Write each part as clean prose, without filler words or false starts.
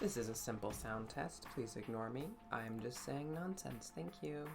This is a simple sound test. Please ignore me. I'm just saying nonsense. Thank you.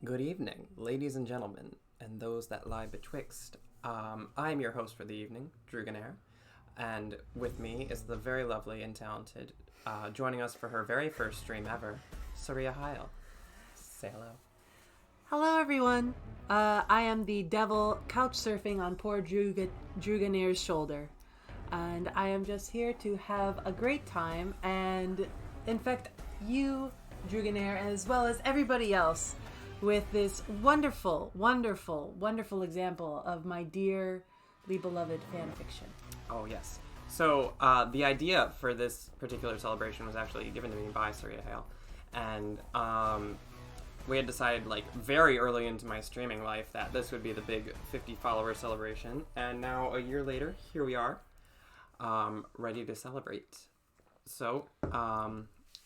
Good evening, ladies and gentlemen, and those that lie betwixt. I am your host for the evening, Druganer, and with me is the very lovely and talented, joining us for her very first stream ever, Saria Heil. Say hello. Hello, everyone. I am the devil couch surfing on poor Druganer's shoulder, and I am just here to have a great time and infect you, Druganer, as well as everybody else with this wonderful, wonderful, wonderful example of my dearly beloved fan fiction. Oh, yes. So, the idea for this particular celebration was actually given to me by Saria Heil, and we had decided, very early into my streaming life that this would be the big 50-follower celebration, and now, a year later, here we are, ready to celebrate. So,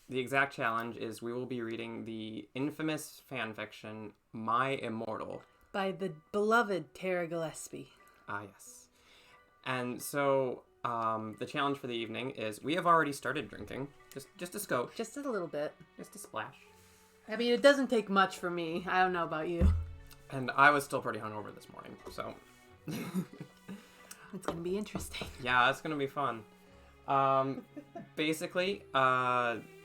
the exact challenge is we will be reading the infamous fanfiction, My Immortal. By the beloved Tara Gillespie. Ah, yes. And so, the challenge for the evening is we have already started drinking. Just a skosh. Just a little bit. Just a splash. I mean, it doesn't take much for me. I don't know about you. And I was still pretty hungover this morning, so... It's going to be interesting. Yeah, it's going to be fun. Basically,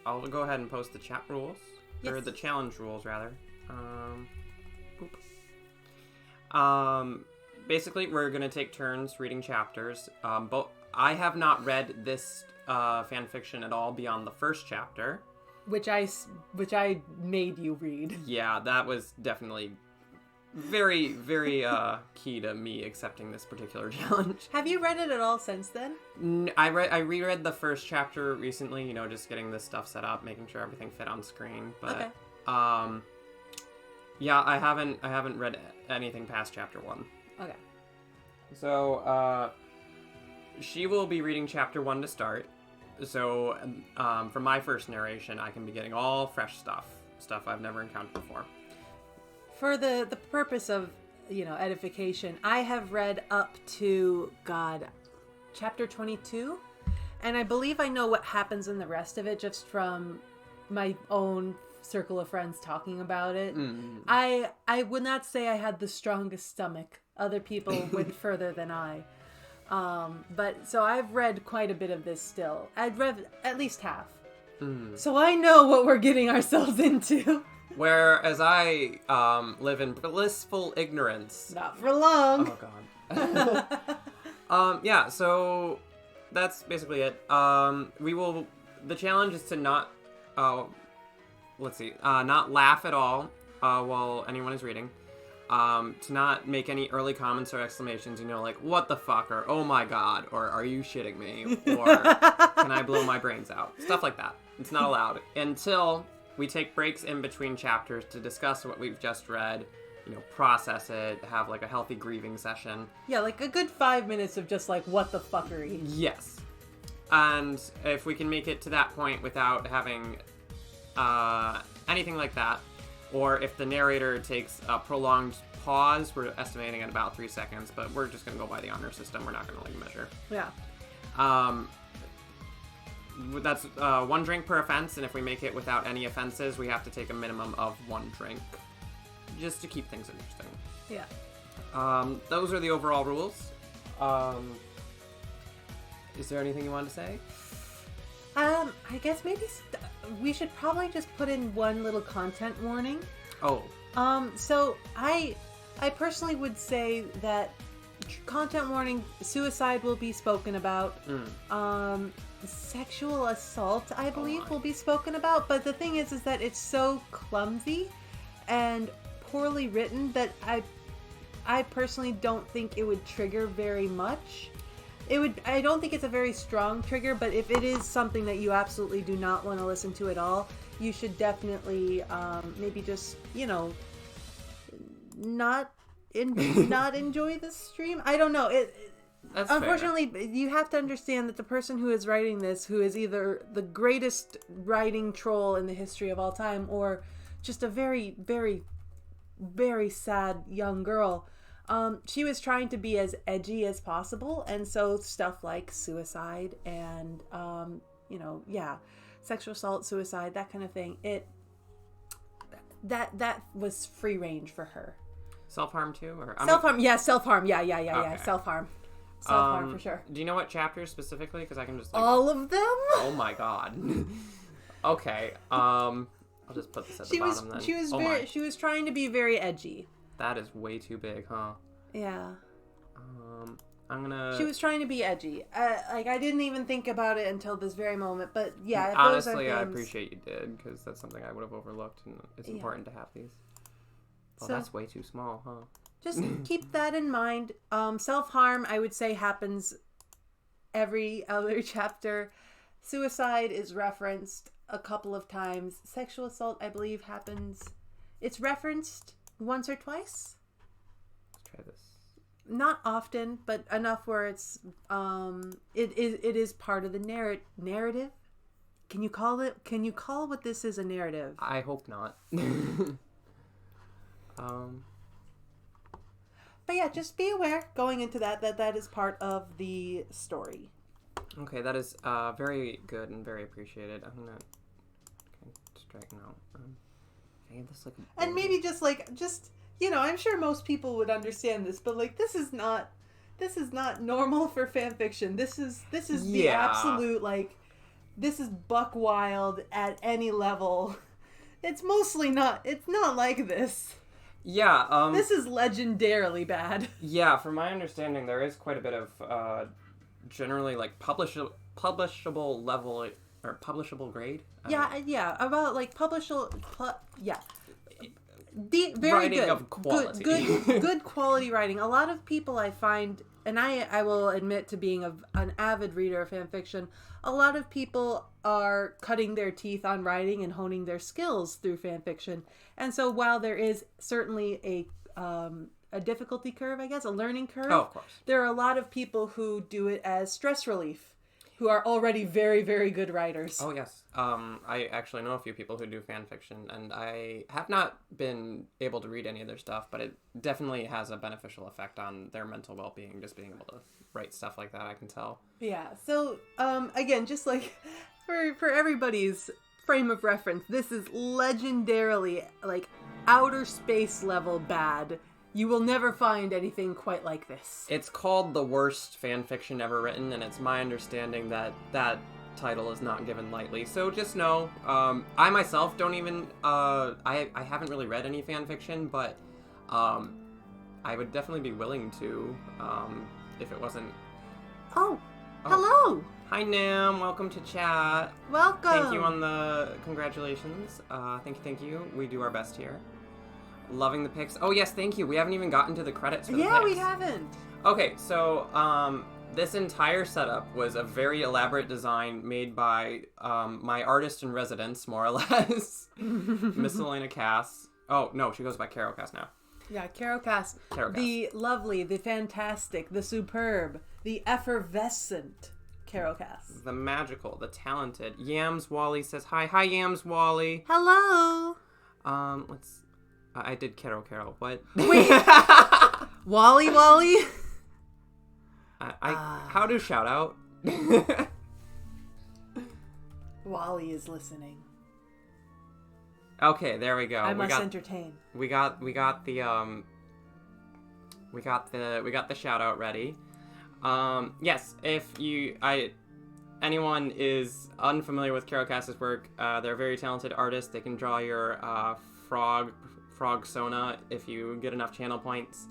I'll go ahead and post the chat rules. Yes. Or the challenge rules, rather. Basically, we're going to take turns reading chapters. But I have not read this fan fiction at all beyond the first chapter. Which I made you read. Yeah, that was definitely very, very key to me accepting this particular challenge. Have you read it at all since then? I reread the first chapter recently, just getting this stuff set up, making sure everything fit on screen. But okay. Yeah, I haven't read anything past chapter 1. Okay. So she will be reading chapter 1 to start. So for my first narration, I can be getting all fresh stuff I've never encountered before. For the purpose of, edification, I have read up to, chapter 22, and I believe I know what happens in the rest of it just from my own circle of friends talking about it. Mm. I would not say I had the strongest stomach. Other people went further than I. But so I've read quite a bit of this still. I've read at least half. Mm. So I know what we're getting ourselves into. Whereas I live in blissful ignorance. Not for long. Oh, God. Yeah, so that's basically it. The challenge is to not, not laugh at all while anyone is reading. to not make any early comments or exclamations, like, what the fuck, or oh my god, or are you shitting me, or can I blow my brains out? Stuff like that. It's not allowed until we take breaks in between chapters to discuss what we've just read, process it, have like a healthy grieving session. Yeah, like a good 5 minutes of just like, what the fuckery. Yes. And if we can make it to that point without having anything like that, or if the narrator takes a prolonged pause, we're estimating at about 3 seconds, but we're just going to go by the honor system. We're not going to like measure. Yeah. That's 1 drink per offense, and if we make it without any offenses, we have to take a minimum of 1 drink, just to keep things interesting. Yeah. Those are the overall rules. Is there anything you wanted to say? I guess maybe we should probably just put in 1 little content warning. Oh. So I personally would say that content warning, suicide will be spoken about. Sexual assault, I believe, will be spoken about. But the thing is that it's so clumsy and poorly written that I personally don't think it would trigger very much. I don't think it's a very strong trigger, but if it is something that you absolutely do not want to listen to at all, you should definitely maybe just, not enjoy the stream. I don't know. That's unfortunately, fair. You have to understand that the person who is writing this, who is either the greatest writing troll in the history of all time, or just a very, very, very sad young girl, she was trying to be as edgy as possible, and so stuff like suicide and, sexual assault, suicide, that kind of thing, that was free range for her. Self-harm too? Or self-harm, yeah, self-harm, yeah, Okay. self-harm. Self-harm for sure. Do you know what chapters specifically? Because I can just... All of them? Oh my god. Okay, I'll just put this at the bottom then. She was trying to be very edgy. That is way too big, huh? Yeah. I'm gonna... She was trying to be edgy. I didn't even think about it until this very moment, but yeah. Honestly, I appreciate you did, because that's something I would have overlooked, and it's important to have these. Well, so, that's way too small, huh? Just keep that in mind. Self-harm, I would say, happens every other chapter. Suicide is referenced a couple of times. Sexual assault, I believe, happens... It's referenced once or twice. Let's try this. Not often, but enough where it's it is part of the narrative. Can you call what this is a narrative? I hope not. But yeah, just be aware going into that is part of the story. Okay, that is very good and very appreciated. I'm gonna strike now. This like and maybe just I'm sure most people would understand this, but like this is not normal for fan fiction. This is the absolute, like, this is buck wild at any level. It's not like this. Yeah, this is legendarily bad. Yeah, from my understanding, there is quite a bit of generally like publishable level or publishable grade. About like publishable. Very writing good. Of quality. Good quality writing. A lot of people I find, and I will admit to being an avid reader of fan fiction, a lot of people are cutting their teeth on writing and honing their skills through fan fiction. And so while there is certainly a difficulty curve, I guess, a learning curve, of course, there are a lot of people who do it as stress relief, who are already very, very good writers. Oh, yes. I actually know a few people who do fan fiction, and I have not been able to read any of their stuff, but it definitely has a beneficial effect on their mental well-being, just being able to write stuff like that, I can tell. Yeah, so, again, just like, for everybody's frame of reference, this is legendarily, like, outer space level bad. You will never find anything quite like this. It's called the worst fan fiction ever written, and it's my understanding that that title is not given lightly. So just know, I myself don't even, I haven't really read any fan fiction, but I would definitely be willing to, if it wasn't... Oh, hello! Hi, Nam. Welcome to chat. Welcome! Thank you on the congratulations. Thank you. We do our best here. Loving the pics. Oh, yes, thank you. We haven't even gotten to the credits for the pics. Yeah, we haven't. Okay, so, this entire setup was a very elaborate design made by, my artist in residence, more or less. Miss Elena Cass. Oh, no, she goes by Carol Cass now. Yeah, Carol Cass. Carol Cass. The lovely, the fantastic, the superb, the effervescent Carol Cass. The magical, the talented. Yams Wally says hi. Hi, Yams Wally. Hello. Let's... I did Carol. What? Wait. Wally? How to shout out? Wally is listening. Okay, there we go. I must entertain. We got the shout out ready. Yes, if anyone is unfamiliar with Carol Cass's work, they're a very talented artist. They can draw your frog Sona if you get enough channel points.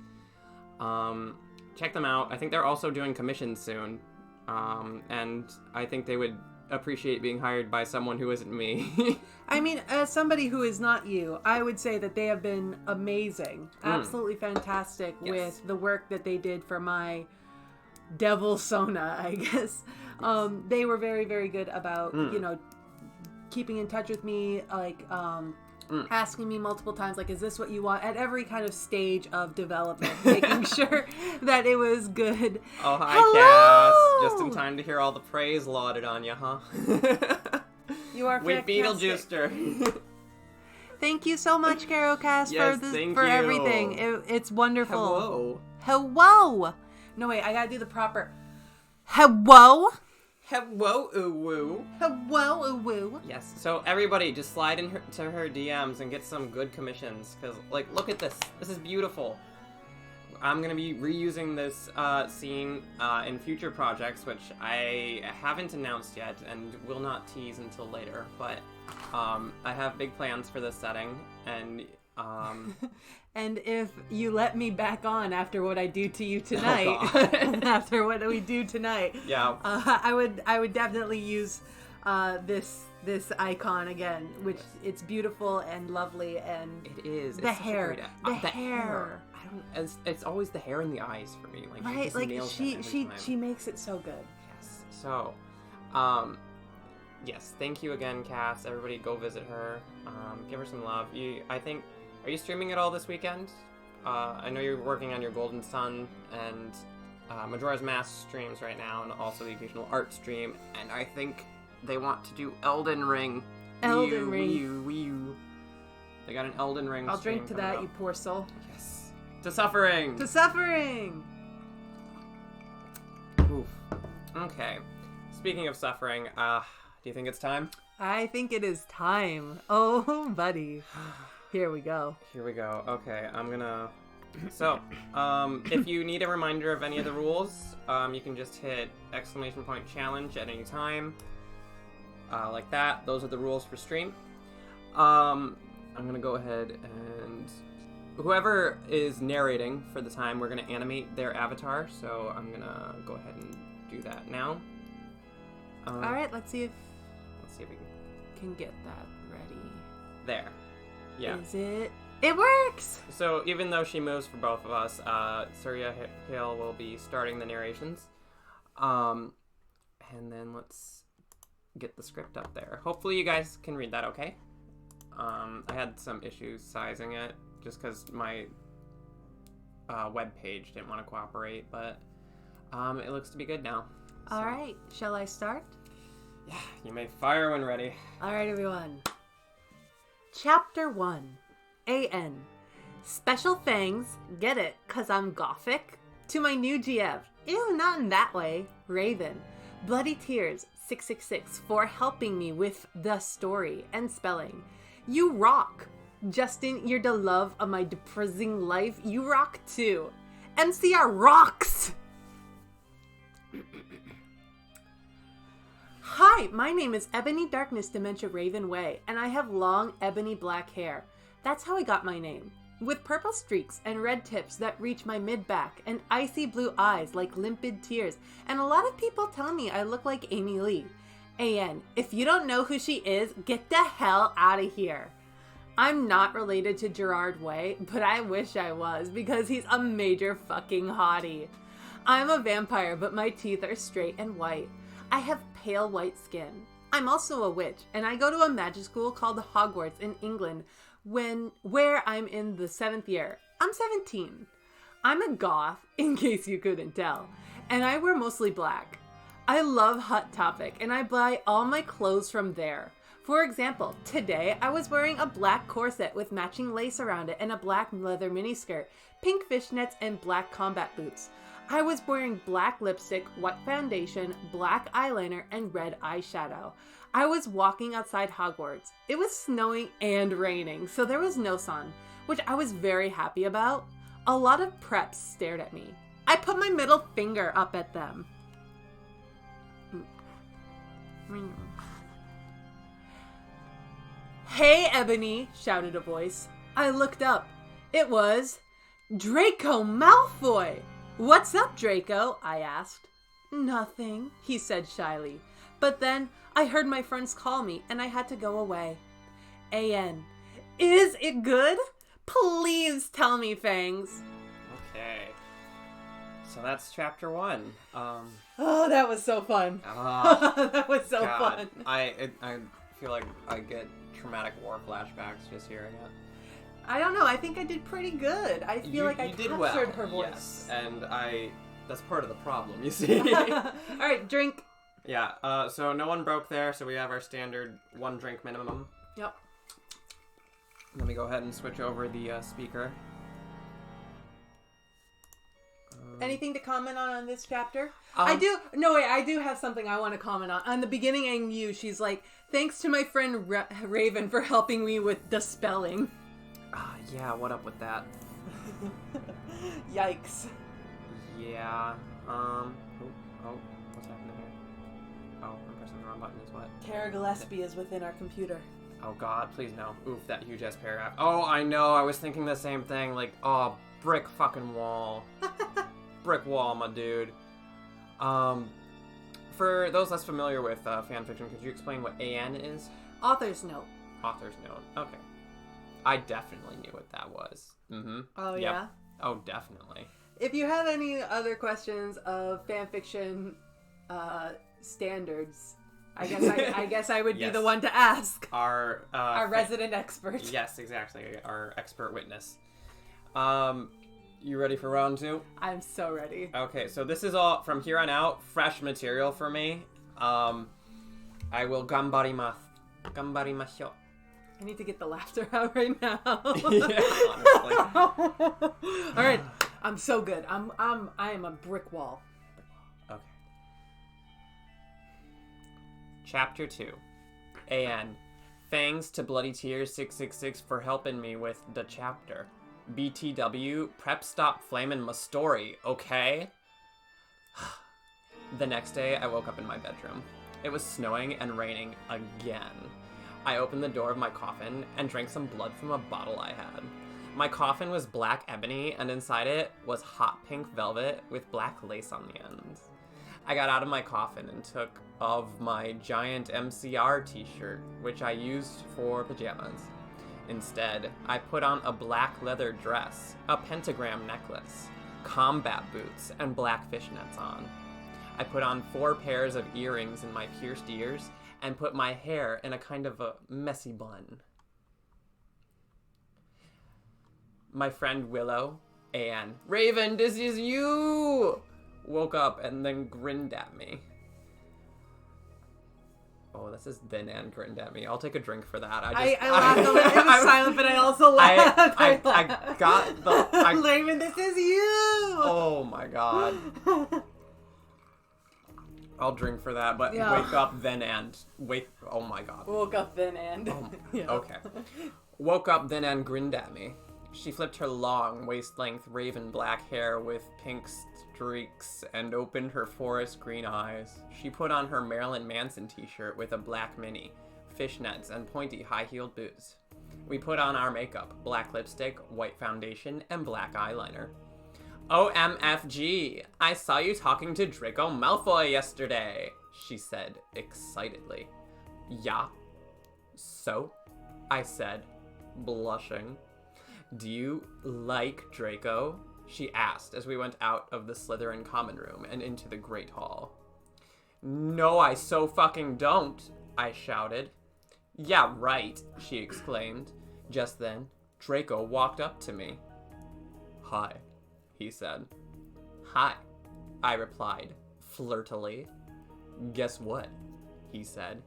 Check them out. I think they're also doing commissions soon. And I think they would appreciate being hired by someone who isn't me. I mean, as somebody who is not you, I would say that they have been amazing. Absolutely fantastic with the work that they did for my Devil Sona, I guess. They were very, very good about, keeping in touch with me, like, asking me multiple times, like, is this what you want? At every kind of stage of development, making sure that it was good. Oh, hi, Hello! Cass. Just in time to hear all the praise lauded on you, huh? You are we fantastic. Beetlejuiced her. Thank you so much, Carol Cass, Yes, for everything. It's Hello. wonderful. Hello. No, wait, I gotta do the proper. Hello. Hello, ooh-woo. Hello, ooh-woo. Yes, so everybody just slide into her DMs and get some good commissions, because, like, look at this. This is beautiful. I'm going to be reusing this scene in future projects, which I haven't announced yet and will not tease until later, but I have big plans for this setting, and... And if you let me back on after what I do to you tonight, after what we do tonight, yeah, I would definitely use this icon again, which it's beautiful and lovely, and it is. The it's hair, the hair. It's always the hair and the eyes for me. Like, right, like she makes it so good. Yes. So, yes. Thank you again, Cass. Everybody, go visit her. Give her some love. Are you streaming at all this weekend? I know you're working on your Golden Sun and Majora's Mask streams right now, and also the occasional art stream. And I think they want to do Elden Ring. Elden Ring. Wii U. They got an Elden Ring. I'll drink to that, you poor soul. Yes. To suffering. To suffering. Oof. Okay. Speaking of suffering, do you think it's time? I think it is time. Oh, buddy. Here we go. Okay, I'm gonna... So, if you need a reminder of any of the rules, you can just hit !challenge at any time. Like that. Those are the rules for stream. I'm gonna go ahead and... Whoever is narrating for the time, we're gonna animate their avatar, so I'm gonna go ahead and do that now. Alright, let's see if we can get that ready. There. Yeah. Is it? It works! So even though she moves for both of us, Surya Hale will be starting the narrations. And then let's get the script up there. Hopefully you guys can read that okay. I had some issues sizing it, just because my web page didn't want to cooperate, but it looks to be good now. So. Alright, shall I start? Yeah, you may fire when ready. Alright, everyone. Chapter 1. A.N. Special thanks, get it, 'cause I'm gothic, to my new GF. Ew, not in that way. Raven. Bloody Tears, 666, for helping me with the story and spelling. You rock. Justin, you're the love of my depressing life. You rock too. MCR rocks! Hi, my name is Ebony Darkness Dementia Raven Way, and I have long ebony black hair. That's how I got my name. With purple streaks and red tips that reach my mid-back, and icy blue eyes like limpid tears, and a lot of people tell me I look like Amy Lee. A.N. If you don't know who she is, get the hell out of here. I'm not related to Gerard Way, but I wish I was because he's a major fucking hottie. I'm a vampire, but my teeth are straight and white. I have pale white skin. I'm also a witch, and I go to a magic school called Hogwarts in England where I'm in the 7th year. I'm 17. I'm a goth, in case you couldn't tell, and I wear mostly black. I love Hot Topic, and I buy all my clothes from there. For example, today I was wearing a black corset with matching lace around it and a black leather miniskirt, pink fishnets, and black combat boots. I was wearing black lipstick, white foundation, black eyeliner, and red eyeshadow. I was walking outside Hogwarts. It was snowing and raining, so there was no sun, which I was very happy about. A lot of preps stared at me. I put my middle finger up at them. "Hey, Ebony," shouted a voice. I looked up. It was Draco Malfoy. "What's up, Draco?" I asked. "Nothing," he said shyly. But then I heard my friends call me and I had to go away. AN. Is it good? Please tell me, Fangs. Okay. So that's chapter 1. Oh, that was so fun. That was so fun. I feel like I get traumatic war flashbacks just hearing it. I don't know. I think I did pretty good. I feel like I captured well, her voice. Yes, and that's part of the problem, you see. All right, drink. Yeah, so no one broke there, so we have our standard 1 drink minimum. Yep. Let me go ahead and switch over the speaker. Anything to comment on this chapter? I do have something I want to comment on. On the beginning and she's like, "Thanks to my friend Raven for helping me with the spelling." Yeah, what up with that? Yikes. Yeah, what's happening here? Oh, I'm pressing the wrong button is what? Cara Gillespie is within our computer. Oh god, please no. Oof, that huge ass paragraph. Oh, I know, I was thinking the same thing, like, oh, brick fucking wall. Brick wall, my dude. For those less familiar with fanfiction, could you explain what AN is? Author's note. Author's note, okay. I definitely knew what that was. Mm-hmm. Oh, yep. yeah? Oh, definitely. If you have any other questions of fanfiction standards, I guess I would be the one to ask. Our resident expert. Yes, exactly. Our expert witness. You ready for round 2? I'm so ready. Okay, so this is all, from here on out, fresh material for me. I will gambarimasho. I need to get the laughter out right now. Yeah, honestly. All right, I'm so good. I am a brick wall. Okay. Chapter 2. AN. Fangs to Bloody Tears 666 for helping me with the chapter. BTW, prep stop flamin' my story, okay? The next day, I woke up in my bedroom. It was snowing and raining again. I opened the door of my coffin and drank some blood from a bottle I had. My coffin was black ebony, and inside it was hot pink velvet with black lace on the ends. I got out of my coffin and took off my giant MCR t-shirt, which I used for pajamas. Instead, I put on a black leather dress, a pentagram necklace, combat boots, and black fishnets on. I put on 4 pairs of earrings in my pierced ears and put my hair in a kind of a messy bun. My friend Willow, and Raven, this is you! Woke up and then grinned at me. Oh, this is then and grinned at me. I'll take a drink for that. I laughed a little. It was silent, but I also laughed. I got the... Raven, this is you! Oh my god. I'll drink for that, but yeah. Wake up then and... Oh my god. Woke up then and... Oh, yeah. Okay. Woke up then and grinned at me. She flipped her long, waist-length raven black hair with pink streaks and opened her forest green eyes. She put on her Marilyn Manson t-shirt with a black mini, fishnets, and pointy high-heeled boots. We put on our makeup, black lipstick, white foundation, and black eyeliner. OMFG, I saw you talking to Draco Malfoy yesterday, she said excitedly. Yeah. So? I said. blushing. Do you like Draco? She asked as we went out of the Slytherin common room and into the Great Hall. No, I so fucking don't, I shouted. Yeah, right, she exclaimed. Just then, Draco walked up to me. Hi, he said. Hi, I replied, flirtily. Guess what? He said.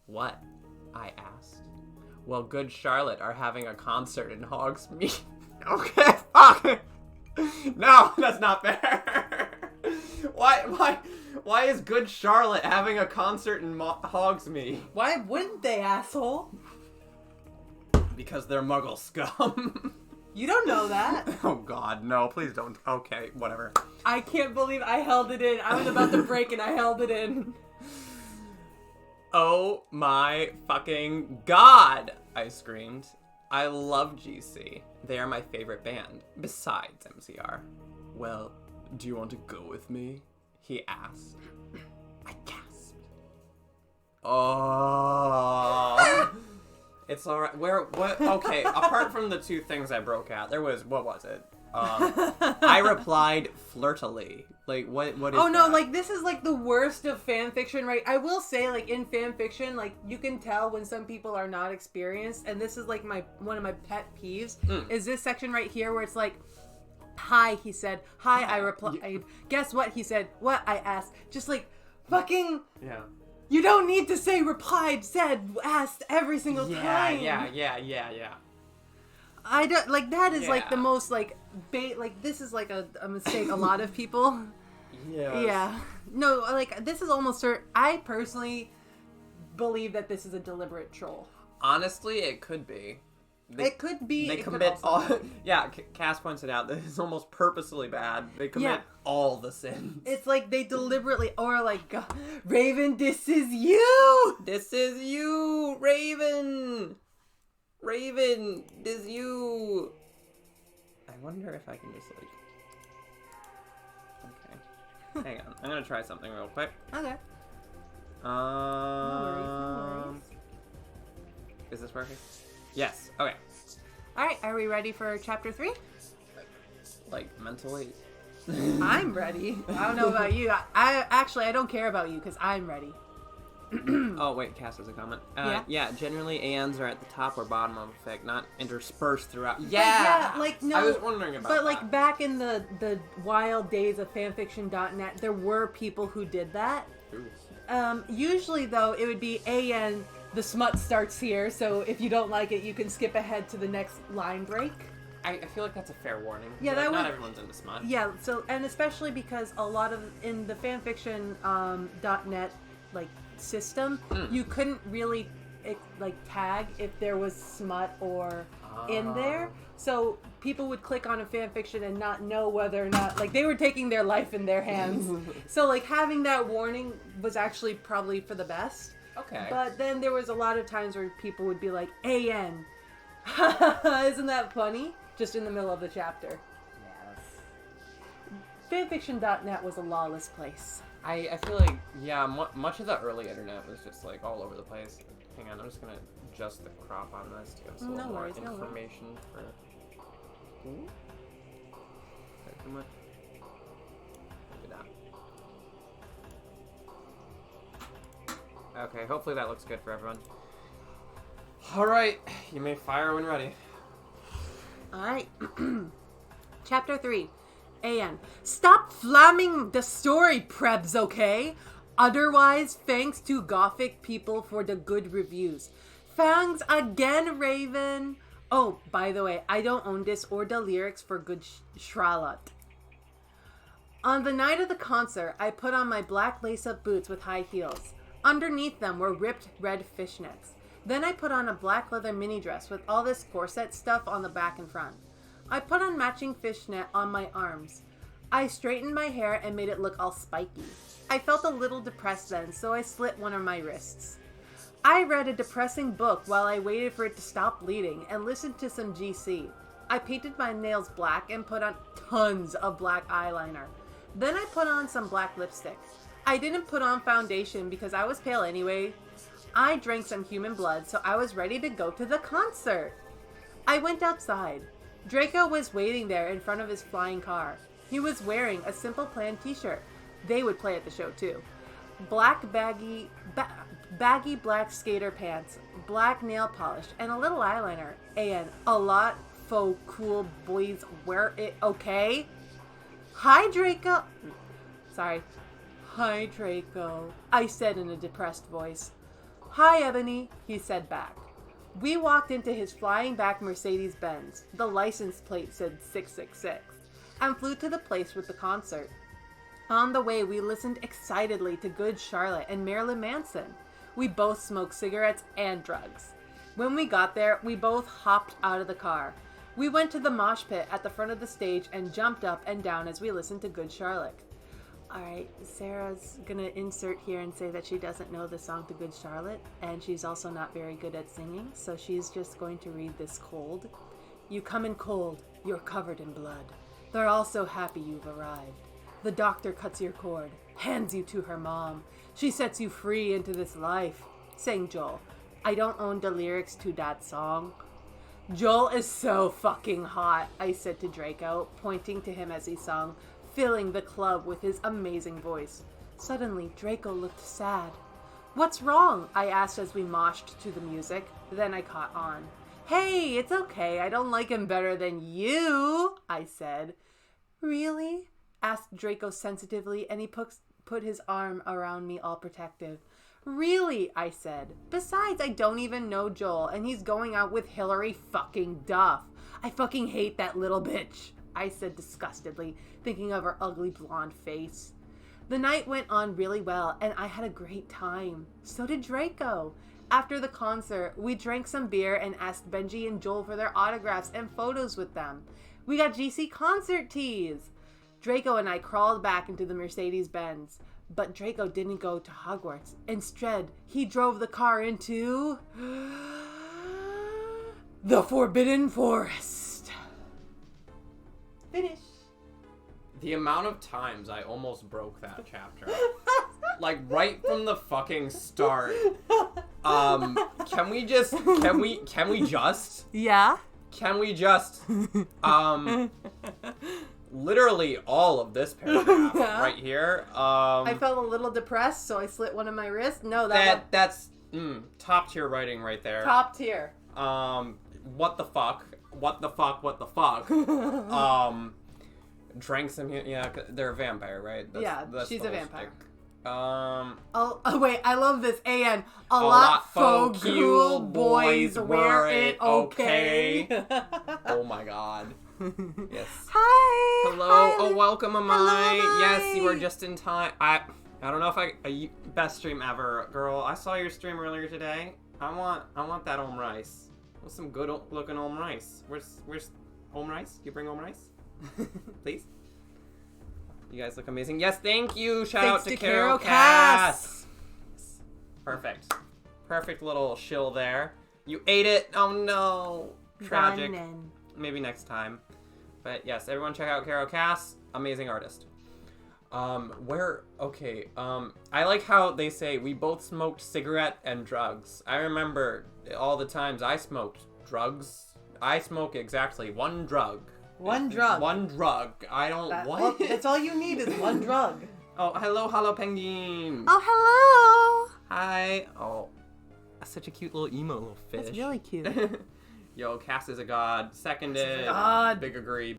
What? I asked. Well, Good Charlotte are having a concert in Hogsmeade. Okay, fuck! No, that's not fair! Why is Good Charlotte having a concert in Hogsmeade? Why wouldn't they, asshole? Because they're Muggle scum. You don't know that. Oh god, no, please don't. Okay, whatever. I can't believe I held it in. I was about to break and I held it in. Oh my fucking god, I screamed. I love GC. They are my favorite band, besides MCR. Well, do you want to go with me? He asked. I gasped. Oh. It's alright. What? Okay, apart from the two things I broke out, there was, what was it? I replied flirtily. Like, what is Oh no, that? like, this is like the worst of fan fiction, right? I will say, like, in fan fiction, like, you can tell when some people are not experienced, and this is like one of my pet peeves, is this section right here where it's like, hi, he said. Hi, I replied. Guess what, he said. What, I asked. Just like, fucking... Yeah. You don't need to say replied, said, asked every single time. Yeah. I don't, like, that is, like, the Yeah. most, like, like, this is, like, a mistake a lot of people... Yeah. Yeah. No, like, this is almost I personally believe that this is a deliberate troll. Honestly, it could be. It could be. They it could commit also- all. Yeah, Cass points it out. This is almost purposely bad. They commit all the sins. It's like they deliberately, or like, Raven, this is you! This is you, Raven! Raven, this is you! I wonder if I can just, like... Okay. Hang on. I'm gonna try something real quick. Okay. No worries. Is this working? Yes. Okay. Alright, are we ready for chapter 3? Like, mentally... I'm ready. I don't know about you. I don't care about you, because I'm ready. Oh, wait, Cass has a comment. Yeah? Generally ANs are at the top or bottom of a fic, not interspersed throughout. Yeah, like, no. I was wondering about that. But, like, back in the wild days of fanfiction.net, there were people who did that. Ooh. Usually, though, it would be AN, the smut starts here, so if you don't like it, you can skip ahead to the next line break. I feel like that's a fair warning. Yeah, like, that not would- everyone's into smut. Yeah, so, and especially because a lot of, in the fanfiction, .net, like, system, you couldn't really, like, tag if there was smut or in there. So people would click on a fanfiction and not know whether or not, like, they were taking their life in their hands. So, like, having that warning was actually probably for the best. Okay. But then there was a lot of times where people would be like, AN. Isn't that funny? Just in the middle of the chapter. Yes. Fanfiction.net was a lawless place. I feel like, yeah, much of the early internet was just, like, all over the place. Hang on, I'm just gonna adjust the crop on this to give us a little more information for... Ooh. Is that too much? Maybe not. Okay, hopefully that looks good for everyone. Alright, you may fire when ready. Alright. Chapter 3. AN. Stop flamming the story, prebz, okay? Otherwise, thanks to Gothic people for the good reviews. Thanks again, Raven. Oh, by the way, I don't own this or the lyrics for Good Charlotte. On the night of the concert, I put on my black lace-up boots with high heels. Underneath them were ripped red fishnets. Then I put on a black leather mini dress with all this corset stuff on the back and front. I put on matching fishnet on my arms. I straightened my hair and made it look all spiky. I felt a little depressed then, so I slit one of my wrists. I read a depressing book while I waited for it to stop bleeding and listened to some GC. I painted my nails black and put on tons of black eyeliner. Then I put on some black lipstick. I didn't put on foundation because I was pale anyway. I drank some human blood, so I was ready to go to the concert. I went outside. Draco was waiting there in front of his flying car. He was wearing a Simple Plan t-shirt. They would play at the show too. Black baggy black skater pants, black nail polish, and a little eyeliner. And a lot faux cool boys wear it, okay? Hi, Draco. Sorry. Hi, Draco, I said in a depressed voice. Hi, Ebony, he said back. We walked into his flying back Mercedes-Benz. The license plate said 666, and flew to the place with the concert. On the way, we listened excitedly to Good Charlotte and Marilyn Manson. We both smoked cigarettes and drugs. When we got there, we both hopped out of the car. We went to the mosh pit at the front of the stage and jumped up and down as we listened to Good Charlotte. Alright, Sarah's gonna insert here and say that she doesn't know the song to Good Charlotte, and she's also not very good at singing, so she's just going to read this cold. You come in cold, you're covered in blood. They're all so happy you've arrived. The doctor cuts your cord, hands you to her mom. She sets you free into this life. Sang Joel. I don't own the lyrics to that song. Joel is so fucking hot, I said to Draco, pointing to him as he sung, filling the club with his amazing voice. Suddenly, Draco looked sad. What's wrong? I asked as we moshed to the music. Then I caught on. Hey, it's okay. I don't like him better than you, I said. Really? Asked Draco sensitively, and he put his arm around me all protective. Really, I said. Besides, I don't even know Joel, and he's going out with Hillary fucking Duff. I fucking hate that little bitch, I said disgustedly, thinking of her ugly blonde face. The night went on really well, and I had a great time. So did Draco. After the concert, we drank some beer and asked Benji and Joel for their autographs and photos with them. We got GC concert tees. Draco and I crawled back into the Mercedes-Benz, but Draco didn't go to Hogwarts. Instead, he drove the car into the Forbidden Forest. Finish. The amount of times I almost broke that chapter. Like, right from the fucking start. Can we just, Yeah? literally all of this paragraph right here. I felt a little depressed, so I slit one of my wrists. No, that's top tier writing right there. Top tier. What the fuck? Drank some, yeah, they're a vampire, right? That's she's the a whole vampire. stick. Oh, wait, I love this. A lot faux cool boys wear it, okay? Oh my god. Yes. Hi. Hello. Hi, Oh, welcome, Amai. Hello, Yes, you Amai. are just in time. I don't know if best stream ever, girl. I saw your stream earlier today. I want that home rice. What's some good looking home rice? Where's home rice? You bring home rice? Please. You guys look amazing. Yes, thank you. Shout out to Carol Cass. Perfect. Perfect little shill there. You ate it. Oh no. Tragic. Running. Maybe next time. But yes, everyone check out Carol Cass. Amazing artist. I like how they say we both smoked cigarette and drugs. I remember all the times I smoked drugs. I smoke exactly one drug. One drug. One drug. I don't... what? Well, that's all you need is one drug. Oh, hello, penguin. Oh, hello. Hi. Oh, such a cute little emo little fish. That's really cute. Yo, Cass is a god. Seconded. God. Big agree.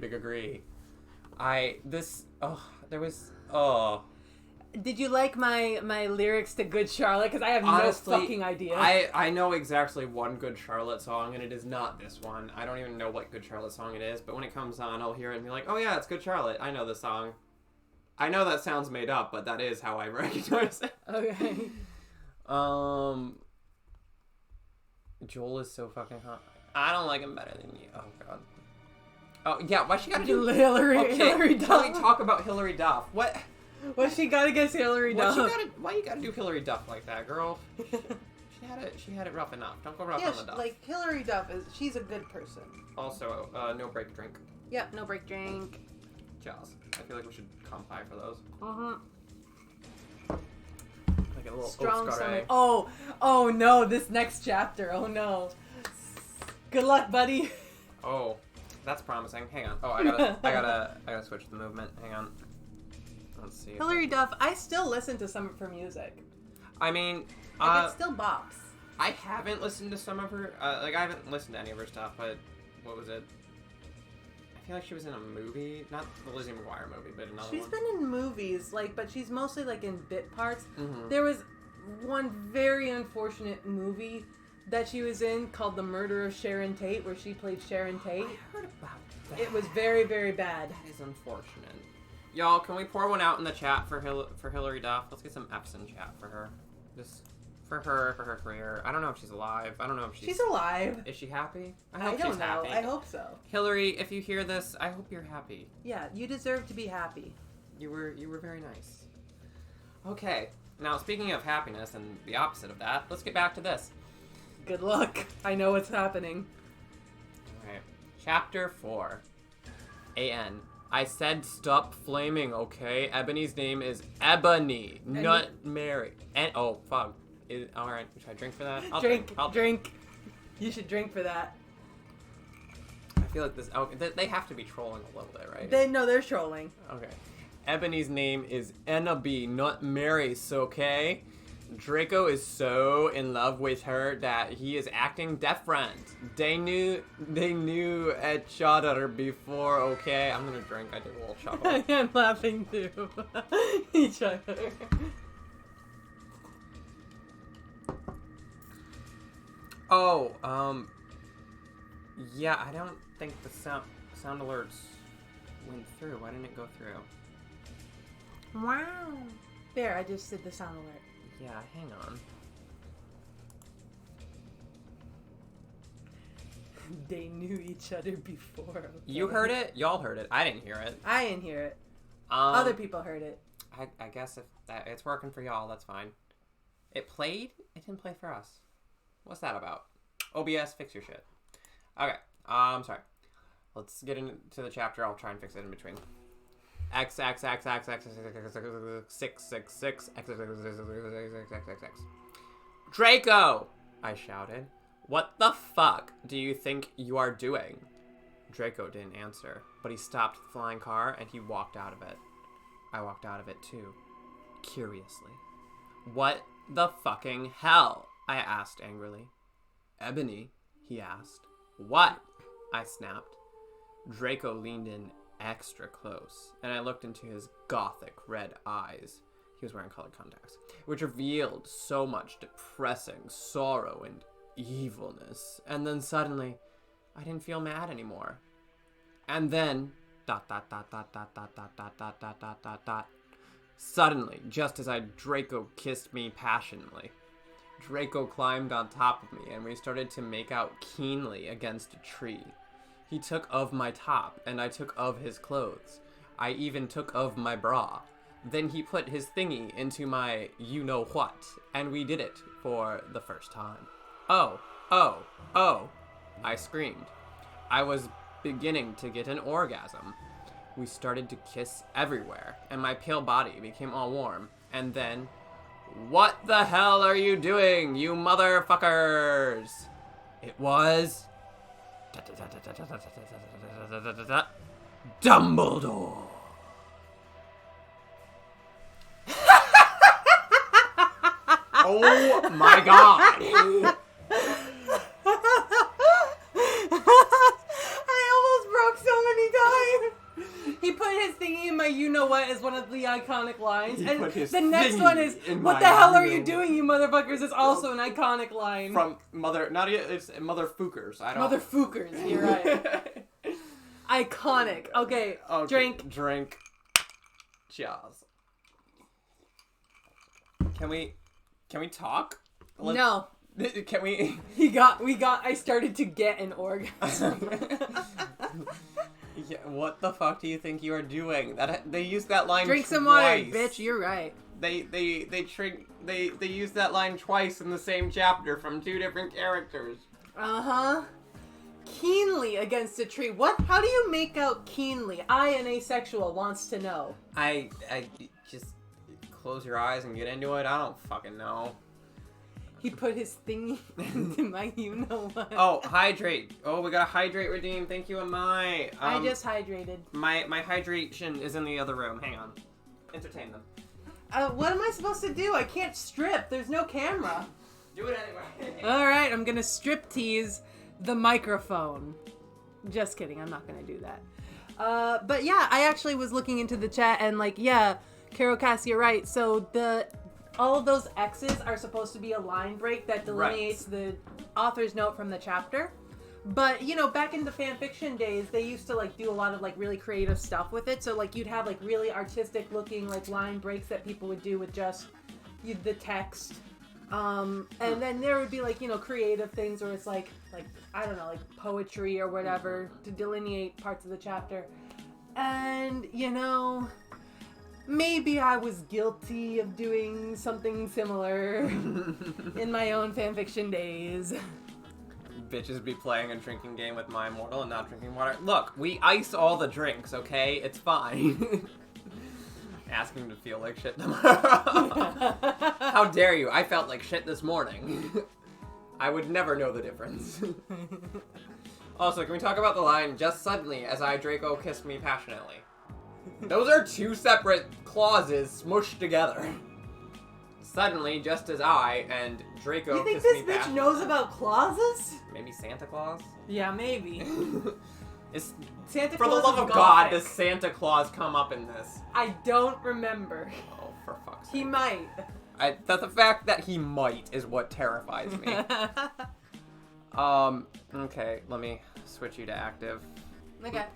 Did you like my lyrics to Good Charlotte? Because I have Honestly, no fucking idea. I know exactly one Good Charlotte song, and it is not this one. I don't even know what Good Charlotte song it is, but when it comes on, I'll hear it and be like, oh yeah, it's Good Charlotte. I know this song. I know that sounds made up, but that is how I recognize it. Okay. Joel is so fucking hot. I don't like him better than you. Oh god. Oh yeah, why she gotta do Hillary Duff? Can we talk about Hillary Duff? What? What she got against Hillary Duff? Why you gotta do Hillary Duff like that, girl? She had it rough enough. Don't go rough on the Duff. like Hillary Duff she's a good person. Also, no break drink. Yep, no break drink. Jaws. I feel like we should comp pie for those. Like a little Strong summer. Oh no, this next chapter. Oh no. Good luck, buddy. Oh, that's promising. Hang on. Oh, I gotta switch the movement. Hang on. Let's see. Hilary Duff, I still listen to some of her music. I mean, It still bops. I haven't listened to some of her. I haven't listened to any of her stuff. But what was it? I feel like she was in a movie, not the Lizzie McGuire movie, but another one. She's been in movies, but she's mostly in bit parts. Mm-hmm. There was one very unfortunate movie that she was in called The Murder of Sharon Tate, where she played Sharon Tate. I heard about that. It was very, very bad. That is unfortunate. Y'all, can we pour one out in the chat for Hilary Duff? Let's get some F's in chat for her. Just for her career. I don't know if she's alive. I don't know if she's alive. Is she happy? I hope don't she's know. happy. I hope so. Hillary, if you hear this, I hope you're happy. Yeah, you deserve to be happy. You were very nice. Okay. Now, speaking of happiness and the opposite of that, let's get back to this. Good luck. I know what's happening. Alright. Chapter 4. A.N. I said stop flaming, okay? Ebony's name is Ebony, not Mary. And oh, fuck. Alright, should I drink for that? I'll drink. You should drink for that. I feel like this... Oh, they have to be trolling a little bit, right? They're trolling. Okay. Ebony's name is Ennaby, not Mary, okay? Draco is so in love with her that he is acting different. They knew each other before, okay? I'm gonna drink. I did a little chuckle. I'm laughing too. Each other. Oh, yeah, I don't think the sound alerts went through. Why didn't it go through? Wow. There, I just did the sound alert. Yeah, hang on. They knew each other before. Okay. You heard it? Y'all heard it. I didn't hear it. I didn't hear it. Other people heard it. I guess if it's working for y'all, that's fine. It played? It didn't play for us. What's that about? OBS, fix your shit. Okay, sorry. Let's get into the chapter. I'll try and fix it in between. X 666 Draco! I shouted. What the fuck do you think you are doing? Draco didn't answer, but he stopped the flying car and he walked out of it. I walked out of it too, curiously. What the fucking hell? I asked angrily. Ebony, he asked. What? I snapped. Draco leaned in extra close, and I looked into his gothic red eyes. He was wearing colored contacts, which revealed so much depressing sorrow and evilness. And then suddenly, I didn't feel mad anymore. And then, ... Suddenly, just as Draco kissed me passionately, Draco climbed on top of me, and we started to make out keenly against a tree. He took of my top, and I took of his clothes. I even took of my bra. Then he put his thingy into my you-know-what, and we did it for the first time. Oh, oh, oh, I screamed. I was beginning to get an orgasm. We started to kiss everywhere, and my pale body became all warm. And then, what the hell are you doing, you motherfuckers? It was... Dumbledore. Oh my god. I almost broke so many times. He put his thingy in my you-know-what as one of the iconic lines. And the next one is, what the hell are you doing, you motherfuckers, is also an iconic line. From it's Mother Fookers. Mother Fookers, you're right. Iconic. Okay, drink. Cheers. Can we talk? No. Can we? I started to get an orgasm. Yeah, what the fuck do you think you are doing? They used that line Drink twice. some water, bitch, you're right. They used that line twice in the same chapter from two different characters. Uh-huh. Keenly against a tree. What? How do you make out keenly? An asexual wants to know. I just close your eyes and get into it. I don't fucking know. He put his thingy into my you-know-what. Oh, hydrate. Oh, we got a hydrate redeem. Thank you, Amai. I just hydrated. My hydration is in the other room. Hang on. Entertain them. What am I supposed to do? I can't strip. There's no camera. Do it anyway. Alright, I'm gonna strip tease the microphone. Just kidding, I'm not gonna do that. But yeah, I actually was looking into the chat and like, yeah, Carol Cass, you're right. So all of those X's are supposed to be a line break that delineates the author's note from the chapter. But, you know, back in the fan fiction days, they used to, like, do a lot of, like, really creative stuff with it. So, like, you'd have, like, really artistic-looking, like, line breaks that people would do with just the text. And then there would be, like, you know, creative things where it's, like, I don't know, like, poetry or whatever to delineate parts of the chapter. And, you know, maybe I was guilty of doing something similar in my own fanfiction days. Bitches be playing a drinking game with my Immortal and not drinking water. Look, we ice all the drinks, okay? It's fine. Asking to feel like shit tomorrow. How dare you? I felt like shit this morning. I would never know the difference. Also, can we talk about the line, just suddenly as I Draco kissed me passionately? Those are two separate clauses smushed together. Suddenly, just as I and Draco You think kissed me this bitch passionately. knows about clauses? Maybe Santa Claus? Yeah, maybe. Is Santa For Claus the love is of God, gothic. does Santa Claus come up in this? I don't remember. Oh, for fuck's sake. He might. The fact that he might is what terrifies me. Okay, let me switch you to active. Okay.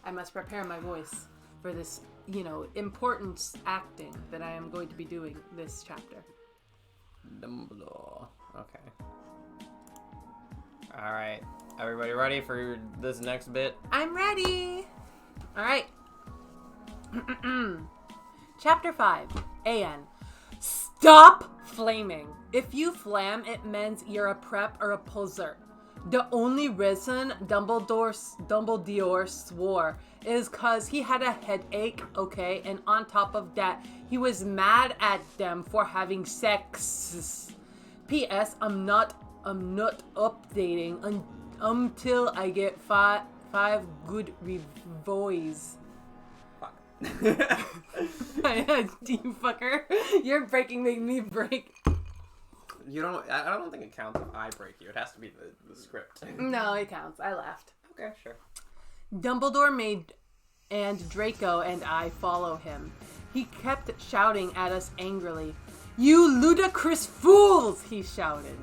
I must prepare my voice for this, you know, important acting that I am going to be doing this chapter. Dumbledore. Okay. Alright. Everybody ready for this next bit? I'm ready! Alright. Chapter 5. A.N. Stop flaming! If you flam, it means you're a prep or a poser. The only reason Dumbledore swore is cause he had a headache, okay? And on top of that, he was mad at them for having sex. P.S. I'm not updating until I get five good reviews. Fuck. You fucker. You're making me break. I don't think it counts if I break you. It has to be the script. No, it counts. I laughed. Okay, sure. Dumbledore made and Draco and I follow him. He kept shouting at us angrily. You ludicrous fools, he shouted.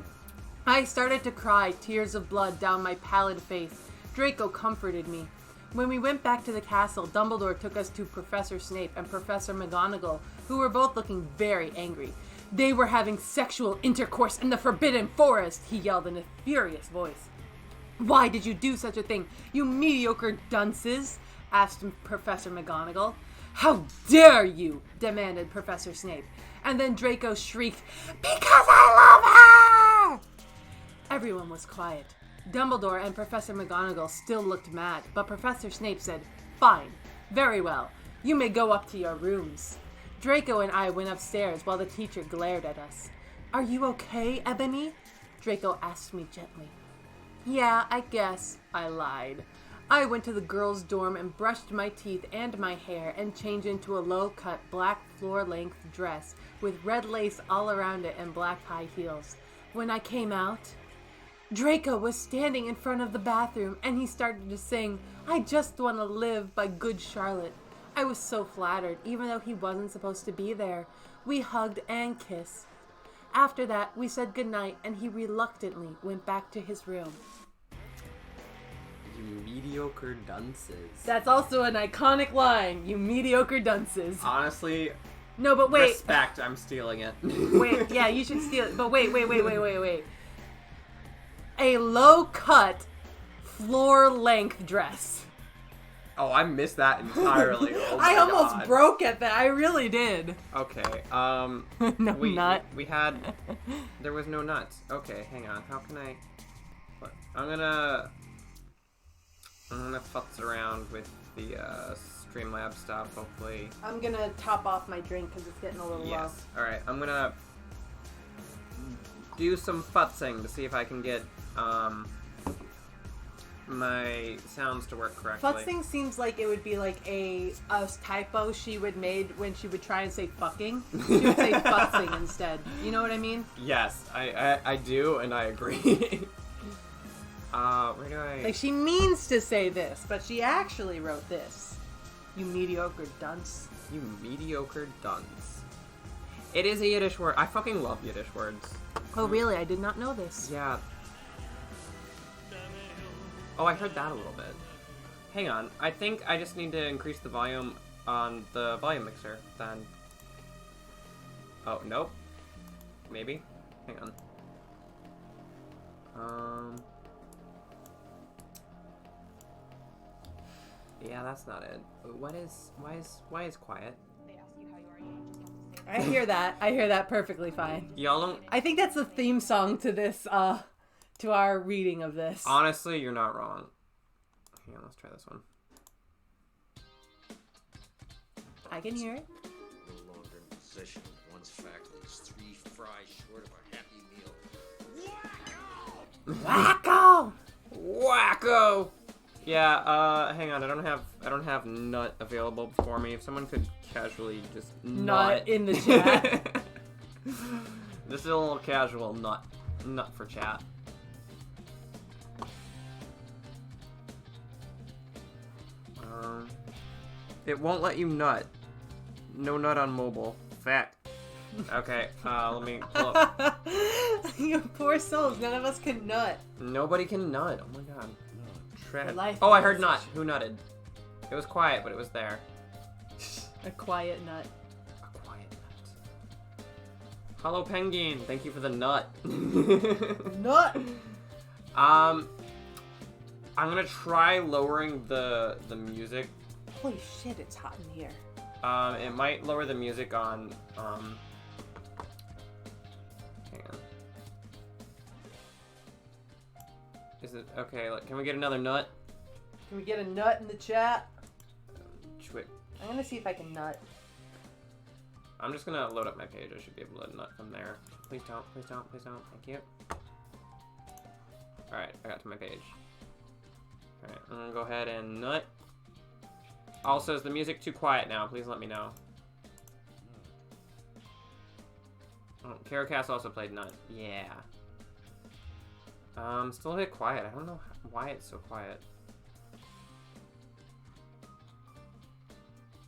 I started to cry, tears of blood down my pallid face. Draco comforted me. When we went back to the castle, Dumbledore took us to Professor Snape and Professor McGonagall, who were both looking very angry. They were having sexual intercourse in the Forbidden Forest, he yelled in a furious voice. Why did you do such a thing, you mediocre dunces? Asked Professor McGonagall. How dare you? Demanded Professor Snape. And then Draco shrieked, Because I love her! Everyone was quiet. Dumbledore and Professor McGonagall still looked mad, but Professor Snape said, Fine, very well, you may go up to your rooms. Draco and I went upstairs while the teacher glared at us. Are you okay, Ebony? Draco asked me gently. Yeah, I guess, I lied. I went to the girls' dorm and brushed my teeth and my hair and changed into a low-cut black floor-length dress with red lace all around it and black high heels. When I came out, Draco was standing in front of the bathroom and he started to sing, I Just Want to Live by Good Charlotte. I was so flattered, even though he wasn't supposed to be there. We hugged and kissed. After that, we said goodnight, and he reluctantly went back to his room. You mediocre dunces. That's also an iconic line, you mediocre dunces. Honestly, No, but wait. respect, I'm stealing it. Wait, yeah, you should steal it. But wait. A low-cut, floor-length dress. Oh, I missed that entirely. Oh I my almost God. broke at that. I really did. Okay, No nut. We had... There was no nuts. Okay, hang on. How can I... What? I'm gonna futz around with the Streamlab stuff, hopefully. I'm gonna top off my drink because it's getting a little low. Alright, I'm gonna do some futzing to see if I can get my sounds to work correctly. Futzing seems like it would be like a typo she would made when she would try and say fucking. She would say futzing instead. You know what I mean? Yes, I do, and I agree. Where do I... Like, she means to say this, but she actually wrote this. You mediocre dunce. You mediocre dunce. It is a Yiddish word. I fucking love Yiddish words. Oh, really? I did not know this. Yeah. Oh, I heard that a little bit. Hang on. I think I just need to increase the volume on the volume mixer, then. Oh, nope. Maybe? Hang on. Yeah, that's not it. Why is quiet? They ask you how you are, you just have to say I hear that. I hear that perfectly fine. Y'all don't... I think that's the theme song to this, to our reading of this. Honestly, you're not wrong. Hang on, let's try this one. I can hear it. No longer in possession of one's faculties, 3 fries short of a happy meal. Wacko! Wacko! Yeah, hang on, I don't have nut available for me. If someone could casually just Nut in the chat. Just a little casual nut for chat. It won't let you nut. No nut on mobile. Fact. Okay, let me pull up. You poor souls, none of us can nut. Nobody can nut. Oh my god. The life Oh, I heard nut. Who nutted? It was quiet, but it was there. A quiet nut. A quiet nut. Hello, Penguin. Thank you for the nut. Nut! I'm gonna try lowering the music. Holy shit, it's hot in here. It might lower the music on, hang on. Is it, okay, like, can we get another nut? Can we get a nut in the chat? Chwick. I'm gonna see if I can nut. I'm just gonna load up my page. I should be able to nut from there. Please don't, please don't, please don't. Thank you. Alright, I got to my page. Alright, I'm gonna go ahead and nut. Also, is the music too quiet now? Please let me know. Oh, Caracast also played nut. Yeah. Still a bit quiet. I don't know why it's so quiet.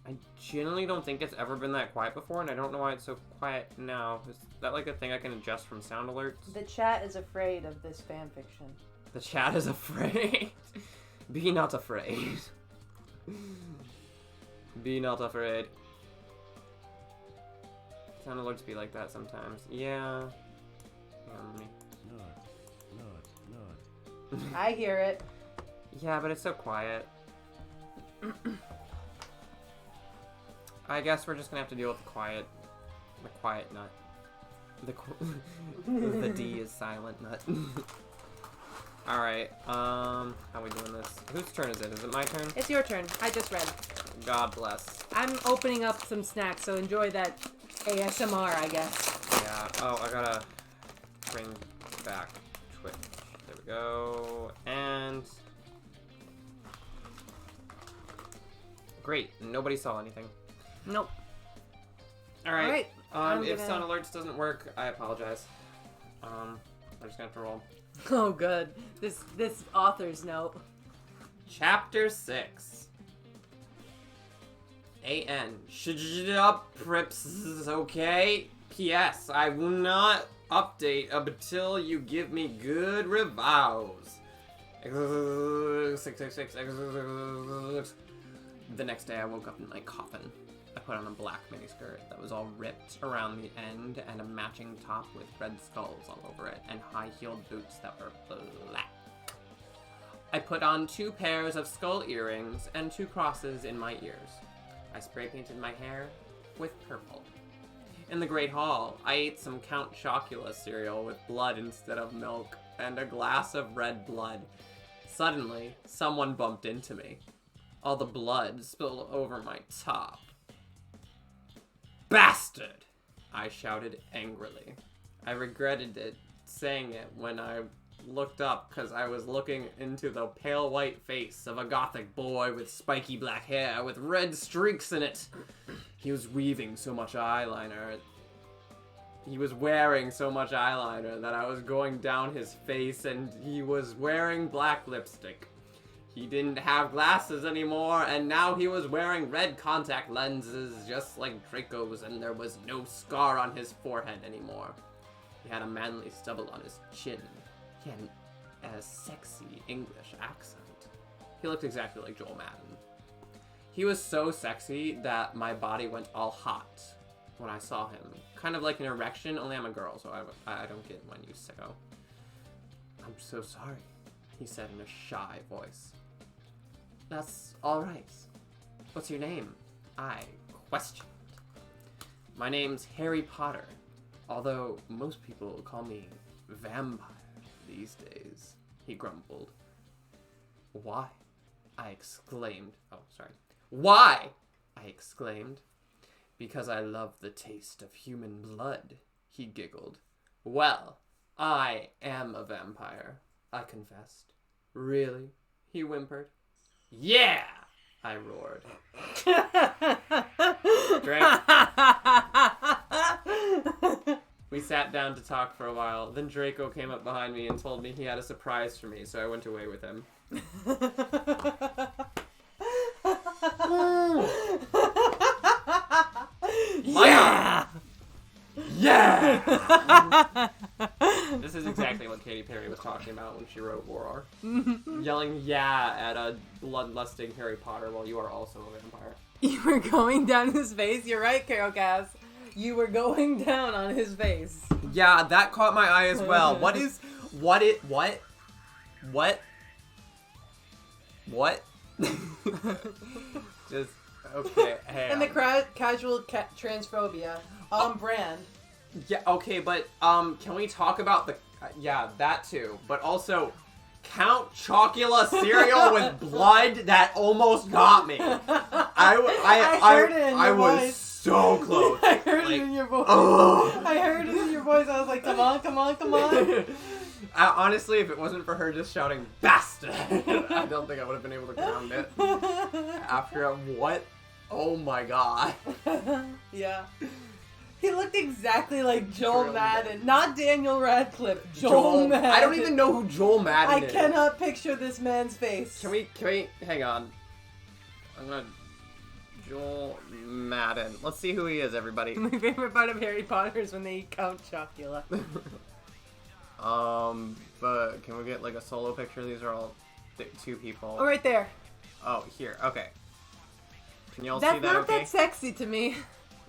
I genuinely don't think it's ever been that quiet before, and I don't know why it's so quiet now. Is that like a thing I can adjust from sound alerts? The chat is afraid of this fanfiction. The chat is afraid. Be not afraid. Be not afraid. Sound alerts be like that sometimes. Yeah. Hang on, let me... Nut. I hear it. Yeah, but it's so quiet. I guess we're just gonna have to deal with the quiet nut. The D is silent nut. Alright, how are we doing this? Whose turn is it? Is it my turn? It's your turn. I just read. God bless. I'm opening up some snacks, so enjoy that ASMR, I guess. Yeah, oh, I gotta bring back Twitch. There we go, and... Great, nobody saw anything. Nope. Alright, I'm if gonna- sound alerts doesn't work, I apologize. We're just gonna have to roll. Oh, good. This author's note. Chapter 6. A.N. Shut up, Prips, okay? P.S. I will not update until you give me good reviews. The next day I woke up in my coffin. I put on a black miniskirt that was all ripped around the end and a matching top with red skulls all over it and high-heeled boots that were black. I put on 2 pairs of skull earrings and 2 crosses in my ears. I spray painted my hair with purple. In the Great Hall, I ate some Count Chocula cereal with blood instead of milk and a glass of red blood. Suddenly, someone bumped into me. All the blood spilled over my top. Bastard! I shouted angrily. I regretted saying it when I looked up because I was looking into the pale white face of a gothic boy with spiky black hair with red streaks in it. He was weaving so much eyeliner. He was wearing so much eyeliner that I was going down his face, and he was wearing black lipstick. He didn't have glasses anymore, and now he was wearing red contact lenses just like Draco's, and there was no scar on his forehead anymore. He had a manly stubble on his chin. He had a sexy English accent. He looked exactly like Joel Madden. He was so sexy that my body went all hot when I saw him. Kind of like an erection, only I'm a girl, so I don't get when you sicko. I'm so sorry, he said in a shy voice. That's alright. What's your name? I questioned. My name's Harry Potter, although most people call me Vampire these days, he grumbled. Why? I exclaimed. Oh, sorry. Why? I exclaimed. Because I love the taste of human blood, he giggled. Well, I am a vampire, I confessed. Really? He whimpered. Yeah! I roared. Drake. We sat down to talk for a while. Then Draco came up behind me and told me he had a surprise for me, so I went away with him. Yeah! Yeah! This is exactly what Katy Perry was talking about when she wrote Roar. Yelling yeah at a bloodlusting Harry Potter while you are also a vampire. You were going down his face. You're right, Carol Cass. You were going down on his face. Yeah, that caught my eye as well. What? Just, okay, hey. And the casual transphobia on brand. Yeah, okay, but, can we talk about the, yeah, that too, but also, Count Chocula cereal with blood, that almost got me. I heard it in your was voice. so close. I heard it in your voice. Ugh. I heard it in your voice. I was like, come on, come on, come on. Honestly, if it wasn't for her just shouting, bastard, I don't think I would have been able to ground it. After a what? Oh my god. Yeah. He looked exactly like Joel Madden. Not Daniel Radcliffe. Joel Madden. I don't even know who Joel Madden is. I cannot picture this man's face. Can we, hang on. I'm gonna, Joel Madden. Let's see who he is, everybody. My favorite part of Harry Potter is when they eat Count Chocula. But can we get like a solo picture? These are all two people. Oh, right there. Oh, here. Okay. Can y'all see that? That's not okay? that sexy to me.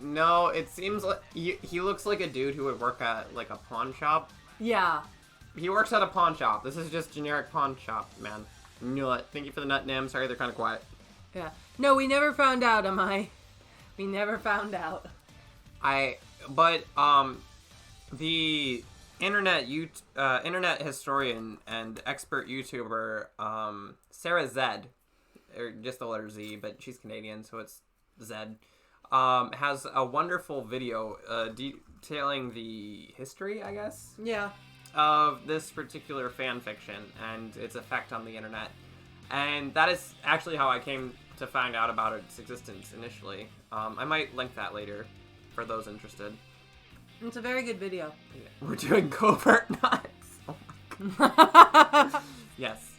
No, it seems like he looks like a dude who would work at like a pawn shop. Yeah. He works at a pawn shop. This is just generic pawn shop, man. Nut. Thank you for the nut name. Sorry, they're kind of quiet. Yeah. No, we never found out, am I? We never found out. The internet historian and expert YouTuber, Sarah Zed, or just the letter Z, but she's Canadian, so it's Zed, has a wonderful video detailing the history, I guess, Yeah. of this particular fan fiction and its effect on the internet. And that is actually how I came to find out about its existence initially. I might link that later for those interested. It's a very good video. We're doing covert nuts. Oh my god. Yes.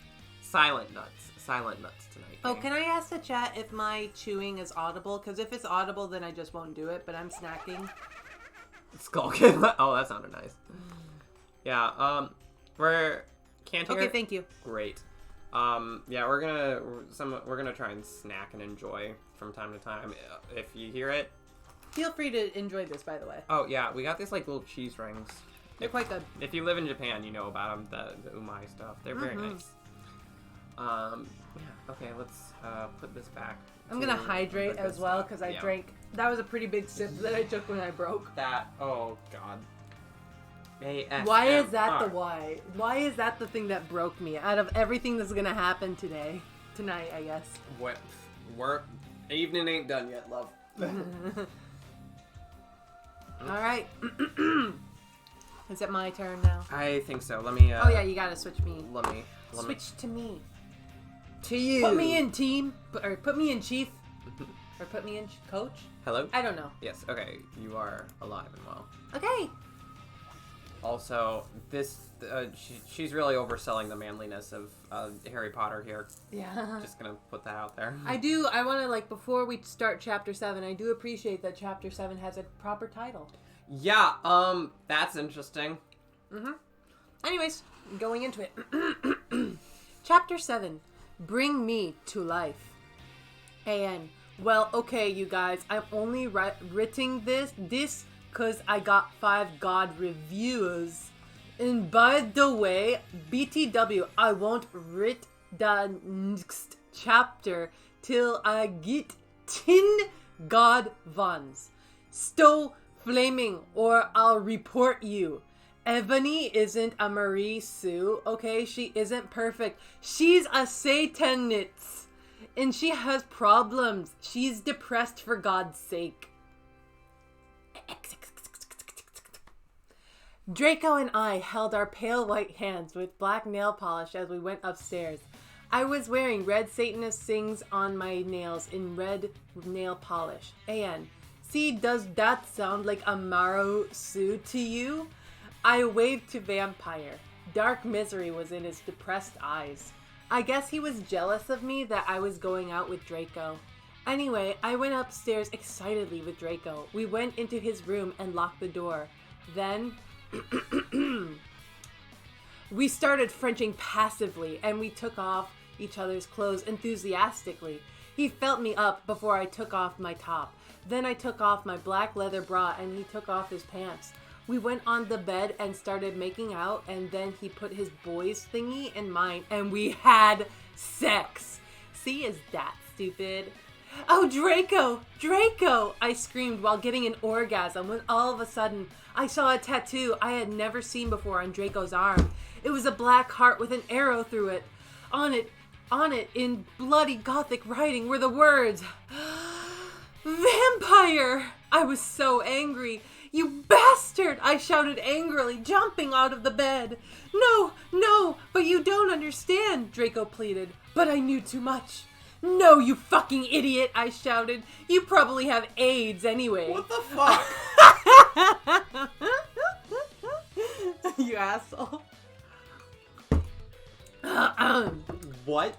Silent nuts. Silent nuts tonight. Oh, can I ask the chat if my chewing is audible? Because if it's audible, then I just won't do it, but I'm snacking. Skull Kid. Oh, that sounded nice. Yeah, we're... Can't hear Okay, it? thank you. Great. Yeah, we're gonna try and snack and enjoy from time to time. If you hear it... Feel free to enjoy this, by the way. Oh, yeah, we got these, like, little cheese rings. They're quite good. If you live in Japan, you know about them, the umai stuff. They're very nice. Yeah, okay, let's put this back. I'm gonna hydrate as well, because I drank... That was a pretty big sip that I took when I broke. That, oh, God. ASMR. Why is that the why? Why is that the thing that broke me out of everything that's gonna happen today? tonight, I guess. What? Evening ain't done yet, love. All right. Is it my turn now? I think so. Let me. Oh yeah, you gotta switch me. Let me. Switch to me. To you. Put me in team, or put me in chief, or put me in coach. Hello? I don't know. Yes, okay. You are alive and well. Okay. Also, she's really overselling the manliness of Harry Potter here. Yeah. Just gonna put that out there. I want to, like, before we start Chapter 7, I do appreciate that Chapter 7 has a proper title. Yeah, that's interesting. Anyways, going into it. Chapter 7, Bring Me to Life. And, well, okay, you guys, I'm only writing this because I got 5 God reviews. And by the way, BTW, I won't read the next chapter till I get 10 God ones. Sto flaming or I'll report you. Ebony isn't a Marie Sue, okay? She isn't perfect. She's a Satanist. And she has problems. She's depressed for God's sake. Draco and I held our pale white hands with black nail polish as we went upstairs. I was wearing red Satanist sings on my nails in red nail polish. And, see, does that sound like a Maro Sue to you? I waved to Vampire. Dark misery was in his depressed eyes. I guess he was jealous of me that I was going out with Draco. Anyway, I went upstairs excitedly with Draco. We went into his room and locked the door. Then, we started Frenching passively, and we took off each other's clothes enthusiastically. He felt me up before I took off my top. Then I took off my black leather bra, and he took off his pants. We went on the bed and started making out, and then he put his boy's thingy in mine, and we had sex. See, is that stupid? Oh, Draco! Draco! I screamed while getting an orgasm when all of a sudden I saw a tattoo I had never seen before on Draco's arm. It was a black heart with an arrow through it. On it, in bloody gothic writing were the words, Vampire! I was so angry. You bastard! I shouted angrily, jumping out of the bed. No, but you don't understand, Draco pleaded. But I knew too much. No, you fucking idiot, I shouted. You probably have AIDS anyway. What the fuck? You asshole. What?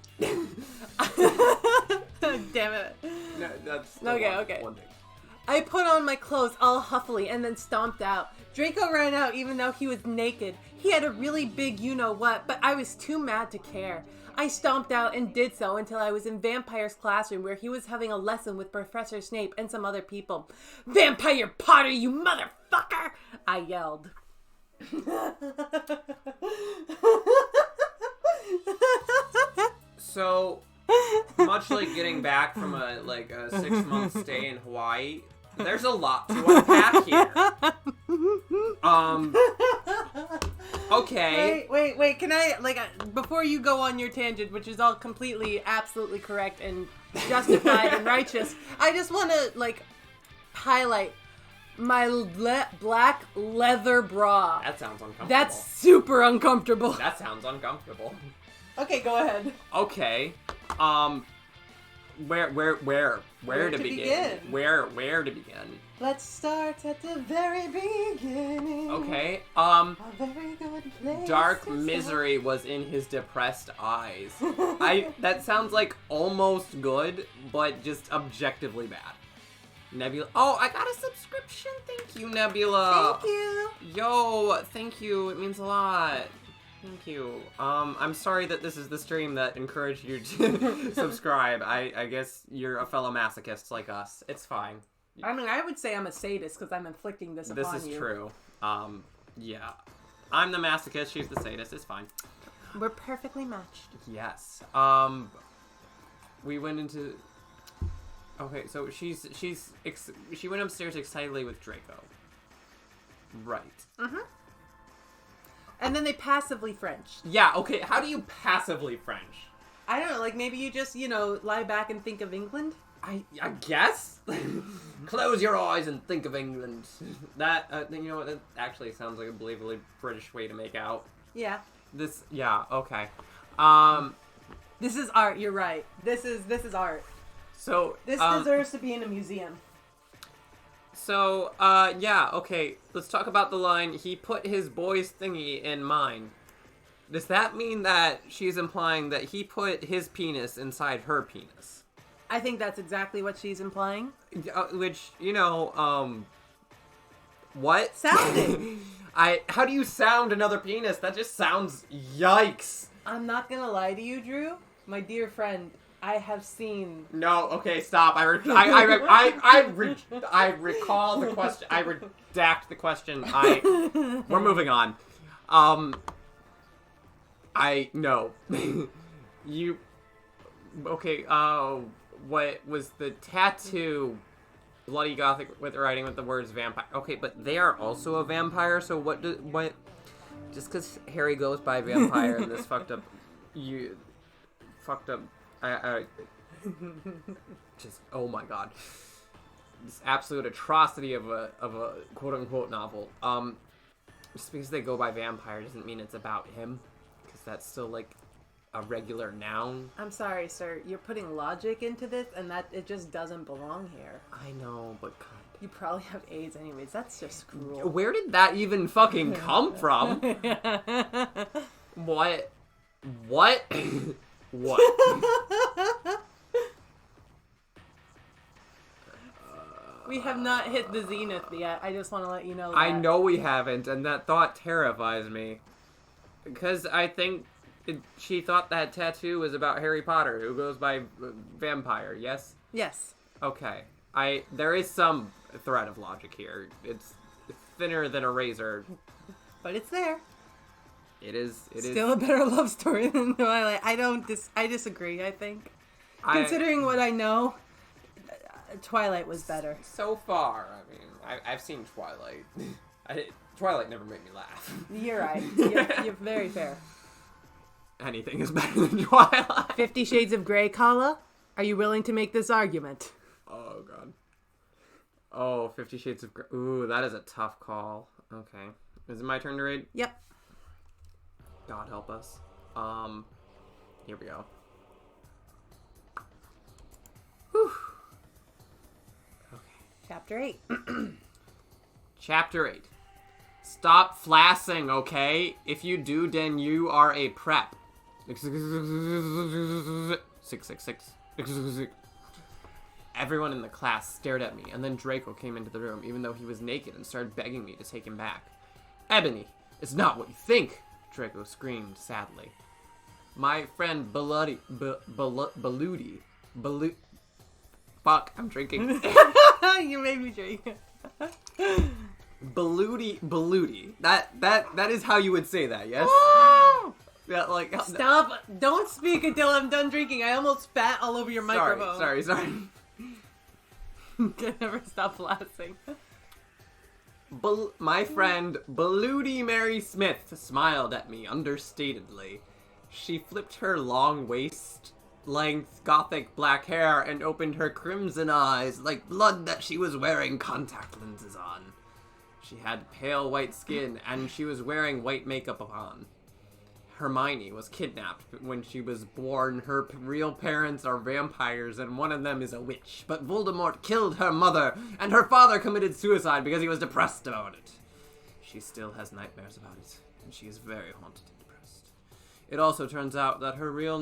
Damn it. No, that's Okay. one thing. I put on my clothes all huffily and then stomped out. Draco ran out even though he was naked. He had a really big you-know-what, but I was too mad to care. I stomped out and did so until I was in Vampire's classroom where he was having a lesson with Professor Snape and some other people. Vampire Potter, you motherfucker! I yelled. So, much like getting back from a 6-month stay in Hawaii, there's a lot to unpack here. Okay. Wait, can I, before you go on your tangent, which is all completely, absolutely correct and justified and righteous, I just want to, highlight my black leather bra. That sounds uncomfortable. That's super uncomfortable. That sounds uncomfortable. Okay, go ahead. Okay. Where to begin? Where to begin? Let's start at the very beginning. Okay. A very good place. Dark misery was in his depressed eyes. That sounds like almost good, but just objectively bad. Nebula. Oh, I got a subscription. Thank you, Nebula. Thank you. Yo, thank you. It means a lot. Thank you. I'm sorry that this is the stream that encouraged you to subscribe. I guess you're a fellow masochist like us. It's fine. I mean, I would say I'm a sadist because I'm inflicting this upon you. This is true. Yeah. I'm the masochist, she's the sadist. It's fine. We're perfectly matched. Yes. We went into... Okay, so she went upstairs excitedly with Draco. Right. Mm-hmm. And then they passively Frenched. Yeah, okay, how do you passively French? I don't know, like maybe you just, lie back and think of England? I guess. Close your eyes and think of England. That you know what? That actually sounds like a believably British way to make out. Yeah. Okay. This is art, you're right. This is art. So This deserves to be in a museum. So, okay. Let's talk about the line, he put his boy's thingy in mine. Does that mean that she's implying that he put his penis inside her penis? I think that's exactly what she's implying. Which, what? Sounding. How do you sound another penis? That just sounds yikes. I'm not gonna lie to you, Drew. My dear friend, I have seen... No, okay, stop. I recall the question. I redact the question. We're moving on. No. You... Okay, what was the tattoo... Bloody Gothic with writing with the words vampire. Okay, but they are also a vampire, so what... Just because Harry goes by vampire and this fucked up... Just, oh my god. This absolute atrocity of a quote-unquote novel. Just because they go by vampire doesn't mean it's about him. Because that's still, like, a regular noun. I'm sorry, sir. You're putting logic into this, and that it just doesn't belong here. I know, but God. You probably have AIDS anyways. That's just cruel. Where did that even fucking come from? What? What? We have not hit the zenith yet. I just want to let you know that. I know we haven't, and that thought terrifies me. Because I think she thought that tattoo was about Harry Potter, who goes by vampire, yes? Yes. Okay. There is some thread of logic here. It's thinner than a razor. But it's there. It is. Still a better love story than Twilight. I disagree, I think. Considering what I know, Twilight was better. So far, I mean, I've seen Twilight. Twilight never made me laugh. You're right. You're very fair. Anything is better than Twilight. 50 Shades of Grey, Kala? Are you willing to make this argument? Oh, God. Oh, 50 Shades of Grey. Ooh, that is a tough call. Okay. Is it my turn to read? Yep. God help us. Here we go. Whew. Okay. Chapter 8. Chapter 8. Stop flassing, okay? If you do, then you are a prep. 666. Everyone in the class stared at me, and then Draco came into the room, even though he was naked, and started begging me to take him back. Ebony, it's not what you think, Draco screamed sadly. My friend Baludi, fuck, I'm drinking. You made me drink. Baludi. That is how you would say that, yes? Yeah, like Stop! Don't speak until I'm done drinking. I almost spat all over your microphone. Sorry. Can never stop laughing. My friend Baludi Mary Smith smiled at me understatedly. She flipped her long waist-length gothic black hair and opened her crimson eyes like blood that she was wearing contact lenses on. She had pale white skin and she was wearing white makeup upon. Hermione was kidnapped when she was born. Her real parents are vampires and one of them is a witch. But Voldemort killed her mother and her father committed suicide because he was depressed about it. She still has nightmares about it and she is very haunted and depressed. It also turns out that her real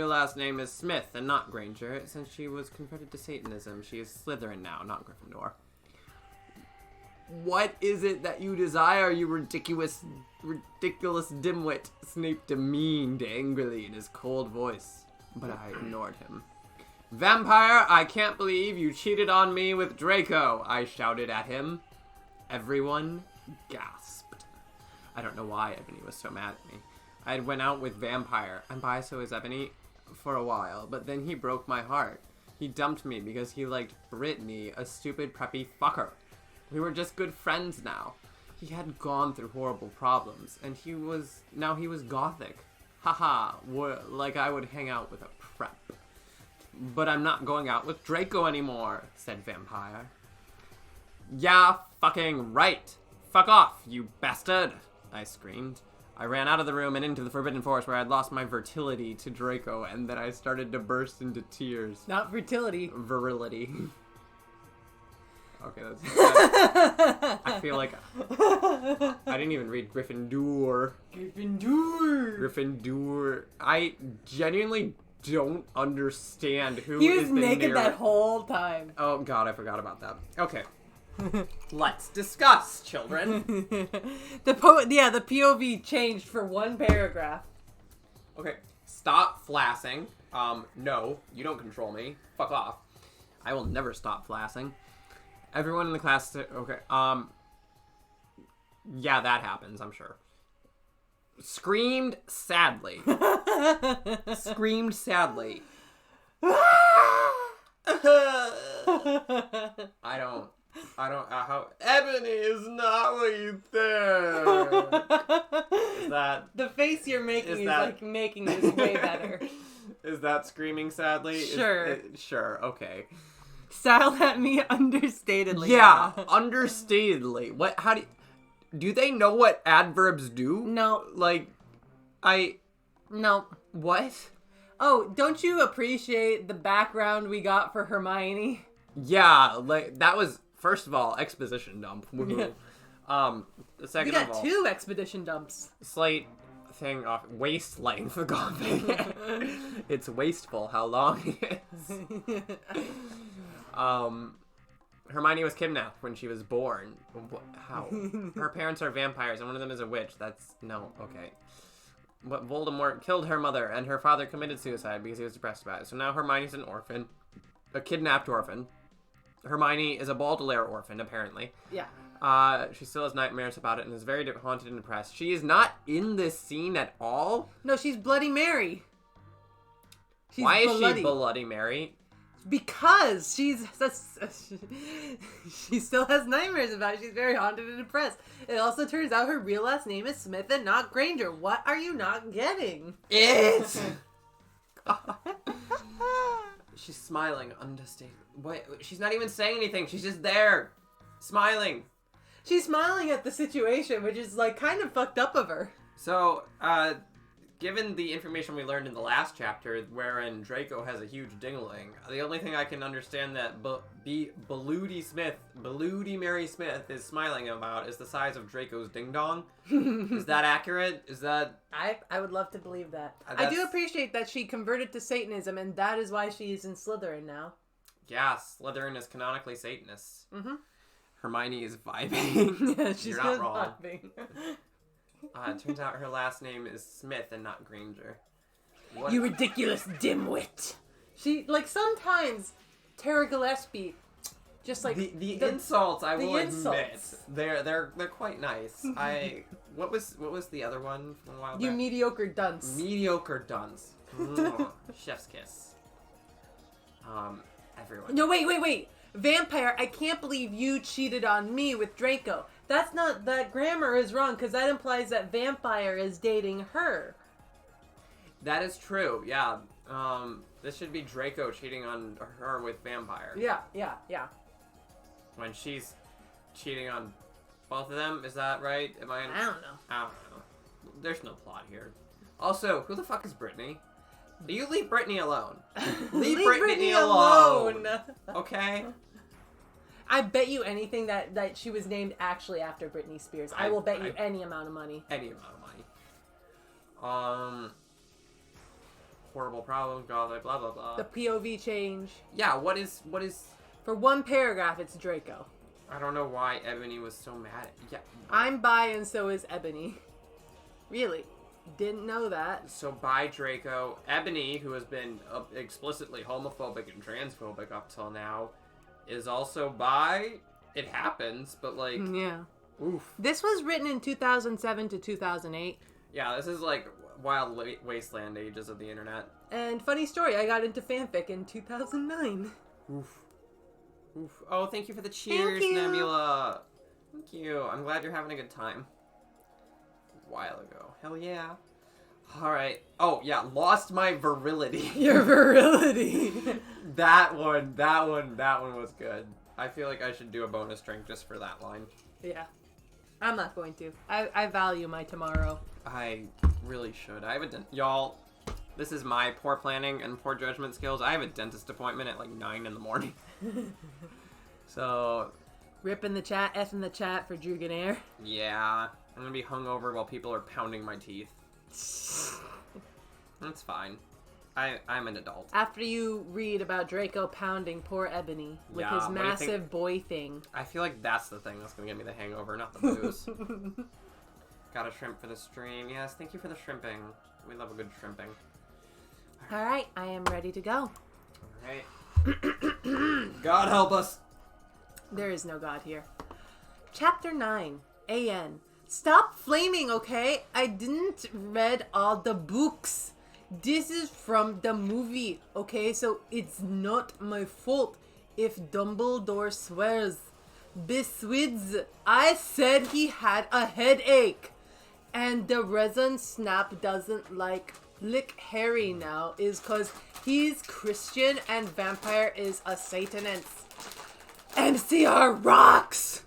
last name is Smith and not Granger. Since she was converted to Satanism, she is Slytherin now, not Gryffindor. What is it that you desire, you ridiculous dimwit? Snape demeaned angrily in his cold voice, but I ignored him. Vampire, I can't believe you cheated on me with Draco, I shouted at him. Everyone gasped. I don't know why Ebony was so mad at me. I had went out with Vampire, and by so is Ebony, for a while, but then he broke my heart. He dumped me because he liked Brittany, a stupid preppy fucker. We were just good friends now. He had gone through horrible problems, and he was gothic. Haha, like I would hang out with a prep. But I'm not going out with Draco anymore, said Vampire. Yeah, fucking right. Fuck off, you bastard, I screamed. I ran out of the room and into the Forbidden Forest where I'd lost my virility to Draco, and then I started to burst into tears. Not fertility. Virility. Okay, that's I feel like I didn't even read Gryffindor. Gryffindor. I genuinely don't understand who He is was the naked narrator. that whole time. Oh god, I forgot about that. Okay. Let's discuss, children. The POV changed for one paragraph. Okay. Stop flassing. No, you don't control me. Fuck off. I will never stop flassing. Everyone in the class... Okay, yeah, that happens, I'm sure. Screamed sadly. Screamed sadly. I don't... how... Ebony is not what you think. Is that... The face you're making is that- like making this way better. Is that screaming sadly? Sure. Sure, okay. Styled at me understatedly. Yeah, understatedly. What? How do they know what adverbs do? No. Like, No. what? Oh, don't you appreciate the background we got for Hermione? Yeah, like that was first of all exposition dump. Woohoo. The second We got of all, 2 expedition dumps. slight thing off waist length gothic. It's wasteful how long it is. Hermione was kidnapped when she was born. How? Her parents are vampires and one of them is a witch. No, okay. But Voldemort killed her mother and her father committed suicide because he was depressed about it. So now Hermione's an orphan. A kidnapped orphan. Hermione is a Baudelaire orphan, apparently. Yeah. She still has nightmares about it and is very haunted and depressed. She is not in this scene at all. No, she's Bloody Mary. Why is she Bloody Mary? Because she still has nightmares about it. She's very haunted and depressed. It also turns out her real last name is Smith and not Granger. What are you not getting? It. She's smiling, understated. Wait, she's not even saying anything. She's just there, smiling. She's smiling at the situation, which is like kind of fucked up of her. So, given the information we learned in the last chapter, wherein Draco has a huge dingling, the only thing I can understand that Baludi Mary Smith is smiling about is the size of Draco's ding dong. Is that accurate? Is that... I would love to believe that. I That's- do appreciate that she converted to Satanism, and that is why she's in Slytherin now. Yeah, Slytherin is canonically Satanists. Mm-hmm. Hermione is vibing. Yeah, she's You're not wrong. laughing. It turns out her last name is Smith and not Granger. What? You ridiculous dimwit. She, like, sometimes Tara Gillespie just like the insults, I will insults. admit, they're quite nice. What was the other one from a while back? You mediocre dunce. Mediocre dunce. Chef's kiss. Everyone. No, wait. Vampire, I can't believe you cheated on me with Draco. That grammar is wrong, because that implies that Vampire is dating her. That is true, yeah. This should be Draco cheating on her with Vampire. Yeah. When she's cheating on both of them, is that right? I don't know. I don't know. There's no plot here. Also, who the fuck is Brittany? You leave Brittany alone. Leave Brittany alone. Okay? I bet you anything that she was named actually after Britney Spears. I will bet you any amount of money. Any amount of money. Horrible problems, blah blah blah. The POV change. Yeah, what is? For one paragraph, it's Draco. I don't know why Ebony was so mad. Yeah. I'm bi and so is Ebony. Really? Didn't know that. So by Draco, Ebony, who has been explicitly homophobic and transphobic up till now, is also bi. It happens, but like, Yeah. oof. This was written in 2007 to 2008. Yeah, this is like wild wasteland ages of the internet. And funny story, I got into fanfic in 2009. Oof. Oh, thank you for the cheers, you. Nebula. Thank you. I'm glad you're having a good time. A while ago. Hell yeah. All right. Oh yeah, lost my virility. Your virility. that one was good. I feel like I should do a bonus drink just for that line. Yeah. I'm not going to. I value my tomorrow. I really should. I have y'all. This is my poor planning and poor judgment skills. I have a dentist appointment at like 9 in the morning. So. Rip in the chat, F in the chat for Drugonair. Yeah, I'm gonna be hungover while people are pounding my teeth. That's fine. I'm an adult. After you read about Draco pounding poor Ebony with his massive boy thing. I feel like that's the thing that's gonna get me the hangover, not the booze. Got a shrimp for the stream. Yes, thank you for the shrimping. We love a good shrimping. Alright, I am ready to go. Alright. God help us. There is no God here. Chapter 9. A.N. Stop flaming, okay? I didn't read all the books. This is from the movie, okay? So it's not my fault if Dumbledore swears. Besides, I said he had a headache. And the reason Snap doesn't like Lick Harry now is because he's Christian and Vampire is a Satanist. MCR rocks!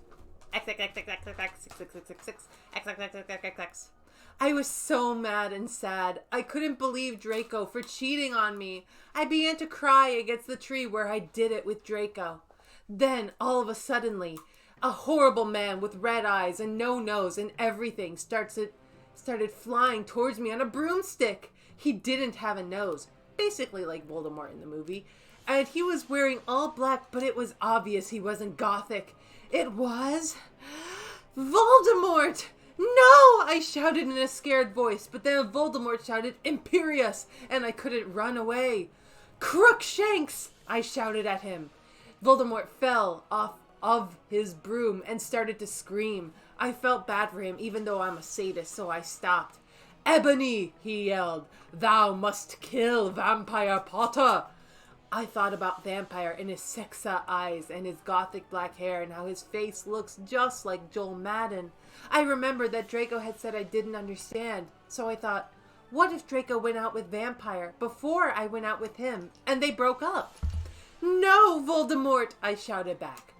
I was so mad and sad. I couldn't believe Draco for cheating on me. I began to cry against the tree where I did it with Draco. Then, all of a suddenly, a horrible man with red eyes and no nose and everything started flying towards me on a broomstick. He didn't have a nose, basically like Voldemort in the movie. And he was wearing all black, but it was obvious he wasn't gothic. It was Voldemort! No! I shouted in a scared voice, but then Voldemort shouted, Imperious! And I couldn't run away. Crookshanks! I shouted at him. Voldemort fell off of his broom and started to scream. I felt bad for him, even though I'm a sadist, so I stopped. Ebony! He yelled. Thou must kill Vampire Potter! I thought about Vampire and his sexa eyes and his gothic black hair and how his face looks just like Joel Madden. I remembered that Draco had said I didn't understand, so I thought, what if Draco went out with Vampire before I went out with him and they broke up? No, Voldemort! I shouted back.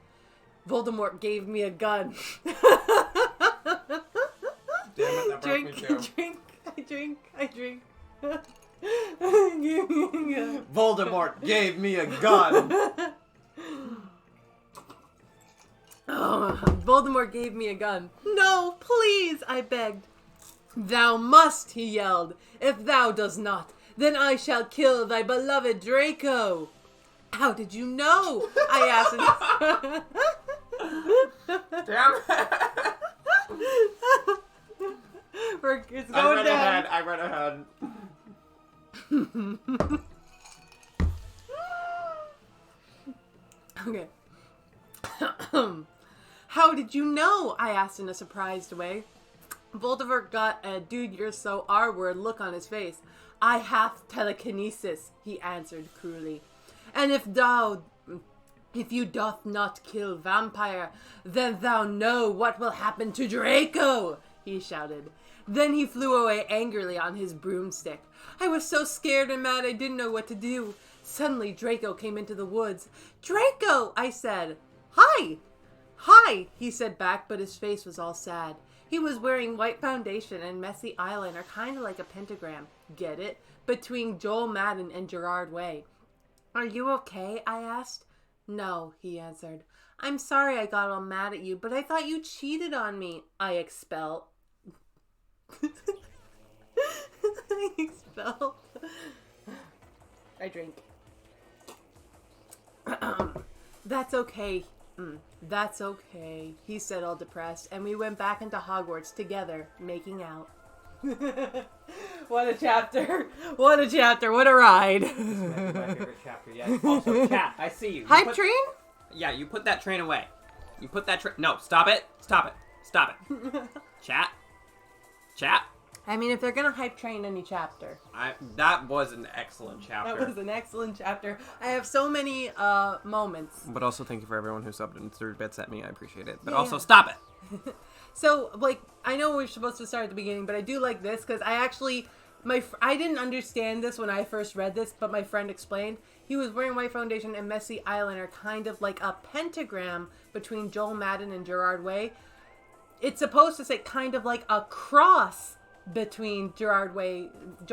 Voldemort gave me a gun. Damn it, that broke me too. I drink. Voldemort gave me a gun. Oh, Voldemort gave me a gun. No, please, I begged. Thou must, he yelled. If thou does not, then I shall kill thy beloved Draco. How did you know? I asked. Damn it. It's going down. I read ahead. Okay. How did you know? I asked in a surprised way. Voldemort got a dude you're so R-word look on his face. I have telekinesis, he answered cruelly. And if you doth not kill Vampire, then thou know what will happen to Draco, he shouted. Then he flew away angrily on his broomstick. I was so scared and mad I didn't know what to do. Suddenly Draco came into the woods. Draco, I said. Hi! Hi, he said back, but his face was all sad. He was wearing white foundation and messy eyeliner, kind of like a pentagram. Get it? Between Joel Madden and Gerard Way. Are you okay? I asked. No, he answered. I'm sorry I got all mad at you, but I thought you cheated on me. I expelled. I drink. That's okay. That's okay, he said all depressed, and we went back into Hogwarts together, making out. What a chapter! What a chapter! What a ride! This might be my favorite chapter yet. Also, chat, I see you. Hype train? Yeah, you put that train away. You put that train... No, stop it. Stop it. Stop it. Chat. Chat. I mean, if they're gonna hype train any chapter. That was an excellent chapter. That was an excellent chapter. I have so many moments. But also thank you for everyone who subbed and threw bits at me. I appreciate it. But Yeah. also, stop it. So, like, I know we're supposed to start at the beginning, but I do like this because I actually I didn't understand this when I first read this, but my friend explained. He was wearing white foundation and messy eyeliner, kind of like a pentagram between Joel Madden and Gerard Way. It's supposed to say kind of like a cross between Joel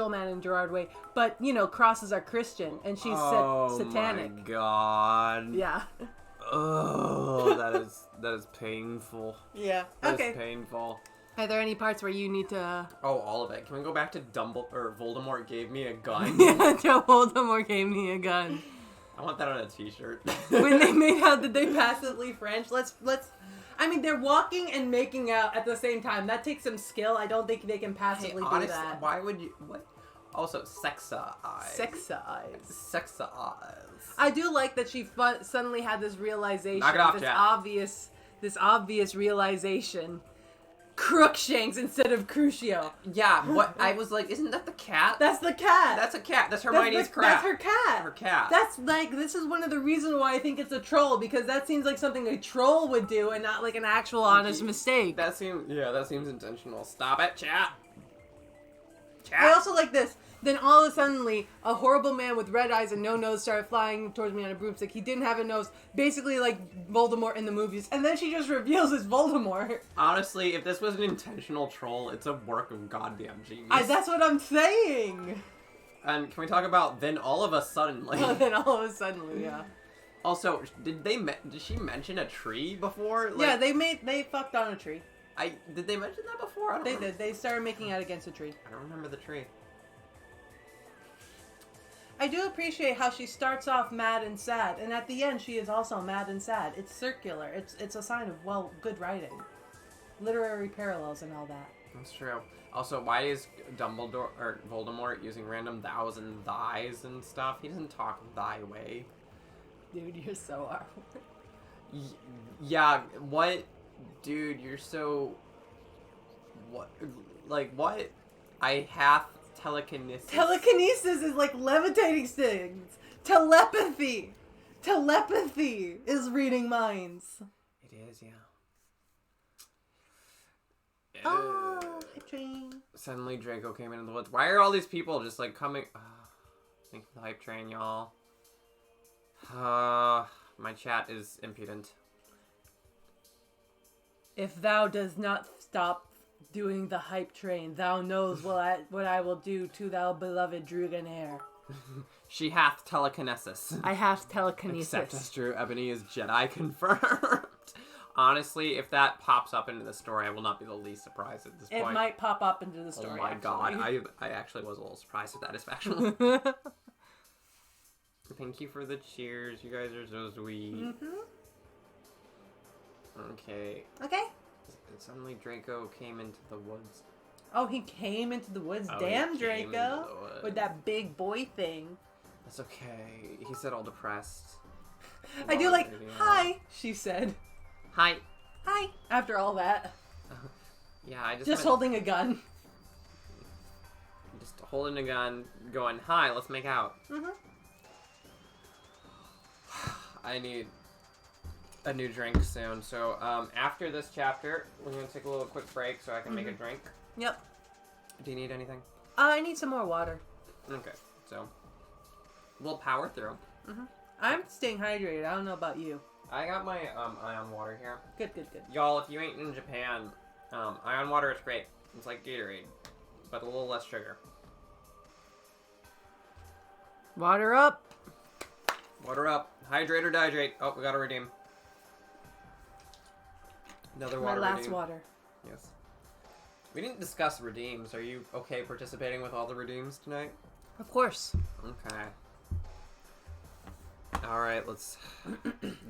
Madden and Gerard Way, but crosses are Christian, and she's satanic. Oh my god. Yeah. Oh, that is painful. Yeah. That Okay. is painful. Are there any parts where you need to? Oh, all of it. Can we go back to Voldemort gave me a gun? Yeah, Joe Voldemort gave me a gun. I want that on a t-shirt. When they made out, did they passively French? Let's. I mean, they're walking and making out at the same time. That takes some skill. I don't think they can passively honestly, do that. why would you? What? Also, sexa eyes. Sexa eyes. I do like that she suddenly had this realization. Knock it off, this Jack. obvious realization. Crookshanks instead of Crucio. Yeah, what? I was like, isn't that the cat? That's the cat. That's a cat. That's Hermione's cat. That's her cat. Her cat. That's like, this is one of the reasons why I think it's a troll, because that seems like something a troll would do and not like an actual honest mistake. That seems intentional. Stop it, chat. I also like this. Then all of a sudden, a horrible man with red eyes and no nose started flying towards me on a broomstick. He didn't have a nose, basically like Voldemort in the movies. And then she just reveals it's Voldemort. Honestly, if this was an intentional troll, it's a work of goddamn genius. That's what I'm saying. And can we talk about then all of a sudden, Then all of a sudden, yeah. Also, did she mention a tree before? Yeah, they fucked on a tree. Did they mention that before? I don't They remember. did. They started making out against a tree. I don't remember the tree. I do appreciate how she starts off mad and sad, and at the end she is also mad and sad. It's circular. It's a sign of, good writing. Literary parallels and all that. That's true. Also, why is Dumbledore or Voldemort using random thous and thys and stuff? He doesn't talk thy way. Dude, you're so awkward. Yeah, what? Dude, you're so... What? Like, what? I have telekinesis. Telekinesis is like levitating things. Telepathy is reading minds. It is, yeah. Oh, a train. Suddenly Draco came into the woods. Why are all these people just like coming? Thank you for the hype train, y'all. My chat is impudent. If thou does not stop doing the hype train, thou knows what I will do to thou beloved Druganair. She hath telekinesis. I have telekinesis. Except as Drew Ebony is Jedi confirmed. Honestly, if that pops up into the story, I will not be the least surprised at this point. It might pop up into the story. Oh my god, I actually was a little surprised if that is factual. Thank you for the cheers. You guys are so sweet. Mm-hmm. Okay. Okay. Suddenly Draco came into the woods. Oh, he came into the woods. Oh, Damn, he came into Draco. the woods. With that big boy thing. That's okay. He said all depressed. I do like, hi, she said. Hi. Hi. After all that. Yeah, I Just holding a gun. Just holding a gun, going, hi, let's make out. Mm-hmm. I need a new drink soon. So, after this chapter, we're going to take a little quick break so I can make a drink. Yep. Do you need anything? I need some more water. Okay, so we'll power through. Mm-hmm. I'm staying hydrated. I don't know about you. I got my ion water here. Good. Y'all, if you ain't in Japan, ion water is great. It's like Gatorade, but a little less sugar. Water up. Water up. Hydrate or dihydrate. Oh, we gotta redeem. Another water My last redeem. water. Yes. We didn't discuss redeems. Are you okay participating with all the redeems tonight? Of course. Okay. Alright, let's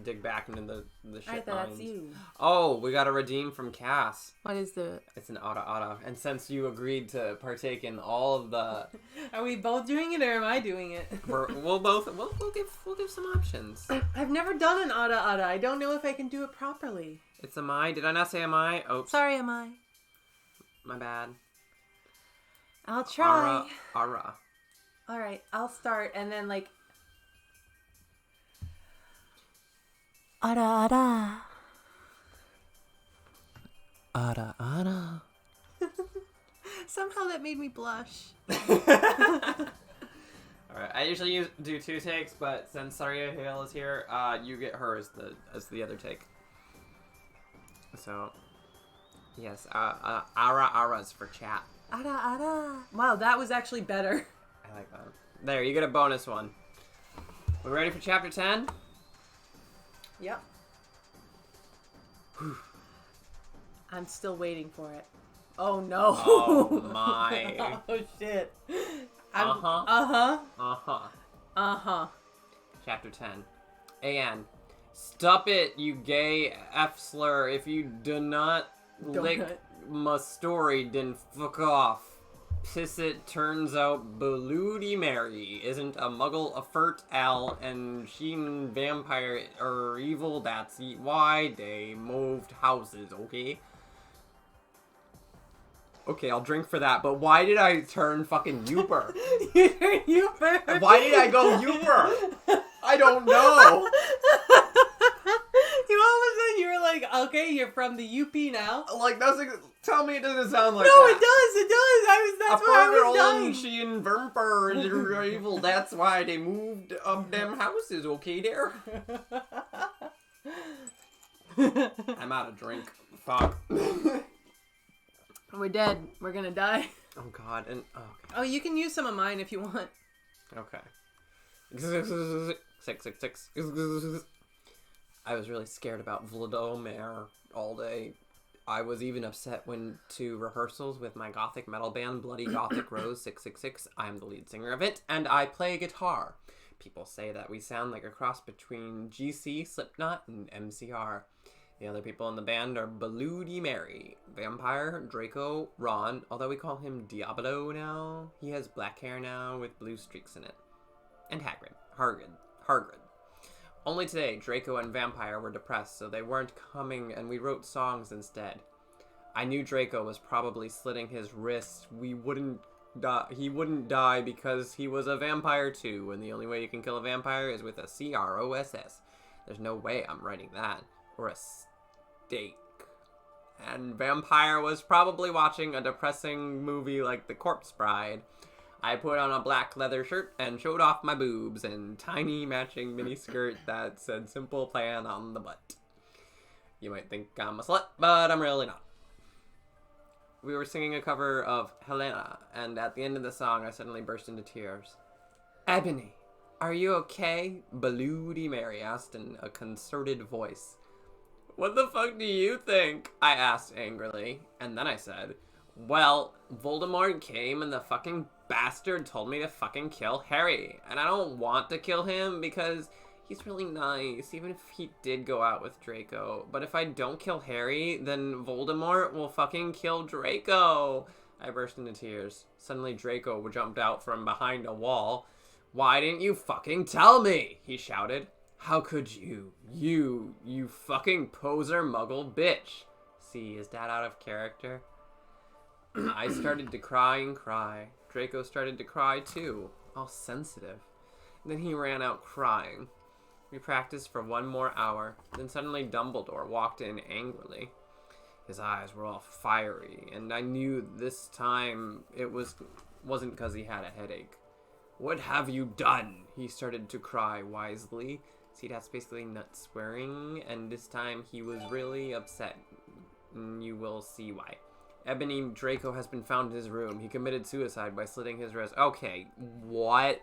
dig back into the shit I thought that's mines. you. Oh, we got a redeem from Cass. What is the... It's an Ada. And since you agreed to partake in all of the... Are we both doing it or am I doing it? we'll give some options. I've never done an Ada. I don't know if I can do it properly. It's am I? Did I not say am I? Oops. Sorry, am I? My bad. I'll try. Ara. Alright, I'll start and then like... Ada. Somehow that made me blush. Alright, I usually do 2 takes, but since Saria Hale is here, you get her as the other take. So, yes, aras for chat. Ara. Wow, that was actually better. I like that. There, you get a bonus one. We ready for chapter 10? Yep. I'm still waiting for it. Oh no. Oh my. Oh shit. Chapter 10. A.N. Stop it, you gay F-slur. If you do not lick my story, then fuck off. Piss it, turns out Bloody Mary isn't a muggle, a furt al, and she and vampire are evil. That's why they moved houses, okay? Okay, I'll drink for that, but why did I turn fucking Youper? You turned Youper. Why did I go Youper? I don't know. You all of a sudden you were like, okay, you're from the UP now. Like, tell me it doesn't sound like No, that. it does. That's why I was dying. She and Vermper are evil. That's why they moved them houses, okay there? I'm out of drink. Fuck. We're dead. We're gonna die. Oh god, and okay. Oh, you can use some of mine if you want. Okay. 666. I was really scared about Vladimir all day. I was even upset when to rehearsals with my gothic metal band, Bloody Gothic Rose 666. I'm the lead singer of it, and I play guitar. People say that we sound like a cross between GC, Slipknot, and MCR. The other people in the band are Bloody Mary, Vampire, Draco, Ron, although we call him Diablo now. He has black hair now with blue streaks in it. And Hagrid. Only today, Draco and Vampire were depressed, so they weren't coming, and we wrote songs instead. I knew Draco was probably slitting his wrist. He wouldn't die because he was a vampire too, and the only way you can kill a vampire is with a CROSS. There's no way I'm writing that. Or a steak. And Vampire was probably watching a depressing movie like The Corpse Bride. I put on a black leather shirt and showed off my boobs and tiny matching miniskirt that said Simple Plan on the butt. You might think I'm a slut, but I'm really not. We were singing a cover of Helena, and at the end of the song I suddenly burst into tears. Ebony, are you okay? Bloody Mary asked in a concerted voice. What the fuck do you think? I asked angrily, and then I said, well, Voldemort came and the fucking bastard told me to fucking kill Harry, and I don't want to kill him because he's really nice, even if he did go out with Draco. But if I don't kill Harry, then Voldemort will fucking kill Draco. I burst into tears. Suddenly Draco jumped out from behind a wall. Why didn't you fucking tell me? He shouted. How could you? You fucking poser muggle bitch. See, is that out of character? I started to cry and cry. Draco started to cry too, all sensitive. Then he ran out crying. We practiced for 1 more hour. Then suddenly Dumbledore walked in angrily. His eyes were all fiery, and I knew this time it wasn't because he had a headache. What have you done? He started to cry wisely. See, that's basically nut swearing, and this time he was really upset. You will see why. Ebony Draco has been found in his room. He committed suicide by slitting his wrist. Okay, what?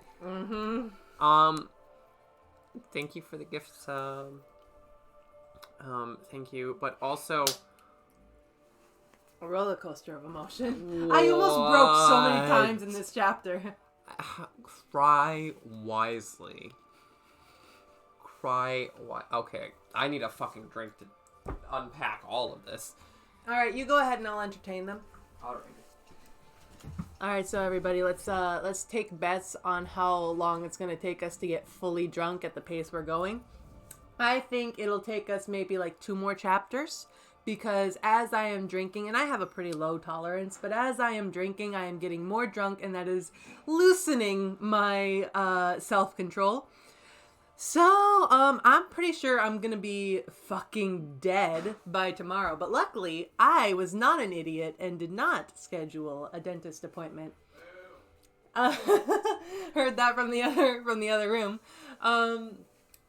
Thank you for the gift sub. Thank you, but also a roller coaster of emotion. What? I almost broke so many times in this chapter. Cry wisely. Okay, I need a fucking drink to unpack all of this. Alright, you go ahead and I'll entertain them. Alright, so everybody, let's take bets on how long it's gonna take us to get fully drunk at the pace we're going. I think it'll take us maybe like 2 more chapters, because as I am drinking, and I have a pretty low tolerance, but as I am drinking, I am getting more drunk, and that is loosening my self-control. So, I'm pretty sure I'm gonna be fucking dead by tomorrow. But luckily, I was not an idiot and did not schedule a dentist appointment. Heard that from the other room.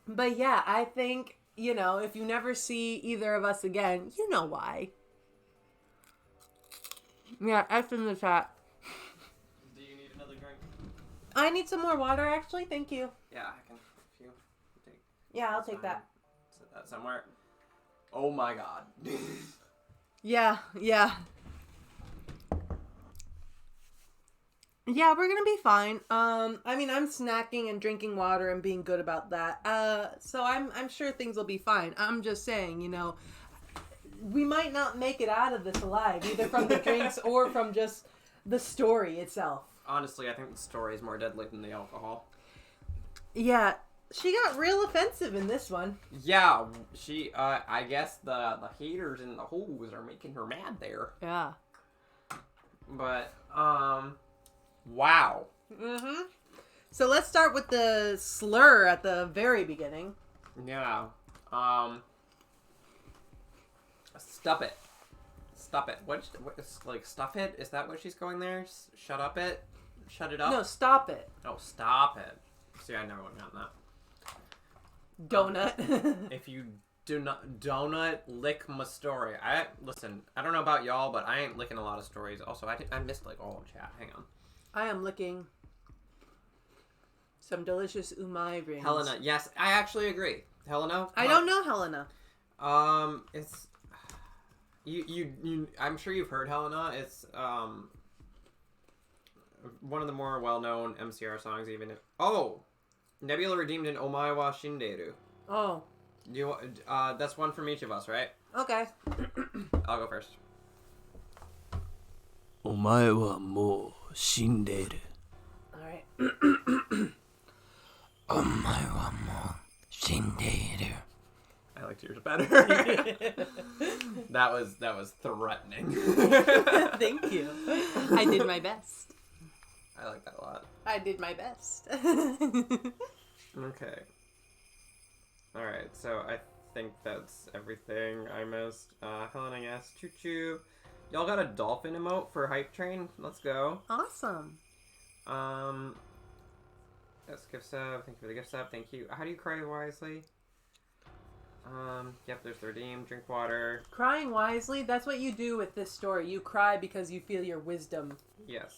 But yeah, I think, if you never see either of us again, you know why. Yeah, F in the chat. Do you need another drink? I need some more water, actually. Thank you. Yeah, I can. If you take. Yeah, I'll take that. Set that somewhere. Oh my god. Yeah. Yeah, we're gonna be fine. I'm snacking and drinking water and being good about that. So I'm sure things will be fine. I'm just saying, we might not make it out of this alive, either from the drinks or from just the story itself. Honestly, I think the story is more deadly than the alcohol. Yeah, she got real offensive in this one. Yeah, she, I guess the haters and the hoes are making her mad there. Yeah. But, wow. Mm-hmm. So let's start with the slur at the very beginning. Yeah. Stop it. Stop it. What like, stuff it? Is that what she's going there? Shut up it? Shut it up? No, stop it. Oh, stop it. See, I never would have gotten that. Donut. If you do not donut lick my story. Listen, I don't know about y'all, but I ain't licking a lot of stories. Also, I missed like all of chat. Hang on. I am licking some delicious umai rings. Helena, yes, I actually agree. Helena? I don't know Helena. It's you I'm sure you've heard Helena. It's one of the more well-known MCR songs, even if Nebula redeemed an Omae wa Shinderu. Oh. That's one from each of us, right? Okay. I'll go first. お前はもう死んでいる。 Alright. お前はもう死んでいる。 I liked yours better. That was threatening. Thank you. I did my best. I like that a lot. I did my best. Okay. Alright, so I think that's everything I missed. Helena, yes. Choo choo. Y'all got a dolphin emote for Hype Train? Let's go. Awesome. Yes, gift sub. Thank you for the gift sub. Thank you. How do you cry wisely? Yep, there's the redeem. Drink water. Crying wisely, that's what you do with this story. You cry because you feel your wisdom. Yes.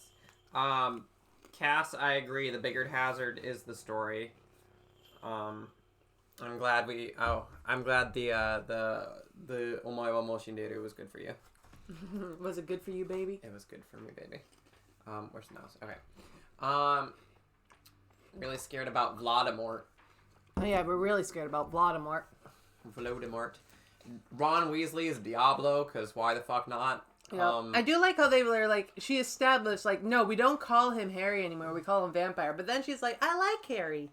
Cass, I agree. The bigger hazard is the story. I'm glad the Omae wa mo Shinderu was good for you. Was it good for you, baby? It was good for me, baby. Where's the mouse? Okay. Really scared about Voldemort. Oh yeah, we're really scared about Voldemort. Voldemort. Ron Weasley is Diablo, because why the fuck not? Yeah. I do like how they were like, she established, like, no, we don't call him Harry anymore, we call him Vampire. But then she's like, I like Harry.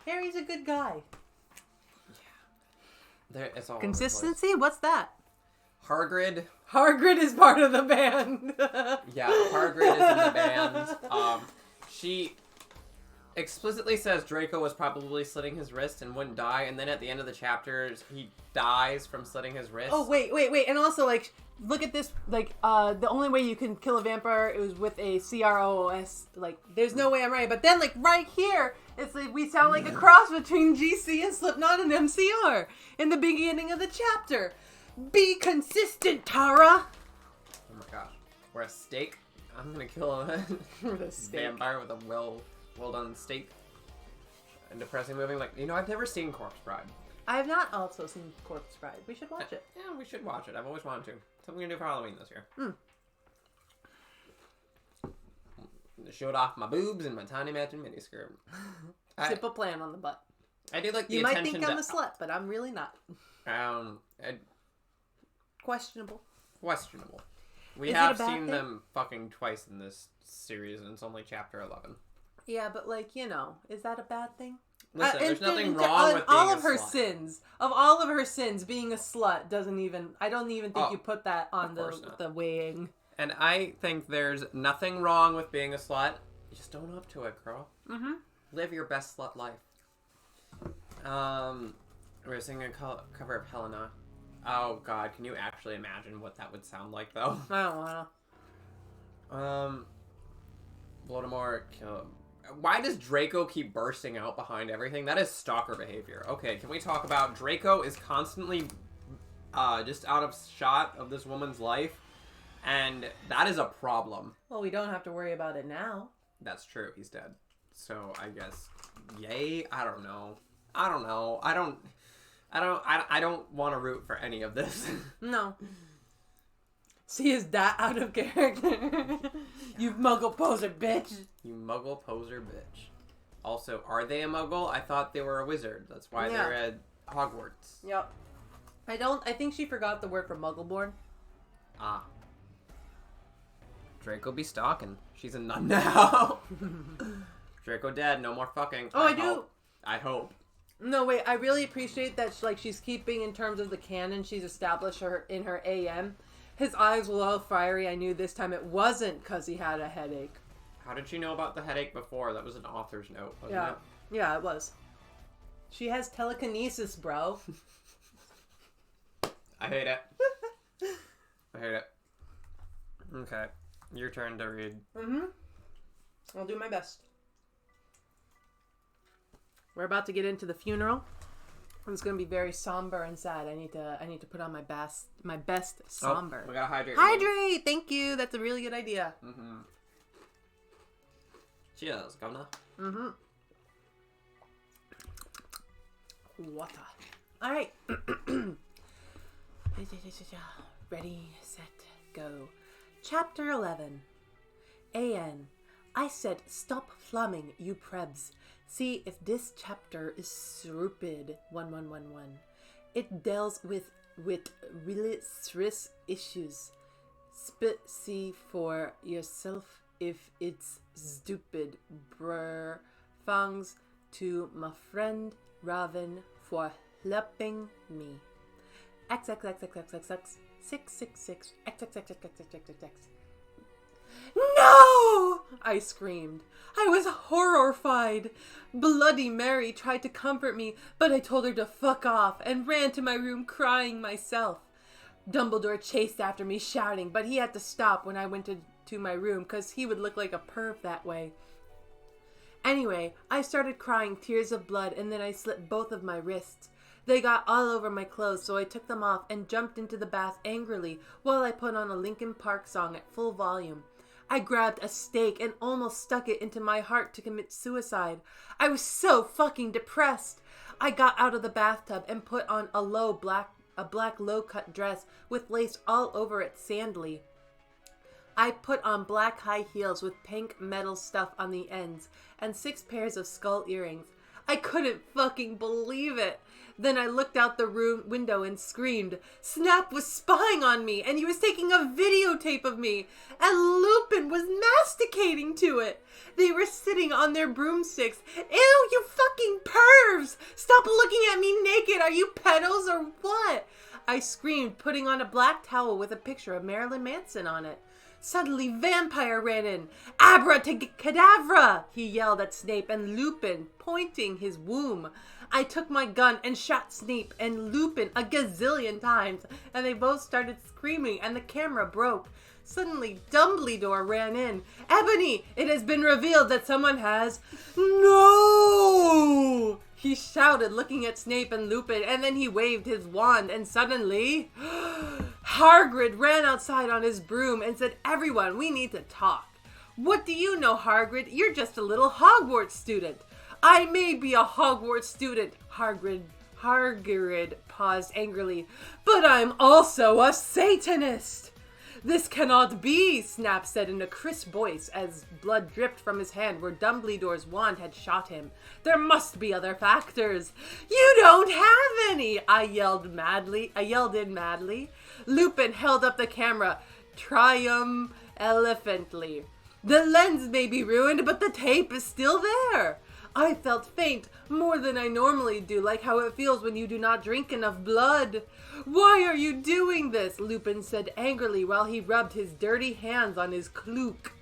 Harry's a good guy. There, it's all Consistency? What's that? Hagrid. Hagrid is part of the band. Yeah, Hagrid is in the band. She explicitly says Draco was probably slitting his wrist and wouldn't die, and then at the end of the chapters, he dies from slitting his wrist. Oh, wait. And also, like, look at this, like, the only way you can kill a vampire is with a CROOS. Like, there's no way I'm right. But then, like, right here, it's like, we sound like a cross between GC and Slipknot and MCR in the beginning of the chapter. Be consistent, Tara! Oh my gosh. Or a steak. I'm gonna kill a vampire with a well done steak. A depressing movie. Like, I've never seen Corpse Bride. I have not also seen Corpse Bride. We should watch it. Yeah, we should watch it. I've always wanted to. Something to do for Halloween this year. Showed off my boobs and my tiny matching miniskirt. Simple plan on the butt. I do like the You might attention think I'm a slut, but I'm really not. Questionable. We Is it have a bad seen thing? them fucking twice in this series, and it's only chapter 11. Yeah, but like, is that a bad thing? Listen, there's nothing and wrong with being all a of her slut. sins. Of all of her sins, being a slut doesn't even. I don't even think Oh, you put that on of course not. the weighing. And I think there's nothing wrong with being a slut. You just own up to it, girl. Mm-hmm. Live your best slut life. We're singing a cover of Helena. Oh god, can you actually imagine what that would sound like though? I don't wanna. Voldemort kill. Why does Draco keep bursting out behind everything? That is stalker behavior. Okay, can we talk about Draco is constantly just out of shot of this woman's life, and that is a problem. Well, we don't have to worry about it now. That's true. He's dead. So I guess, yay. I don't know. I don't want to root for any of this. No. See, is that out of character? You muggle poser, bitch. You muggle poser bitch. Also, are they a muggle? I thought they were a wizard. That's why they're at Hogwarts. Yep. I think she forgot the word for muggleborn. Ah. Draco be stalking. She's a nun now. Draco dead. No more fucking. Oh, I do. I hope. No, wait. I really appreciate that. She's keeping in terms of the canon she's established her in her AM. His eyes were all fiery. I knew this time it wasn't because he had a headache. How did she know about the headache before? That was an author's note, wasn't it? Yeah, it was. She has telekinesis, bro. I hate it. I hate it. Okay. Your turn to read. Mm-hmm. I'll do my best. We're about to get into the funeral. It's gonna be very somber and sad. I need to put on my best somber. We gotta hydrate. Hydrate! Thank you. That's a really good idea. Mm-hmm. Cheers, governor. Mm-hmm. Water. Alright. Ready, set, go. Chapter 11. A.N. I said, stop flumming, you prebz. See if this chapter is stupid. 1111. It deals with really serious issues. See for yourself if it's stupid. Brr. Thanks to my friend Raven for helping me. XXXXXX 666 XXXXXXX. No! I screamed. I was horrified. Bloody Mary tried to comfort me, but I told her to fuck off and ran to my room crying myself. Dumbledore chased after me shouting, but he had to stop when I went to my room because he would look like a perv that way. Anyway, I started crying tears of blood and then I slit both of my wrists. They got all over my clothes, so I took them off and jumped into the bath angrily while I put on a Linkin Park song at full volume. I grabbed a stake and almost stuck it into my heart to commit suicide. I was so fucking depressed. I got out of the bathtub and put on a black low-cut dress with lace all over it sandally. I put on black high heels with pink metal stuff on the ends and 6 pairs of skull earrings. I couldn't fucking believe it. Then I looked out the room window and screamed. Snap was spying on me and he was taking a videotape of me and Lupin was masticating to it. They were sitting on their broomsticks. Ew, you fucking pervs! Stop looking at me naked. Are you pedos or what? I screamed, putting on a black towel with a picture of Marilyn Manson on it. Suddenly, Vampire ran in. Abracadabra! He yelled at Snape and Lupin, pointing his womb. I took my gun and shot Snape and Lupin a gazillion times, and they both started screaming, and the camera broke. Suddenly, Dumbledore ran in. Ebony, it has been revealed that someone has... No! He shouted, looking at Snape and Lupin, and then he waved his wand, and suddenly... Hagrid ran outside on his broom and said, Everyone, we need to talk. What do you know, Hagrid? You're just a little Hogwarts student. I may be a Hogwarts student, Hagrid paused angrily, but I'm also a Satanist. This cannot be, Snap said in a crisp voice as blood dripped from his hand where Dumbledore's wand had shot him. There must be other factors. You don't have any, I yelled in madly. Lupin held up the camera, triumphantly. The lens may be ruined, but the tape is still there. I felt faint, more than I normally do, like how it feels when you do not drink enough blood. Why are you doing this? Lupin said angrily while he rubbed his dirty hands on his cloak.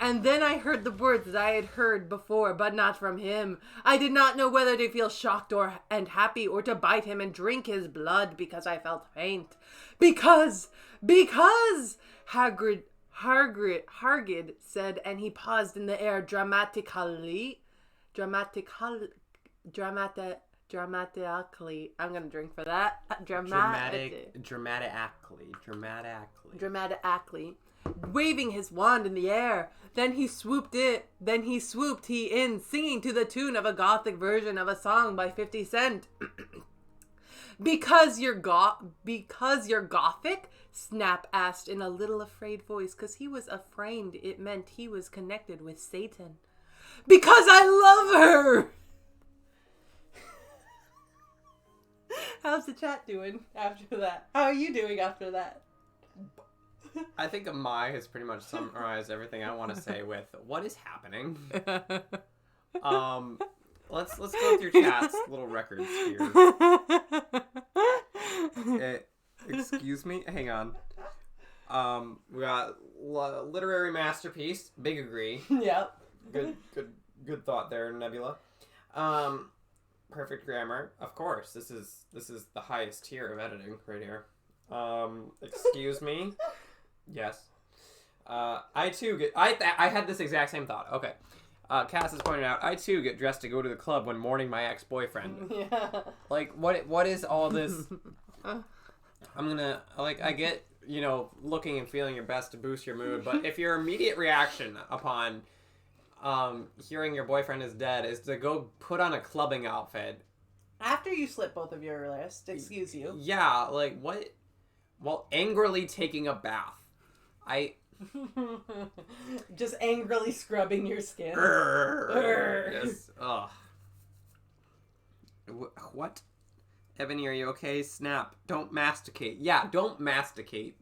And then I heard the words that I had heard before, but not from him. I did not know whether to feel shocked and happy, or to bite him and drink his blood, because I felt faint. Because Hagrid said, and he paused in the air dramatically. I'm gonna drink for that. Dramatically. Waving his wand in the air. Then he swooped he in, singing to the tune of a gothic version of a song by 50 Cent. Because you're gothic? Snap asked in a little afraid voice, because he was afraid it meant he was connected with Satan. Because I love her! How's the chat doing after that? How are you doing after that? I think Amai has pretty much summarized everything I want to say with what is happening. Let's go with your chat's little records here. Excuse me, hang on. We got literary masterpiece, big agree. Yep. Good thought there, Nebula. Perfect grammar, of course. This is the highest tier of editing right here. Excuse me. Yes. I too get. I had this exact same thought. Okay. Cass has pointed out, I too get dressed to go to the club when mourning my ex-boyfriend. Yeah. Like, what is all this? I'm gonna, I get, looking and feeling your best to boost your mood, but if your immediate reaction upon hearing your boyfriend is dead is to go put on a clubbing outfit. After you slit both of your wrists, excuse you. Yeah, what? While angrily taking a bath. Just angrily scrubbing your skin. Yes. Ugh. What? Ebony, are you okay? Snap. Don't masticate. Yeah, don't masticate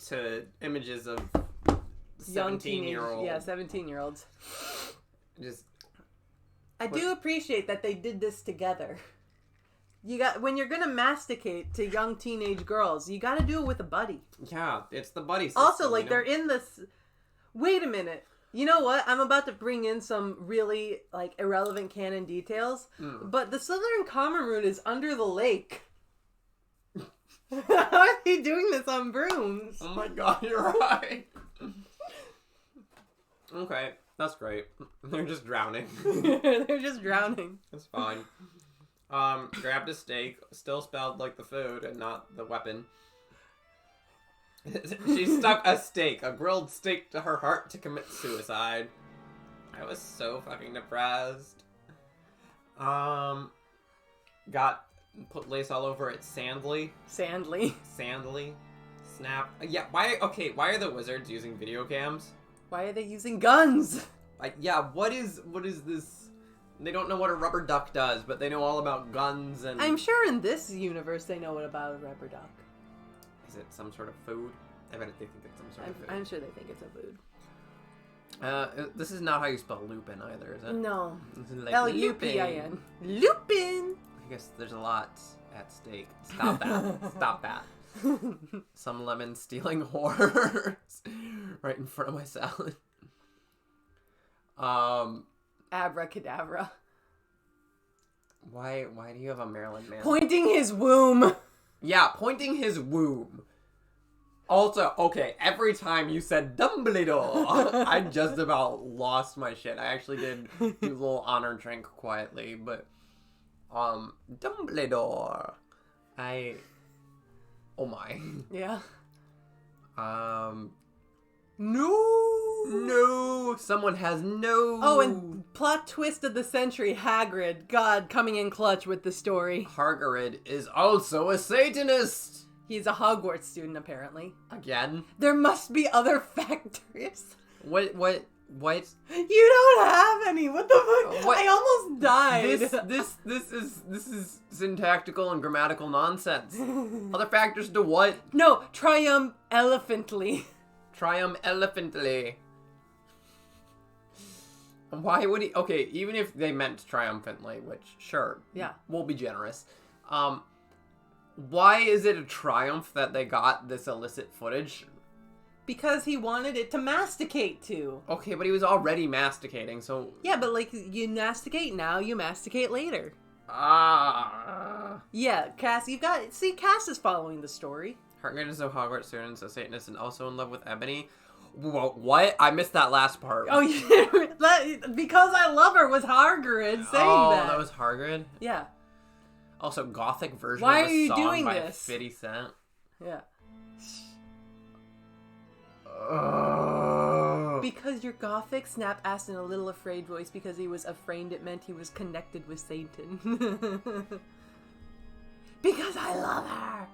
to images of 17-year-olds. Yeah, 17-year-olds. I But- do appreciate that they did this together. When you're gonna masticate to young teenage girls, you gotta do it with a buddy. Yeah, it's the buddy system. Also, they're in this. Wait a minute. You know what? I'm about to bring in some really irrelevant canon details, but the Slytherin common room is under the lake. How are they doing this on brooms? Oh my god, you're right. Okay, that's great. They're just drowning. They're just drowning. It's fine. Grabbed a steak, still spelled like the food and not the weapon. She stuck a grilled steak to her heart to commit suicide. I was so fucking depressed. Put lace all over it. Sandly. Snap. Yeah, why are the wizards using video cams? Why are they using guns? What is this? They don't know what a rubber duck does, but they know all about guns and... I'm sure in this universe they know what about a rubber duck. Is it some sort of food? I bet they think it's some sort of food. I'm sure they think it's a food. This is not how you spell Lupin either, is it? No. It's like Lupin. Lupin! I guess there's a lot at stake. Stop that. Stop that. Some lemon stealing whores right in front of my salad. Abracadabra. Why do you have a Maryland man? Pointing his womb. Yeah, pointing his womb. Also, okay, every time you said Dumbledore, I just about lost my shit. I actually did do a little honor drink quietly, but Dumbledore. Oh my. Yeah. No. Someone has no. Oh, and plot twist of the century, Hagrid. God, coming in clutch with the story. Hagrid is also a Satanist. He's a Hogwarts student, apparently. Again? There must be other factors. What? You don't have any. What the fuck? What? I almost died. This is syntactical and grammatical nonsense. Other factors to what? No, triumphantly. Triumphantly. Why would he? Okay, even if they meant triumphantly, which sure, yeah, we'll be generous. Why is it a triumph that they got this illicit footage? Because he wanted it to masticate to. Okay, but he was already masticating, so... Yeah, but like, you masticate now, you masticate later. Ah. Yeah, Cass, Cass is following the story. Hagrid is a Hogwarts student, a Satanist, and also in love with Ebony. Whoa, what? I missed that last part. Oh, yeah. Because I love her was Hagrid saying that. Oh, that was Hagrid? Yeah. Also, gothic version Why of are a you song doing by this? 50 Cent. Yeah. Oh. Because your gothic, Snap asked in a little afraid voice because he was afraid it meant he was connected with Satan. Because I love her.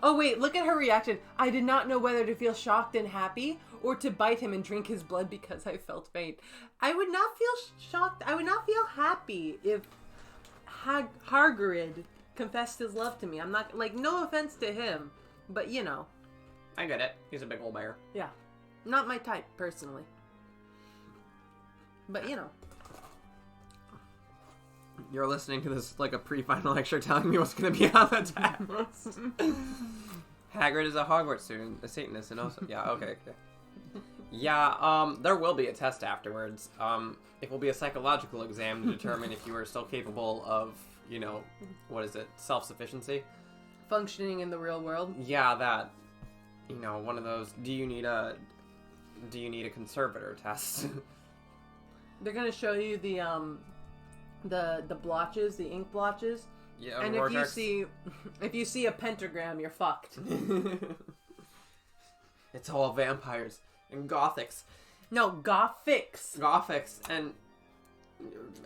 Oh wait, look at her reaction. I did not know whether to feel shocked and happy or to bite him and drink his blood because I felt faint. I would not feel shocked. I would not feel happy if Hagrid confessed his love to me. I'm not, like, no offense to him, but you know. I get it. He's a big old bear. Yeah. Not my type, personally. But, you know. You're listening to this like a pre-final lecture telling me what's going to be on the test. Hagrid is a Hogwarts student, a Satanist, and also... Yeah, okay. Yeah, there will be a test afterwards. It will be a psychological exam to determine if you are still capable of, you know, what is it, self-sufficiency? Functioning in the real world. Yeah, that. You know, one of those, do you need a conservator test? They're gonna show you the blotches, the ink blotches. Yeah, and Rorschach's. if you see a pentagram, you're fucked. It's all vampires and gothics. No, gothics. Gothics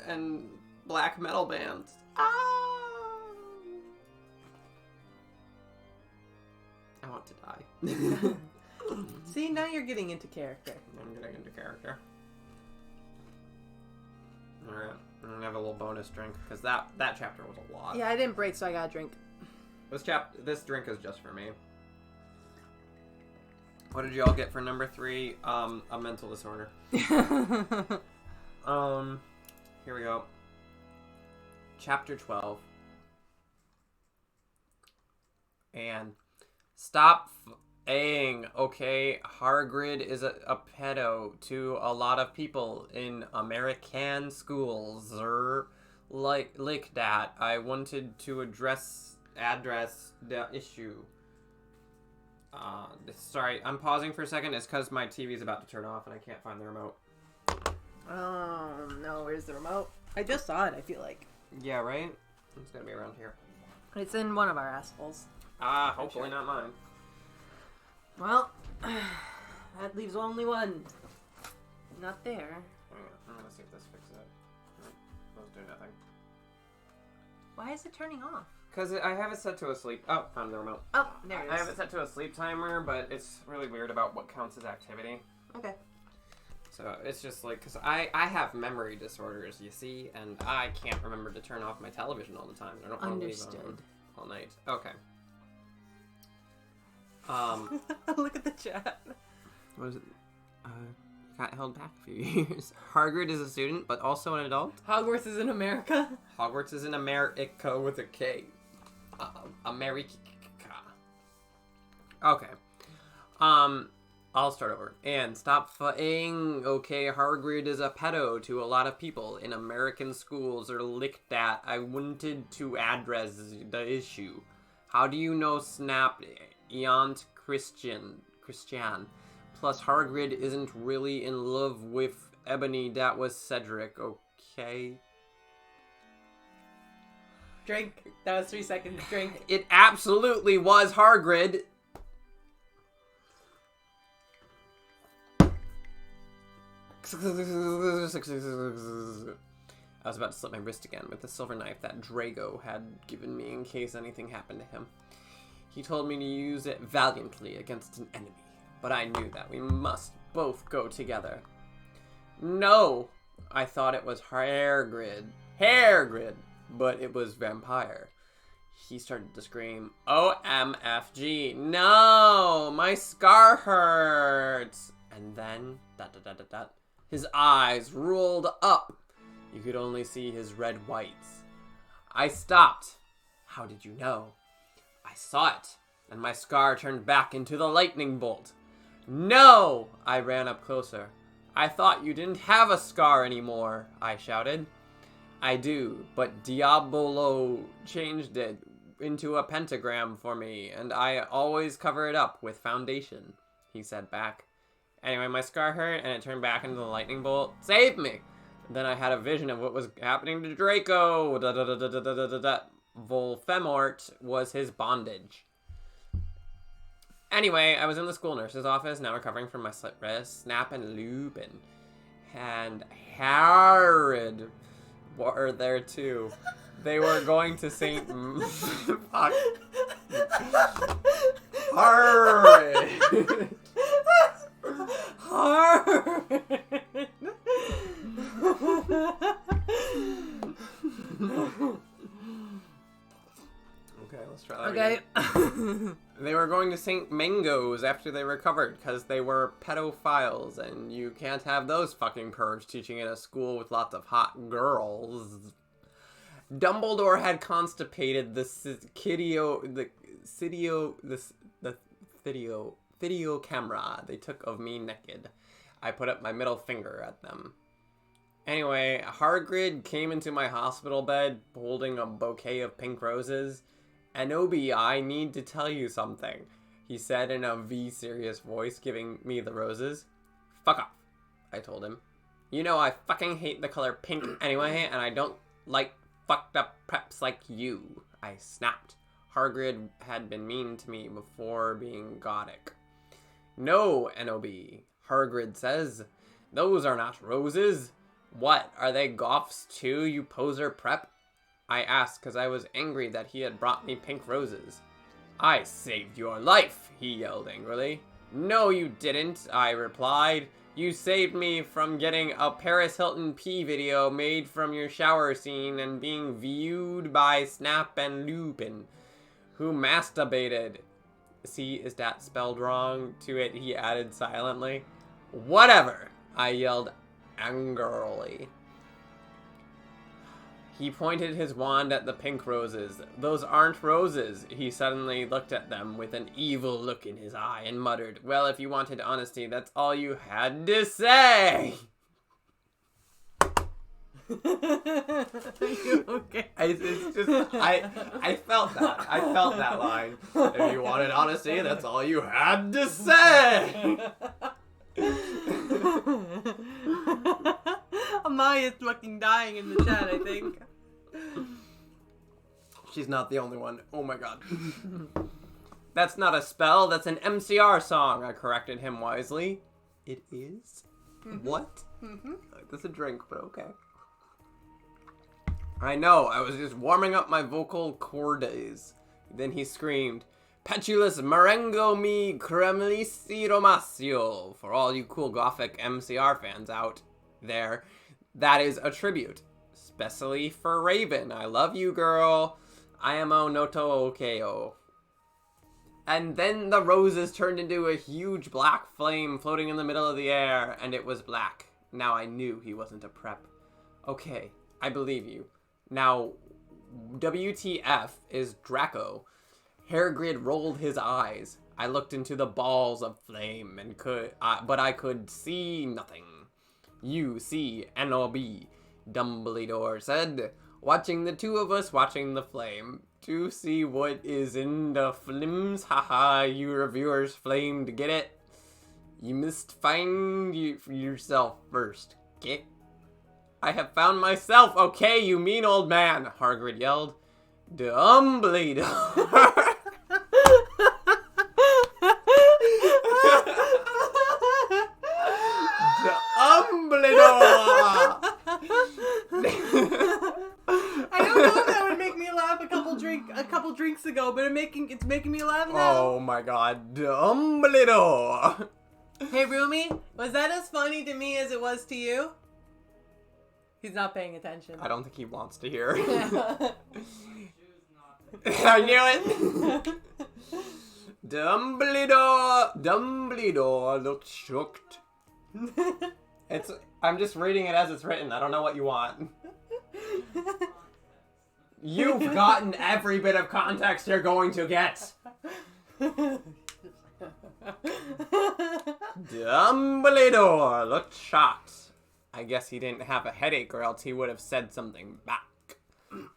and black metal bands. Ah! I want to die. See, now you're getting into character. I'm getting into character. Alright, I'm gonna have a little bonus drink, because that chapter was a lot. Yeah, I didn't break, so I got a drink. This drink is just for me. What did you all get for number 3? A mental disorder. Here we go. Chapter 12. And stop f***ing, okay? Hagrid is a pedo to a lot of people in American schools. Like that. I wanted to address the issue. Sorry, I'm pausing for a second. It's because my TV's about to turn off and I can't find the remote. Oh, no, where's the remote? I just saw it, I feel like. Yeah, right? It's gonna be around here. It's in one of our assholes. Hopefully not mine. Well, that leaves only one. Not there. I'm gonna see if this fixes it. Let's do nothing. Why is it turning off? Because I have it set to a sleep... Oh, found the remote. Oh, there it is. I have it set to a sleep timer, but it's really weird about what counts as activity. Okay. So it's just like... Because I have memory disorders, you see, and I can't remember to turn off my television all the time. I don't want to leave it on all night. Okay. Look at the chat. What is it? Got held back a few years. Hagrid is a student, but also an adult. Hogwarts is in America. Hogwarts is in America with a K. America. Okay. I'll start over. And stop f***ing. Okay, Hagrid is a pedo to a lot of people in American schools or like that. I wanted to address the issue. How do you know Snap ain't Christian? Plus, Hagrid isn't really in love with Ebony. That was Cedric, okay? Drink. That was 3 seconds. Drink. It absolutely was Hagrid. I was about to slip my wrist again with the silver knife that Drago had given me in case anything happened to him. He told me to use it valiantly against an enemy, but I knew that we must both go together. No! I thought it was Hagrid, but it was Vampire. He started to scream, OMFG, no! My scar hurts! And then, his eyes rolled up. You could only see his red whites. I stopped. How did you know? I saw it, and my scar turned back into the lightning bolt. No! I ran up closer. I thought you didn't have a scar anymore, I shouted. I do, but Diabolo changed it into a pentagram for me, and I always cover it up with foundation, he said back. Anyway, my scar hurt, and it turned back into the lightning bolt. Save me! Then I had a vision of what was happening to Draco. Volfemort was his bondage. Anyway, I was in the school nurse's office, now recovering from my slit wrist, Snap and Lupin. And Harrod were there too. They were going to St. Fuck. Harrod! Hard. Okay, let's try that again. They were going to St. Mango's after they recovered because they were pedophiles, and you can't have those fucking pervs teaching in a school with lots of hot girls. Dumbledore had constipated the video camera they took of me naked. I put up my middle finger at them. Anyway, Hagrid came into my hospital bed holding a bouquet of pink roses. Anobi, I need to tell you something, he said in a V-serious voice, giving me the roses. Fuck off, I told him. You know I fucking hate the color pink anyway, and I don't like fucked up preps like you, I snapped. Hagrid had been mean to me before being gothic. No, Anobi, Hagrid says. Those are not roses. What, are they goths too, you poser prep? I asked because I was angry that he had brought me pink roses. I saved your life, he yelled angrily. No, you didn't, I replied. You saved me from getting a Paris Hilton pee video made from your shower scene and being viewed by Snap and Lupin, who masturbated. See, is that spelled wrong? To it, he added silently. Whatever, I yelled angrily. He pointed his wand at the pink roses. Those aren't roses. He suddenly looked at them with an evil look in his eye and muttered, well, if you wanted honesty, that's all you had to say. Okay. It's just, I felt that. I felt that line. If you wanted honesty, that's all you had to say. Amaya's fucking dying in the chat, I think. She's not the only one. Oh my god. That's not a spell, that's an MCR song, I corrected him wisely. It is? Mm-hmm. What? Mm-hmm. That's a drink, but okay. I know, I was just warming up my vocal cordes. Then he screamed, Petulus Marengo mi cremlisi romasio. For all you cool gothic MCR fans out there, that is a tribute. Especially for Raven. I love you, girl. Iamo noto okeo. And then the roses turned into a huge black flame floating in the middle of the air, and it was black. Now I knew he wasn't a prep. Okay, I believe you. Now, WTF is Draco. Hagrid rolled his eyes. I looked into the balls of flame and but I could see nothing. You see NOB, Dumbledore said, watching the two of us watching the flame. To see what is in the flames, haha, you reviewers flamed, get it? You must find yourself first, okay? I have found myself, okay, you mean old man, Hagrid yelled. Dumbledore. I don't know if that would make me laugh a couple drinks ago, but it's making me laugh now. Oh my god, Dumbledore. Hey Rumi, was that as funny to me as it was to you? He's not paying attention. I don't think he wants to hear. I knew it. Dumbledore looked shocked. I'm just reading it as it's written. I don't know what you want. You've gotten every bit of context you're going to get. Dumbledore looked shocked. I guess he didn't have a headache or else he would have said something back.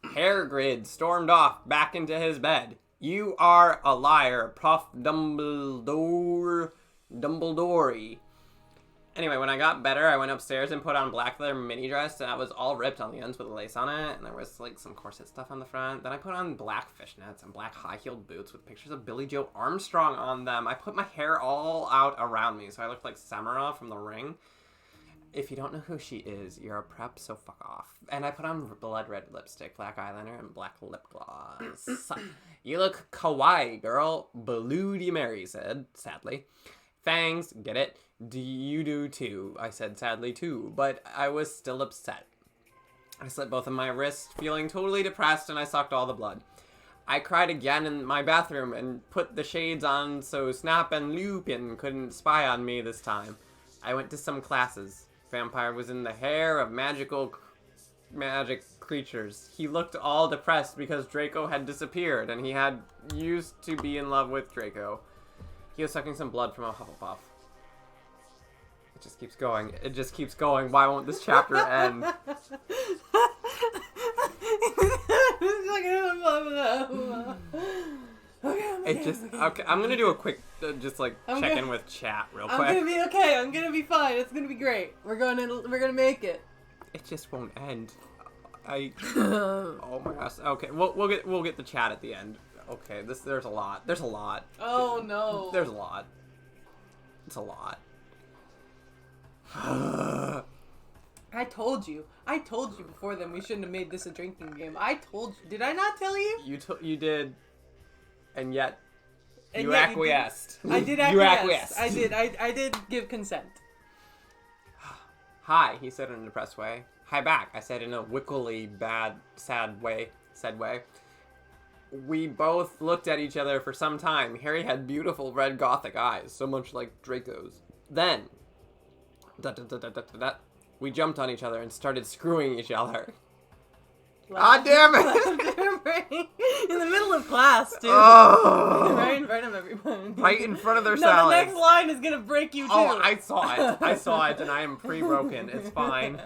Hagrid stormed off back into his bed. You are a liar, Prof. Dumbledore. Anyway, when I got better, I went upstairs and put on black leather mini dress, and I was all ripped on the ends with lace on it, and there was like some corset stuff on the front. Then I put on black fishnets and black high-heeled boots with pictures of Billy Joe Armstrong on them. I put my hair all out around me, so I looked like Samara from The Ring. If you don't know who she is, you're a prep, so fuck off. And I put on blood red lipstick, black eyeliner, and black lip gloss. You look kawaii, girl, Bloody Mary said, sadly. Fangs, get it? Do you do too? I said sadly too, but I was still upset. I slit both of my wrists, feeling totally depressed, and I sucked all the blood. I cried again in my bathroom and put the shades on so Snap and Lupin couldn't spy on me this time. I went to some classes. Vampire was in the hair of magic creatures. He looked all depressed because Draco had disappeared, and he had used to be in love with Draco. He was sucking some blood from a Hufflepuff. It just keeps going. It just keeps going. Why won't this chapter end? It just... Okay, I'm gonna do a quick, check in with chat real quick. I'm gonna be okay. I'm gonna be fine. It's gonna be great. We're gonna make it. It just won't end. Oh my gosh. Okay, we'll get the chat at the end. Okay, there's a lot. There's a lot. Oh no. There's a lot. It's a lot. I told you before then we shouldn't have made this a drinking game. I told you. Did I not tell you? You did, and yet you yet acquiesced. I did acquiesce. You acquiesced. I did. I did give consent. Hi, he said in a depressed way. Hi back, I said in a wickily sad way. We both looked at each other for some time. Harry had beautiful red gothic eyes, so much like Draco's. Then, we jumped on each other and started screwing each other. God damn it! In the middle of class, too. Oh. Right in front of everyone. Right in front of their No, salads. the next line is gonna break you, too. Oh, I saw it, and I am pre-broken. It's fine.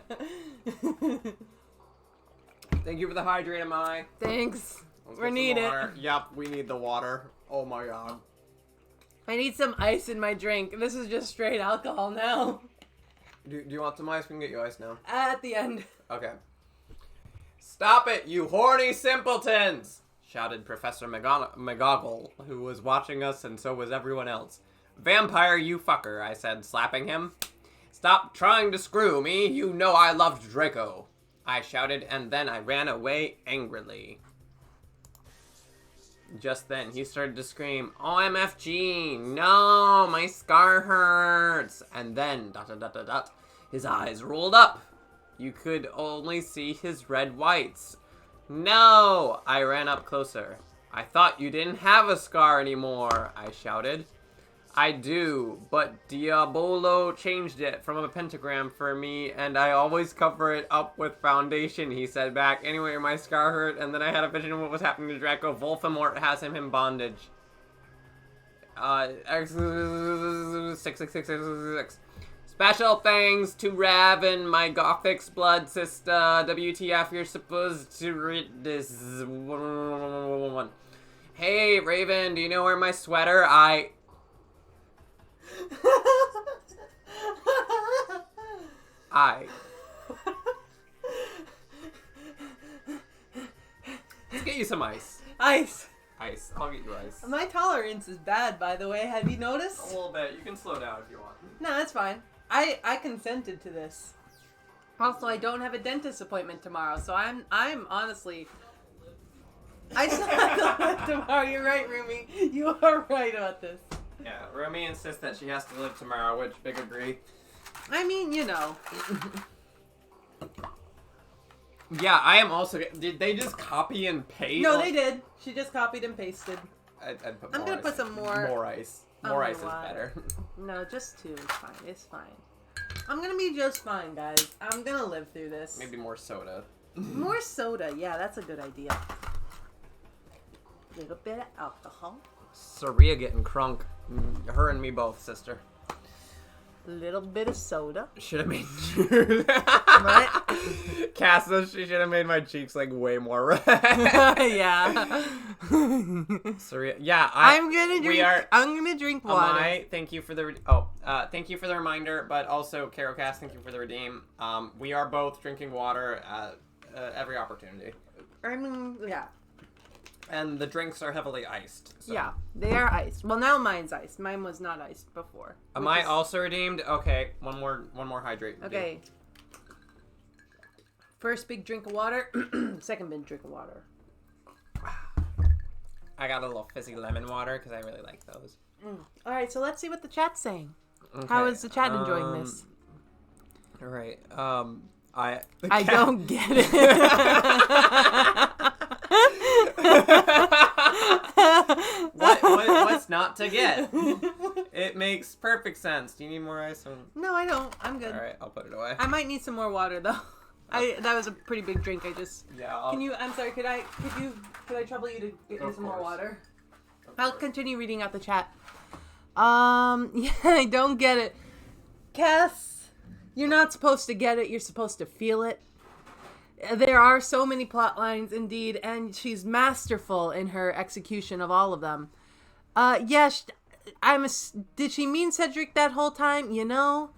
Thank you for the hydrate, Mai. Thanks. Let's We get some need it. water. Yep, we need the water. Oh my god. I need some ice in my drink. This is just straight alcohol now. Do you want some ice? We can get you ice now. At the end. Okay. Stop it, you horny simpletons! Shouted Professor McGoggle, who was watching us, and so was everyone else. Vampire, you fucker, I said, slapping him. Stop trying to screw me. You know I loved Draco. I shouted, and then I ran away angrily. Just then, he started to scream, OMFG, no, my scar hurts. And then, ... his eyes rolled up. You could only see his red whites. No! I ran up closer. I thought you didn't have a scar anymore, I shouted. I do, but Diabolo changed it from a pentagram for me, and I always cover it up with foundation, he said back. Anyway, my scar hurt, and then I had a vision of what was happening to Draco. Voldemort has him in bondage. 66666. Special thanks to Raven, my Gothic's blood sister. WTF, you're supposed to read this. Hey, Raven, do you know where my sweater? Let's get you some ice. Ice. Ice. I'll get you ice. My tolerance is bad, by the way. Have you A noticed? little bit. You can slow down if you want. No, that's fine. I consented to this. Also, I don't have a dentist appointment tomorrow, so I'm honestly... I still have to live tomorrow. You're right, Rumi. You are right about this. Yeah, Rumi insists that she has to live tomorrow, which big agree. I mean, you know. Yeah, I am also... Did they just copy and paste? No, they did. She just copied and pasted. I'd put I'm more gonna ice. put some more... More ice. Oh More my ice is God. better. No, just two. It's fine. It's fine. I'm gonna be just fine, guys. I'm gonna live through this. Maybe more soda. More soda. Yeah, that's a good idea. Little bit of alcohol. Saria getting crunk. Her and me both, sister. Little bit of soda. Should have made What? Cass says she should have made my cheeks like way more red. Yeah. Surreal. Yeah, I'm gonna drink. We are. I'm gonna drink water. Amai, thank you for the thank you for the reminder, but also Carol Cass, thank you for the redeem. We are both drinking water at every opportunity, I mean, yeah. and the drinks are heavily iced. So. Yeah, they are iced. Well, now mine's iced. Mine was not iced before. Am I also redeemed? Okay, one more hydrate. Okay. First big drink of water. Second big drink of water. I got a little fizzy lemon water because I really like those. All right, so let's see what the chat's saying. Okay, How is the chat enjoying this? All right. I don't get it. What's not to get? It makes perfect sense. Do you need more ice? No, I don't. I'm good. All right, I'll put it away. I might need some more water though. That was a pretty big drink. Yeah. Can you? I'm sorry. Could I trouble you to get me some more water? I'll continue reading out the chat. Yeah, I don't get it. Cass, you're not supposed to get it. You're supposed to feel it. There are so many plot lines, indeed, and she's masterful in her execution of all of them. Yes, did she mean Cedric that whole time? You know,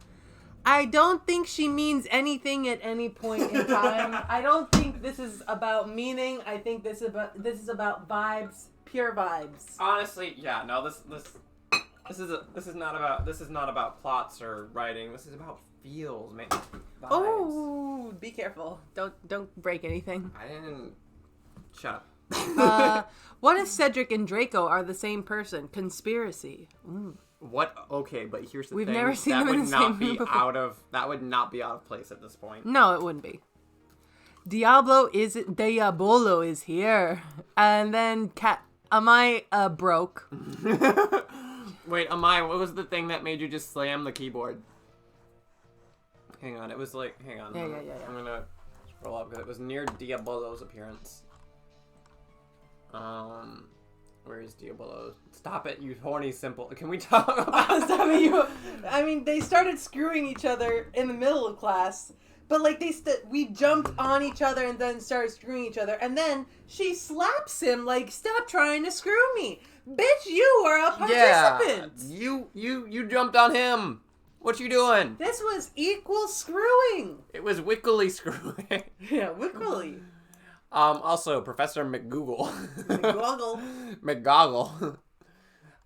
I don't think she means anything at any point in time. I don't think this is about meaning. I think this is about vibes, pure vibes. Honestly, yeah. No, this is not about plots or writing. This is about feels, man. Vibes. Oh, be careful! Don't break anything. I didn't. Shut up. What if Cedric and Draco are the same person? Conspiracy. What? Okay, but here's the thing. We've never seen that them in would the not same be room before. That would not be out of place at this point. No, it wouldn't be. Diabolo is here, and then am I broke? Wait, Amai, what was the thing that made you just slam the keyboard? Hang on, it was like, hang on. Yeah. I'm gonna scroll up because it was near Diabolo's appearance. Where is Diabolo? Stop it, you horny simple. Can we talk about I mean, they started screwing each other in the middle of class, but like we jumped on each other and then started screwing each other, and then she slaps him like, "Stop trying to screw me, bitch! You are a participant." Yeah, you jumped on him. What you doing? This was equal screwing. It was wickily screwing. Yeah, wickily. Also, Professor McGoogle. McGoggle.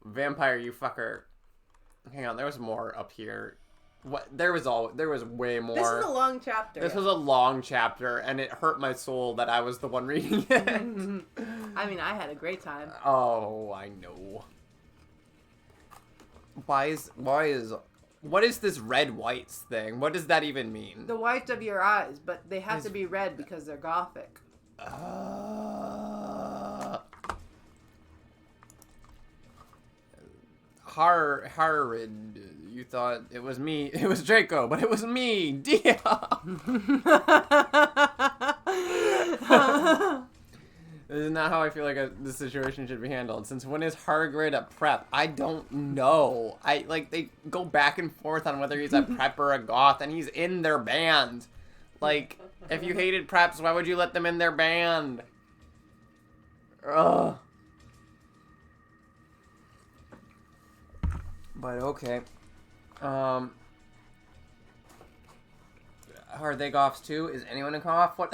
Vampire, you fucker. Hang on, there was more up here. What? There was way more. This is a long chapter. This was a long chapter, and it hurt my soul that I was the one reading it. I mean, I had a great time. Oh, I know. What is this red whites thing? What does that even mean? The whites of your eyes, but they have to be red because they're gothic. Harrid, you thought it was me. It was Draco, but it was me, Dia. This is not how I feel like this situation should be handled. Since when is Hargrid a prep? I don't know. They go back and forth on whether he's a prep or a goth, and he's in their band. Like, if you hated preps, why would you let them in their band? Ugh. But okay. Are they goths too? Is anyone a goth? What?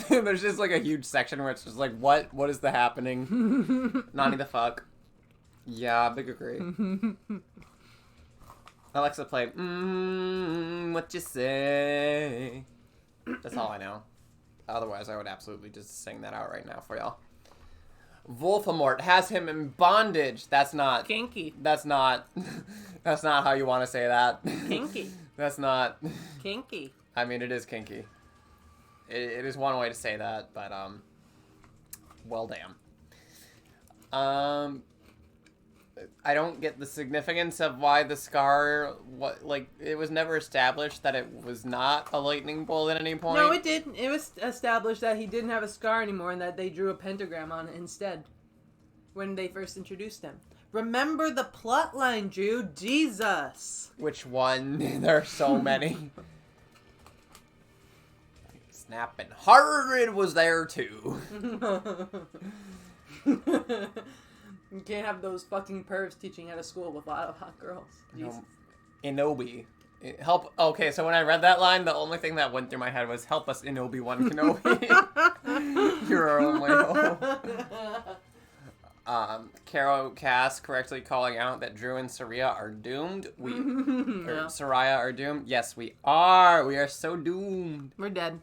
There's just like a huge section where it's just like, what is the happening? Nani the fuck? Yeah, big agree. Alexa, play. What you say? That's all I know. Otherwise, I would absolutely just sing that out right now for y'all. Voldemort has him in bondage. That's not Kinky. That's not how you want to say that. Kinky. That's not Kinky. I mean, it is kinky. It is one way to say that, but well, damn. I don't get the significance of why the scar. It was never established that it was not a lightning bolt at any point. No, it did. It was established that he didn't have a scar anymore and that they drew a pentagram on it instead when they first introduced him. Remember the plot line, Drew. Jesus. Which one? There are so many. Snapping Hard was there too. You can't have those fucking pervs teaching at a school with a lot of hot girls. Jesus. Inobi. Help. Okay, so when I read that line, the only thing that went through my head was, help us in Obi-Wan Kenobi. You're our only hope. Caro Cass correctly calling out that Drew and Saria are doomed. Soraya are doomed. Yes, we are. We are so doomed. We're dead.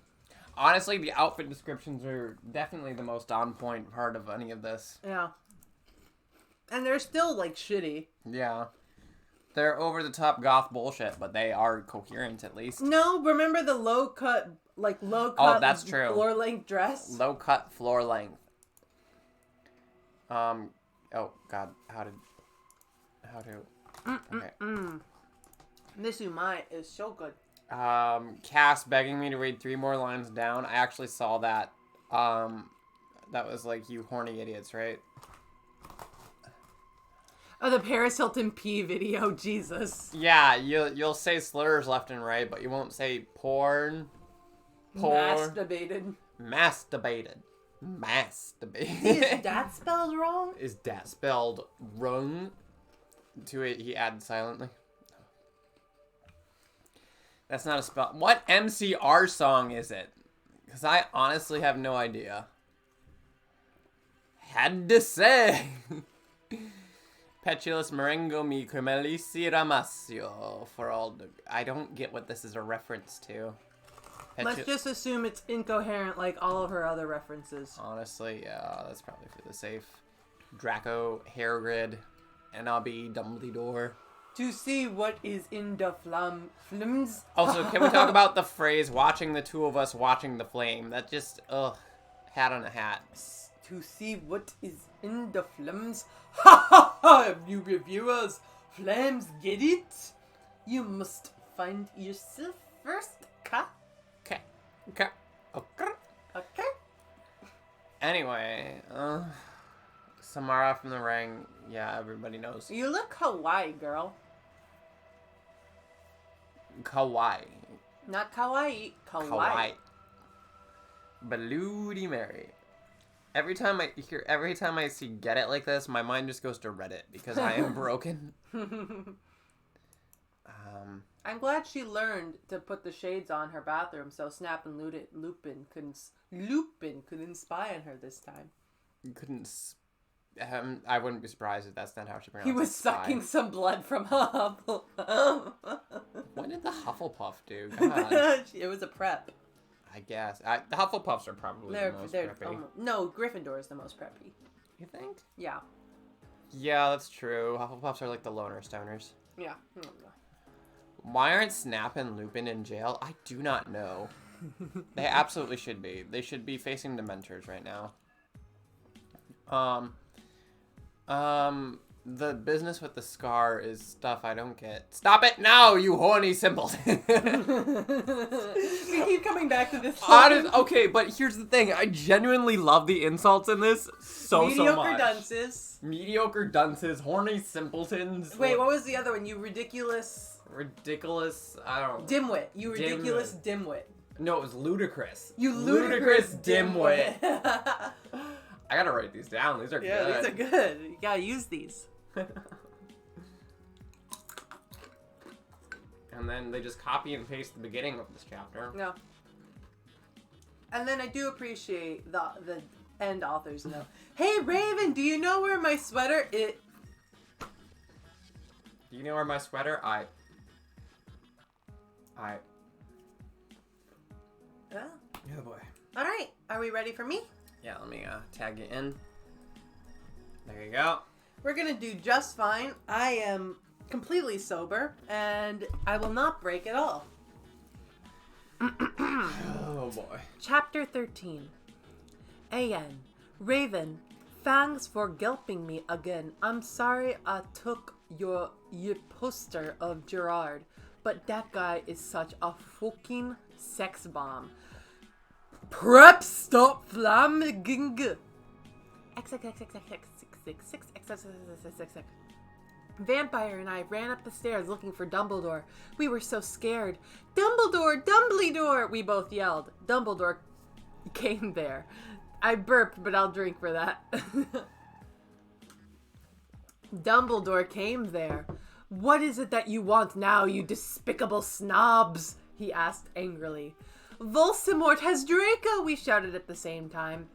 Honestly, the outfit descriptions are definitely the most on point part of any of this. Yeah. And they're still, like, shitty. Yeah. They're over-the-top goth bullshit, but they are coherent at least. No, remember the low-cut Oh, that's true. floor-length dress? Low-cut floor length. Oh, God. How to... Okay. This umai is so good. Cass begging me to read 3 more lines down. I actually saw that. That was like, you horny idiots, right? Oh, the Paris Hilton P video, Jesus. Yeah, you'll say slurs left and right, but you won't say porn. Masturbated. Masturbated. Is that spelled wrong? Is that spelled wrong? To it, he added silently. That's not a spell. What MCR song is it? Because I honestly have no idea. Had to say. Petulous Marengo mi Cremelici Ramasio for all the... I don't get what this is a reference to. Let's just assume it's incoherent like all of her other references. Honestly, yeah, that's probably for the safe. Draco, Hairgrid, Nobby, Dumbledore. To see what is in the flames. Also, can we talk about the phrase, watching the two of us watching the flame? That just, ugh, hat on a hat. To see what is in the flames. Ha ha ha! You reviewers, flames, get it? You must find yourself first, ka? Okay. Okay. Anyway, Samara from the ring. Yeah, everybody knows. You look Hawaii, girl. Kawaii. Not kawaii, kawaii. Bloody Mary. Every time I see Get It like this, my mind just goes to Reddit because I am broken. I'm glad she learned to put the shades on her bathroom so Snap and Lupin couldn't spy on her this time. I wouldn't be surprised if that's not how she pronounced it. He was sucking some blood from a Hufflepuff. What did the Hufflepuff do? God. It was a prep. I guess. The Hufflepuffs are probably the most preppy. No, Gryffindor is the most preppy. You think? Yeah. Yeah, that's true. Hufflepuffs are like the loner stoners. Yeah. Why aren't Snap and Lupin in jail? I do not know. They absolutely should be. They should be facing Dementors right now. The business with the scar is stuff I don't get. Stop it now, you horny simpleton! We keep coming back to this. Okay, but here's the thing. I genuinely love the insults in this so much. Mediocre dunces. Mediocre dunces, horny simpletons. Wait, what was the other one? You ridiculous... Ridiculous, I don't... Dimwit. You ridiculous dimwit. No, it was ludicrous. You ludicrous dimwit. I gotta write these down. These are good. Yeah, these are good. You gotta use these. And then they just copy and paste the beginning of this chapter. Yeah. And then I do appreciate the end authors know. Hey Raven, do you know where my sweater is? Do you know where my sweater? Yeah. Oh boy. All right. Are we ready for me? Yeah, let me tag you in. There you go. We're gonna do just fine. I am completely sober, and I will not break at all. Oh boy. Chapter 13. A.N. Raven, thanks for gulping me again. I'm sorry I took your poster of Gerard, but that guy is such a fucking sex bomb. Prep stop flamming. XXXXXX. 666. Vampire and I ran up the stairs looking for Dumbledore. We were so scared. Dumbledore! Dumbledore! We both yelled. Dumbledore came there. I burped, but I'll drink for that. Dumbledore came there. What is it that you want now, you despicable snobs? He asked angrily. Voldemort has Draco, we shouted at the same time.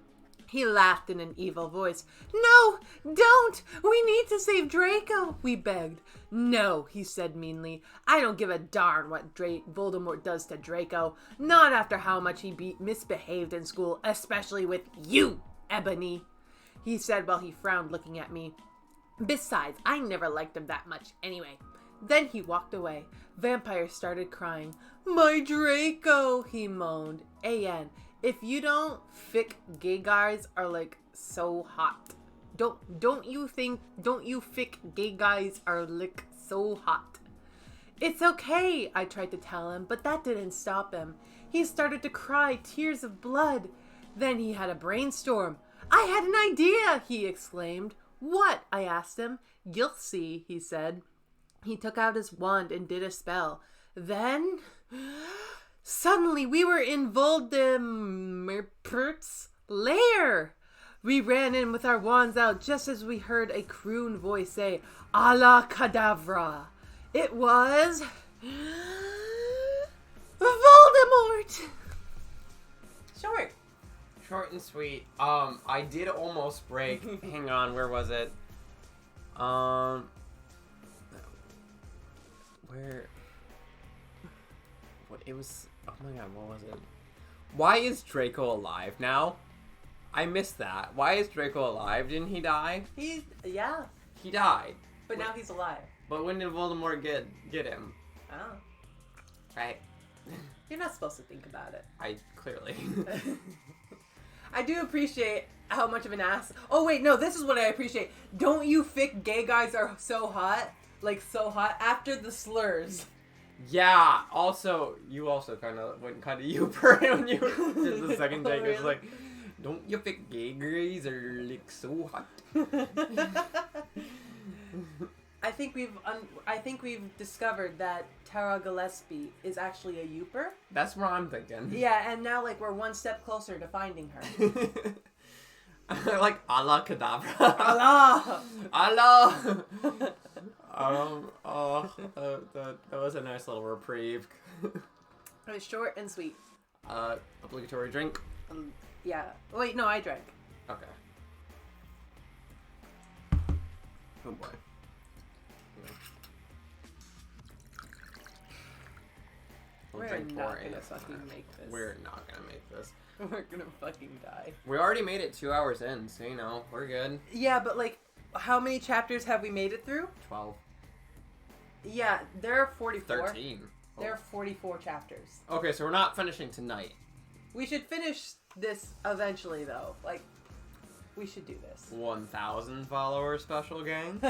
He laughed in an evil voice. No, don't! We need to save Draco, we begged. No, he said meanly. I don't give a darn what Voldemort does to Draco. Not after how much he misbehaved in school, especially with you, Ebony, he said while he frowned looking at me. Besides, I never liked him that much anyway. Then he walked away. Vampire started crying. My Draco, he moaned. A.N. If you don't fic gay guys are like so hot. Don't you fic gay guys are like so hot. It's okay, I tried to tell him, but that didn't stop him. He started to cry tears of blood. Then he had a brainstorm. I had an idea, he exclaimed. What? I asked him. You'll see, he said. He took out his wand and did a spell. Then, suddenly we were in Voldemort's lair. We ran in with our wands out just as we heard a croon voice say, "Ala Cadavra." It was Voldemort. Short. Short and sweet. I did almost break. Hang on, where was it? Where? What? It was. Oh my god, what was it? Why is Draco alive now? I missed that. Why is Draco alive? Didn't he die? Yeah. He died. But now he's alive. But when did Voldemort get him? Oh. Right. You're not supposed to think about it. I clearly. I do appreciate how much of an ass. Oh wait, no, this is what I appreciate. Don't you fic gay guys are so hot? Like so hot after the slurs. Yeah. Also, you also kind of went kind of youper when you did the second take. It was like, don't you think gay guys are like so hot? I think we've discovered that Tara Gillespie is actually a youper. That's what I'm thinking. Yeah, and now like we're one step closer to finding her. Like Allah Kadabra. Allah. Allah. That was a nice little reprieve. It was short and sweet. Obligatory drink. Yeah. Wait, no, I drank. Okay. Oh boy. We're not gonna fucking make this. We're not gonna make this. We're gonna fucking die. We already made it 2 hours in, so you know, we're good. Yeah, but like, how many chapters have we made it through? 12. Yeah, there are 44. 13. There are 44 chapters. Okay, so we're not finishing tonight. We should finish this eventually, though. Like, we should do this. 1,000 follower special gang.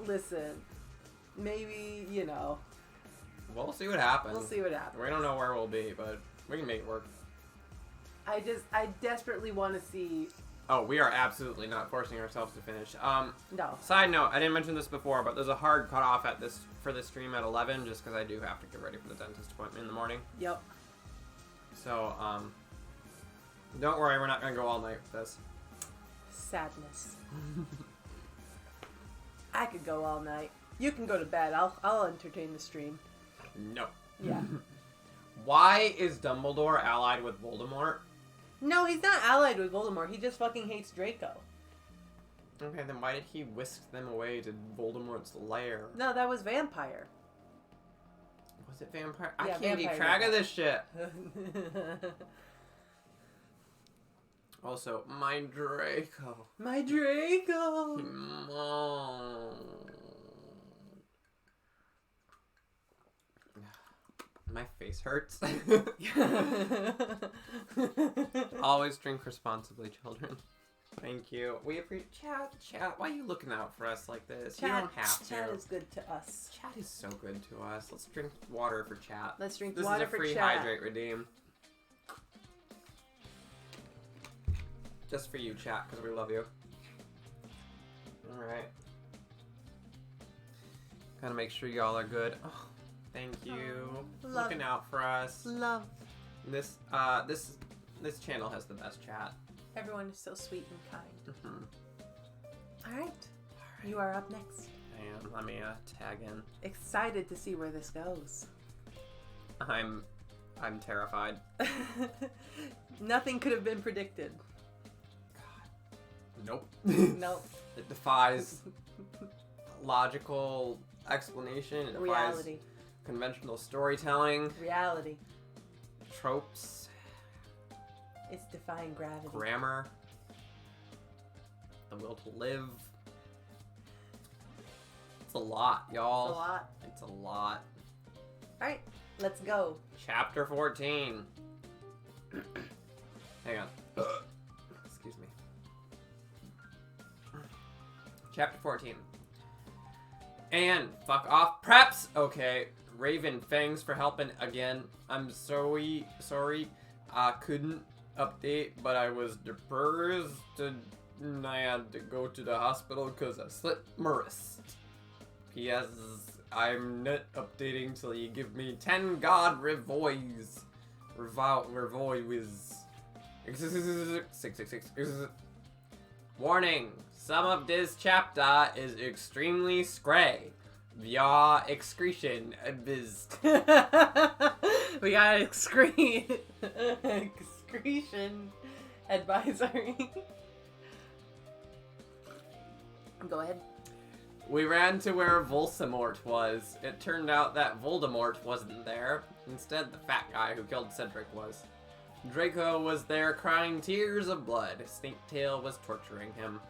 Listen, maybe, you know. We'll see what happens. We'll see what happens. We don't know where we'll be, but we can make it work. I desperately want to see. Oh, we are absolutely not forcing ourselves to finish. No. Side note, I didn't mention this before, but there's a hard cutoff for this stream at 11, just because I do have to get ready for the dentist appointment in the morning. Yep. So, don't worry, we're not gonna go all night with this. Sadness. I could go all night. You can go to bed. I'll entertain the stream. No. Yeah. Why is Dumbledore allied with Voldemort? No, he's not allied with Voldemort. He just fucking hates Draco. Okay, then why did he whisk them away to Voldemort's lair? No, that was Vampire. Was it Vampire? Yeah, I can't keep Vampire. track of this shit. Also, my Draco. My Draco! My face hurts. Always drink responsibly, children. Thank you. We appreciate chat. Why are you looking out for us like this? You don't have to. Chat is good to us. Chat is so good to us. Let's drink water for chat. Let's drink this water is a for free chat. hydrate redeem. Just for you, chat, because we love you. Alright. Gotta make sure y'all are good. Oh, thank you. love. Looking out for us. Love. This channel has the best chat. Everyone is so sweet and kind. Mm-hmm. All right. You are up next. I am. Let me tag in. Excited to see where this goes. I'm terrified. Nothing could have been predicted. Nope. Nope. It defies logical explanation. It defies Reality. conventional storytelling. Reality. Tropes. It's defying gravity. Grammar. The will to live. It's a lot, y'all. It's a lot. It's a lot. All right. Let's go. Chapter 14. Hang on. Excuse me. Chapter 14. And fuck off. Preps! Okay. Raven, thanks for helping again. I'm sorry. I couldn't update, but I was depressed and I had to go to the hospital because I slipped my wrist. P.S. I'm not updating till you give me 10 god revoids. Revoids. 666. Warning. Some of this chapter is extremely scray. Via excretion abyss. We got excretion advisory. Go ahead. We ran to where Voldemort was. It turned out that Voldemort wasn't there. Instead, the fat guy who killed Cedric was. Draco was there crying tears of blood. Snaketail was torturing him.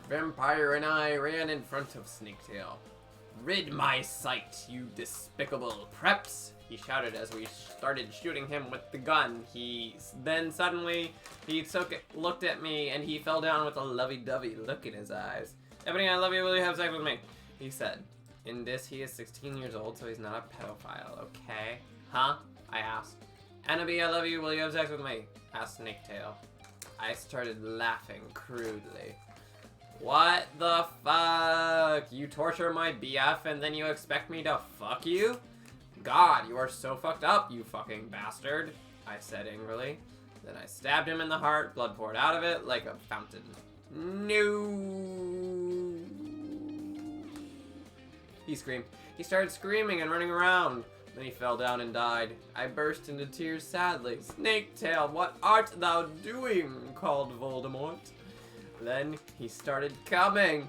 Vampire and I ran in front of Snaketail. Rid my sight, you despicable preps! He shouted as we started shooting him with the gun. Then suddenly looked at me and he fell down with a lovey-dovey look in his eyes. Ebony, I love you, will you have sex with me? He said. In this, he is 16 years old, so he's not a pedophile, okay? Huh? I asked. Annabelle, I love you, will you have sex with me? Asked Snaketail. I started laughing crudely. What the fuck? You torture my BF and then you expect me to fuck you? God, you are so fucked up, you fucking bastard, I said angrily. Then I stabbed him in the heart, blood poured out of it like a fountain. No! He screamed. He started screaming and running around. Then he fell down and died. I burst into tears sadly. Snaketail, what art thou doing? Called Voldemort. Then he started coming.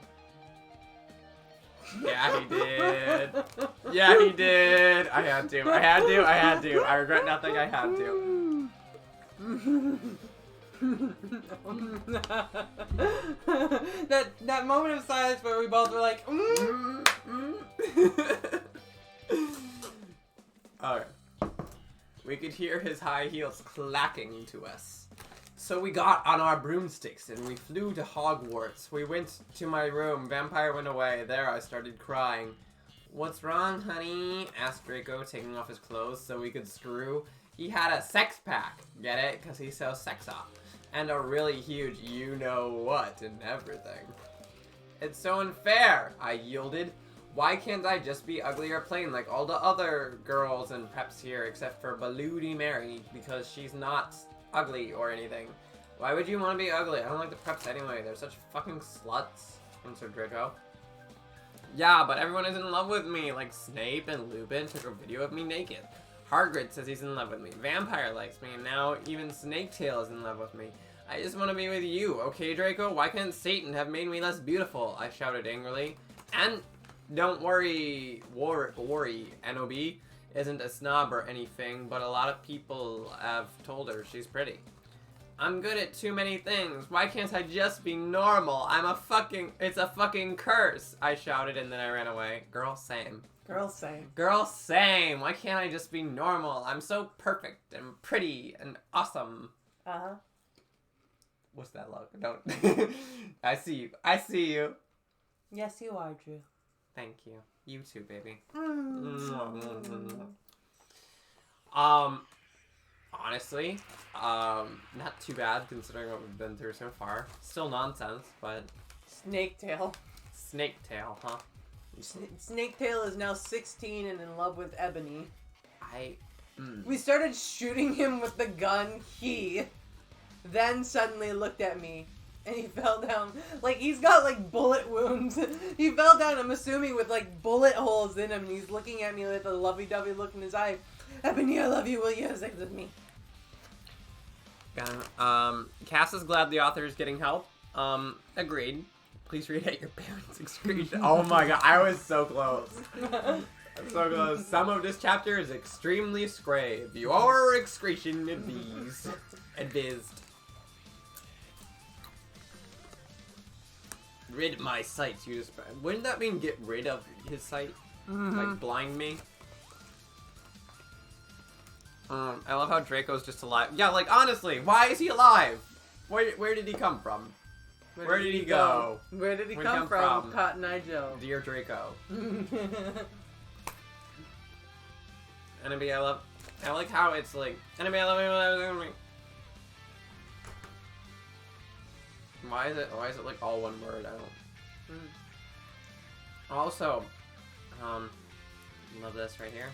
Yeah, he did. Yeah, he did. I had to. I regret nothing. I had to. that moment of silence where we both were like, Alright. We could hear his high heels clacking to us. So we got on our broomsticks and we flew to Hogwarts. We went to my room. Vampire went away. There I started crying. What's wrong, honey? Asked Draco, taking off his clothes so we could screw. He had a sex pack. Get it? Because he's so sex-op. And a really huge you-know-what and everything. It's so unfair, I yielded. Why can't I just be ugly or plain like all the other girls and preps here except for Baludi Mary because she's not ugly or anything? Why would you want to be ugly? I don't like the preps anyway. They're such fucking sluts, answered Draco. Yeah, but everyone is in love with me. Like Snape and Lupin took a video of me naked. Hagrid says he's in love with me. Vampire likes me, and now even Snaketail is in love with me. I just want to be with you, okay, Draco? Why can't Satan have made me less beautiful? I shouted angrily. And don't worry, N.O.B. isn't a snob or anything, but a lot of people have told her she's pretty. I'm good at too many things. Why can't I just be normal? It's a fucking curse, I shouted, and then I ran away. Girl, same. Girl, same. Girl, same. Why can't I just be normal? I'm so perfect and pretty and awesome. Uh-huh. What's that look? Don't. I see you. I see you. Yes, you are, Drew. Thank you. You too, baby. Mm. On honestly, not too bad considering what we've been through so far. Still nonsense, but Snake Tail. Snake Tail, huh? Snake Tail is now 16 and in love with Ebony. Mm. We started shooting him with the gun. He then suddenly looked at me and he fell down. Like, he's got like bullet wounds. He fell down, I'm assuming, with like bullet holes in him, and he's looking at me with a lovey-dovey look in his eye. Ebony, I love you. Will you have sex with me? Cass is glad the author is getting help. Agreed. Please read out your parents' excretion. Oh my god, I was so close. So close. Some of this chapter is extremely scrave. Your excretion advised. Rid my sight. You just wouldn't that mean get rid of his sight? Like blind me? I love how Draco's just alive. Yeah, like honestly, why is he alive? Where did he come from? Where did he go? Where did he Where'd come from? Cotton Eye Joe. Dear Draco. Enemy, I like how it's like enemy, I love me. Why is it like all one word? I don't. Also, love this right here.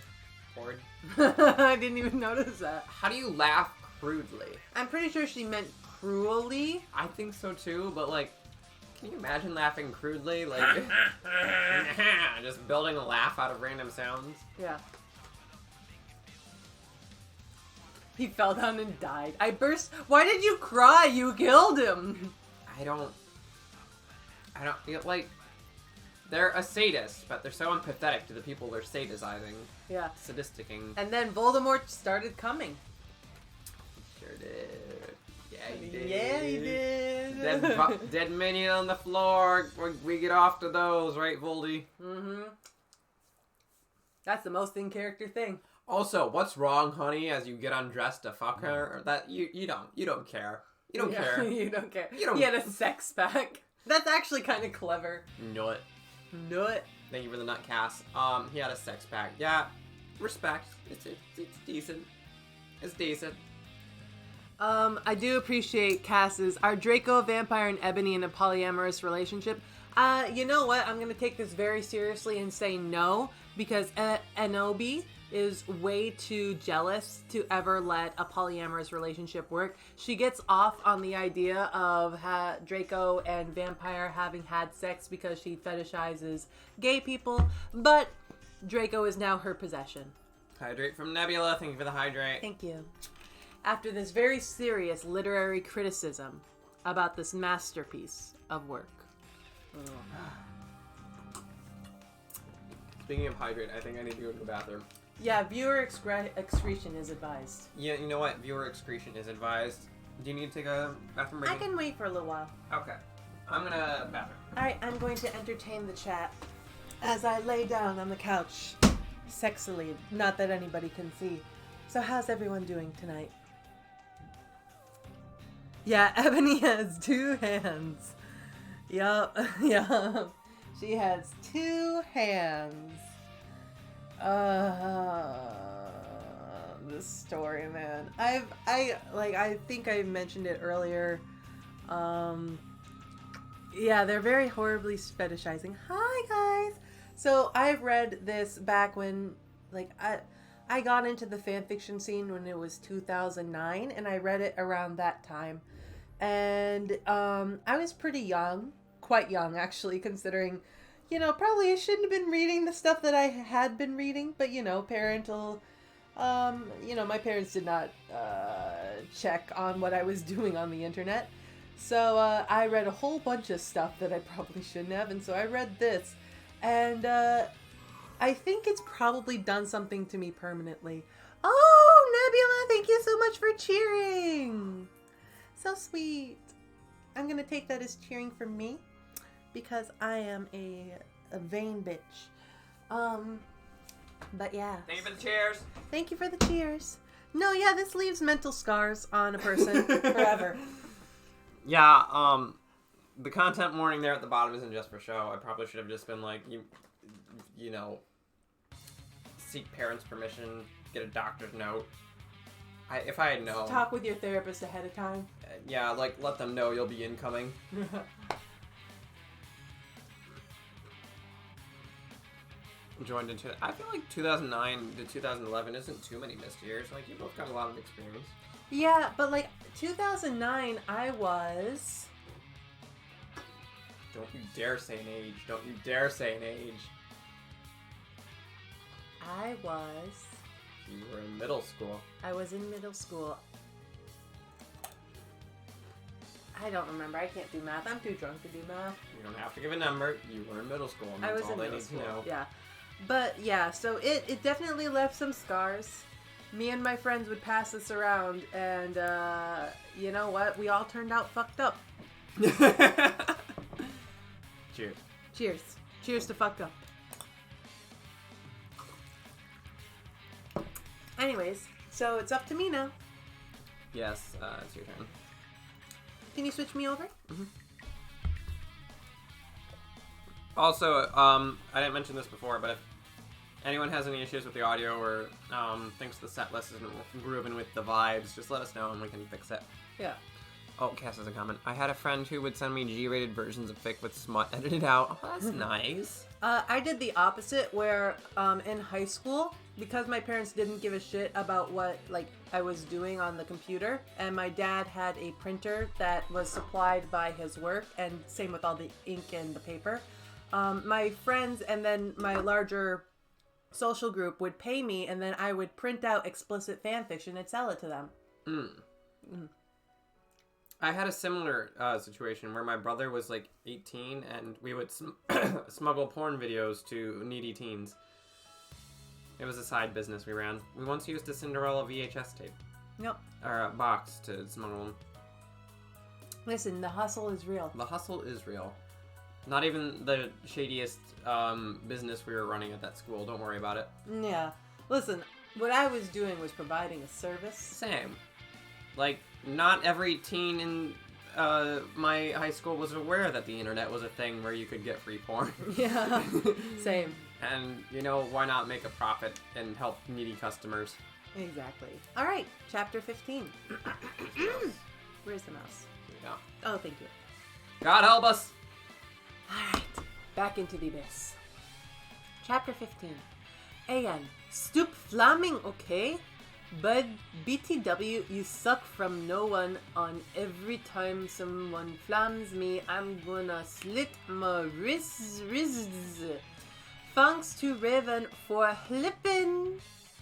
Chord. I didn't even notice that. How do you laugh crudely? I'm pretty sure she meant cruelly. I think so too, but like, can you imagine laughing crudely? Like, just building a laugh out of random sounds. Yeah. He fell down and died. I burst. Why did you cry? You killed him. I don't like. They're a sadist, but they're so empathetic to the people they're sadisizing. Yeah. Sadisticing. And then Voldemort started coming. Sure did. Yeah, he did. Yeah, he did. Dead minion on the floor. We get off to those, right, Voldy? Mm-hmm. That's the most in character thing. Also, what's wrong, honey? As you get undressed to fuck her, that you don't care. You don't care. You don't care. You don't- He had a sex pack. That's actually kind of clever. Nut. Nut. Thank you for the nut, Cass. He had a sex pack. Yeah, respect. It's decent. It's decent. I do appreciate Cass's. Are Draco, Vampire, and Ebony in a polyamorous relationship? You know what? I'm gonna take this very seriously and say no, because Enobi is way too jealous to ever let a polyamorous relationship work. She gets off on the idea of Draco and Vampire having had sex because she fetishizes gay people, but Draco is now her possession. Hydrate from Nebula. Thank you for the hydrate. Thank you. After this very serious literary criticism about this masterpiece of work. Speaking of hydrate, I think I need to go to the bathroom. Yeah, viewer excretion is advised. Yeah, you know what? Viewer excretion is advised. Do you need to take a bathroom break? I can wait for a little while. Okay. I'm gonna bathroom. Alright, I'm going to entertain the chat as I lay down on the couch, sexily. Not that anybody can see. So how's everyone doing tonight? Yeah, Ebony has 2 hands. Yup, yup. She has 2 hands. This story, man. I think I mentioned it earlier. Yeah, they're very horribly fetishizing. Hi, guys. So I've read this back when, like, I got into the fanfiction scene when it was 2009, and I read it around that time. And I was pretty young, quite young actually, considering, you know, probably I shouldn't have been reading the stuff that I had been reading, but, you know, parental, you know, my parents did not check on what I was doing on the internet. So I read a whole bunch of stuff that I probably shouldn't have, and so I read this. And I think it's probably done something to me permanently. Oh, Nebula, thank you so much for cheering. So sweet. I'm going to take that as cheering for me because I am a vain bitch. But yeah. Thank you for the cheers. Thank you for the cheers. No, yeah, this leaves mental scars on a person forever. Yeah, the content warning there at the bottom isn't just for show. I probably should have just been like, you know, seek parents' permission, get a doctor's note, If I had known. Talk with your therapist ahead of time. Yeah, like, let them know you'll be incoming. Joined into... I feel like 2009 to 2011 isn't too many missed years. Like, you both got a lot of experience. Yeah, but like 2009, I was... Don't you dare say an age. Don't you dare say an age. I was... You were in middle school. I was in middle school. I don't remember. I can't do math. I'm too drunk to do math. You don't have to give a number. You were in middle school, and I that's was all in they middle need school. to know. Yeah. But yeah, so it definitely left some scars. Me and my friends would pass this around, and you know what? We all turned out fucked up. Cheers. Cheers. Cheers to fucked up. Anyways, so it's up to me now. Yes, it's your turn. Can you switch me over? Also, I didn't mention this before, but if anyone has any issues with the audio or thinks the set list isn't grooving with the vibes, just let us know and we can fix it. Yeah. Oh, Cass has a comment. I had a friend who would send me G-rated versions of fic with smut edited out. Oh, that's nice. I did the opposite where in high school, because my parents didn't give a shit about what like I was doing on the computer, and my dad had a printer that was supplied by his work, and same with all the ink and the paper. My friends and then my larger social group would pay me, and then I would print out explicit fan fiction and sell it to them. I had a similar situation where my brother was like 18 and we would smuggle porn videos to needy teens. It was a side business we ran. We once used a Cinderella VHS tape. Yep. Or a box to smuggle them. Listen, the hustle is real. The hustle is real. Not even the shadiest business we were running at that school. Don't worry about it. Yeah. Listen, what I was doing was providing a service. Same. Like, not every teen in my high school was aware that the internet was a thing where you could get free porn. Yeah. Same. And, you know, why not make a profit and help needy customers? Exactly. All right, chapter 15. Where's the mouse? Here we go. Oh, thank you. God help us! All right, back into the abyss. Chapter 15. AN, stoop flaming, okay? But BTW, you suck from no one on. Every time someone flams me, I'm gonna slit my wrists. Thanks to Raven for flippin'.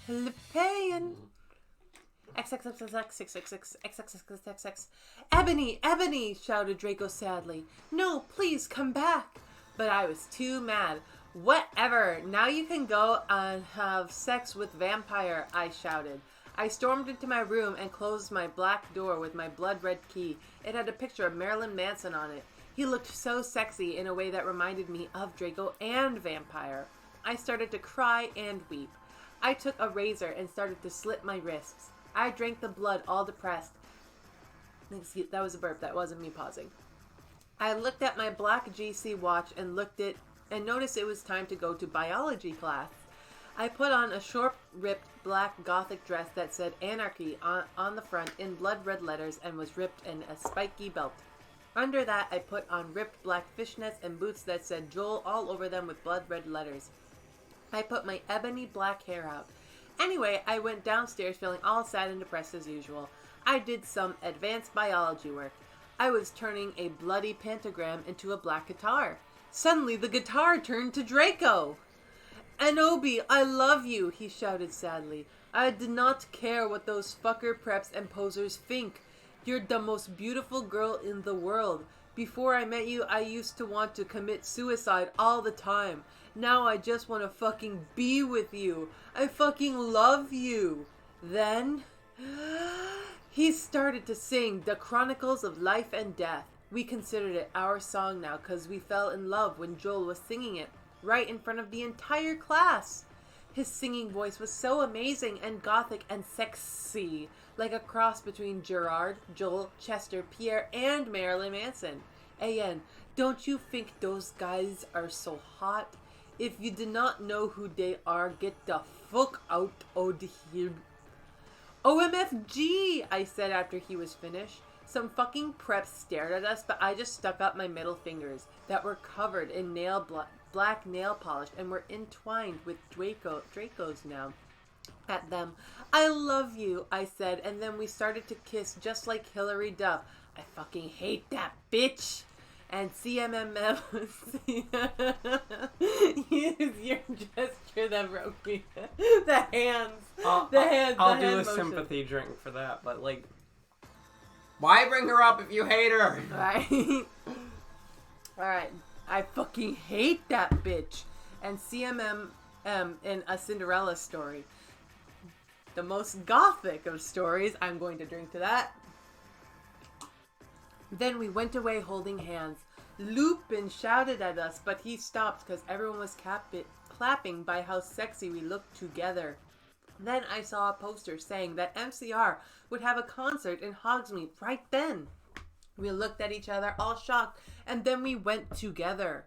XXXXXXXXXXXXX. Ebony, shouted Draco sadly. No, please come back. But I was too mad. Whatever, now you can go and have sex with vampire, I shouted. I stormed into my room and closed my black door with my blood red key. It had a picture of Marilyn Manson on it. He looked so sexy in a way that reminded me of Draco and vampire. I started to cry and weep. I took a razor and started to slit my wrists. I drank the blood all depressed. Excuse, that was a burp, that wasn't me pausing. I looked at my black GC watch and noticed it was time to go to biology class. I put on a short, ripped black gothic dress that said anarchy on the front in blood red letters and was ripped in a spiky belt. Under that, I put on ripped black fishnets and boots that said Joel all over them with blood red letters. I put my ebony black hair out. Anyway, I went downstairs feeling all sad and depressed as usual. I did some advanced biology work. I was turning a bloody pentagram into a black guitar. Suddenly, the guitar turned to Draco. Anobi, I love you, he shouted sadly. I did not care what those fucker preps and posers think. You're the most beautiful girl in the world. Before I met you, I used to want to commit suicide all the time. Now I just want to fucking be with you. I fucking love you. Then, he started to sing The Chronicles of Life and Death. We considered it our song now because we fell in love when Joel was singing it, right in front of the entire class. His singing voice was so amazing and gothic and sexy, like a cross between Gerard, Joel, Chester, Pierre, and Marilyn Manson. AN, don't you think those guys are so hot? If you do not know who they are, get the fuck out of here. OMFG, I said after he was finished. Some fucking preps stared at us, but I just stuck up my middle fingers that were covered in black nail polish and were entwined with Draco's now. At them. I love you, I said, and then we started to kiss just like Hillary Duff. I fucking hate that bitch. And CMMM, use your gesture that broke me. The hands. I'll the do hand a motion. sympathy drink for that, but like, why bring her up if you hate her? Alright. Alright. I fucking hate that bitch. And CMMM in A Cinderella Story. The most gothic of stories. I'm going to drink to that. Then we went away holding hands. Lupin shouted at us, but he stopped because everyone was clapping by how sexy we looked together. Then I saw a poster saying that MCR would have a concert in Hogsmeade right then. We looked at each other, all shocked, and then we went together.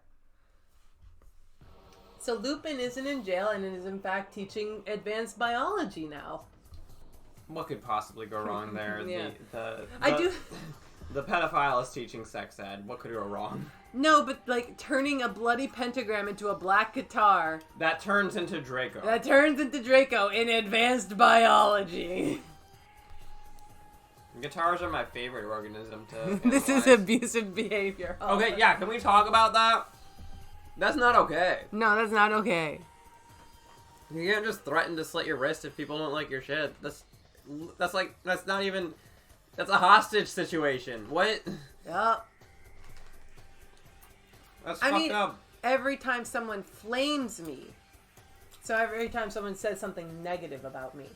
So Lupin isn't in jail and is in fact teaching advanced biology now. What could possibly go wrong there? Yeah. I do. The pedophile is teaching sex ed. What could go wrong? No, but like turning a bloody pentagram into a black guitar. That turns into Draco. That turns into Draco in advanced biology. Guitars are my favorite organism to This is analyze. abusive behavior. Okay, yeah, can we talk about that? That's not okay. No, that's not okay. You can't just threaten to slit your wrist if people don't like your shit. That's not even... That's a hostage situation. What? Yup. That's I fucked mean, up. every time someone flames me, so every time someone says something negative about me,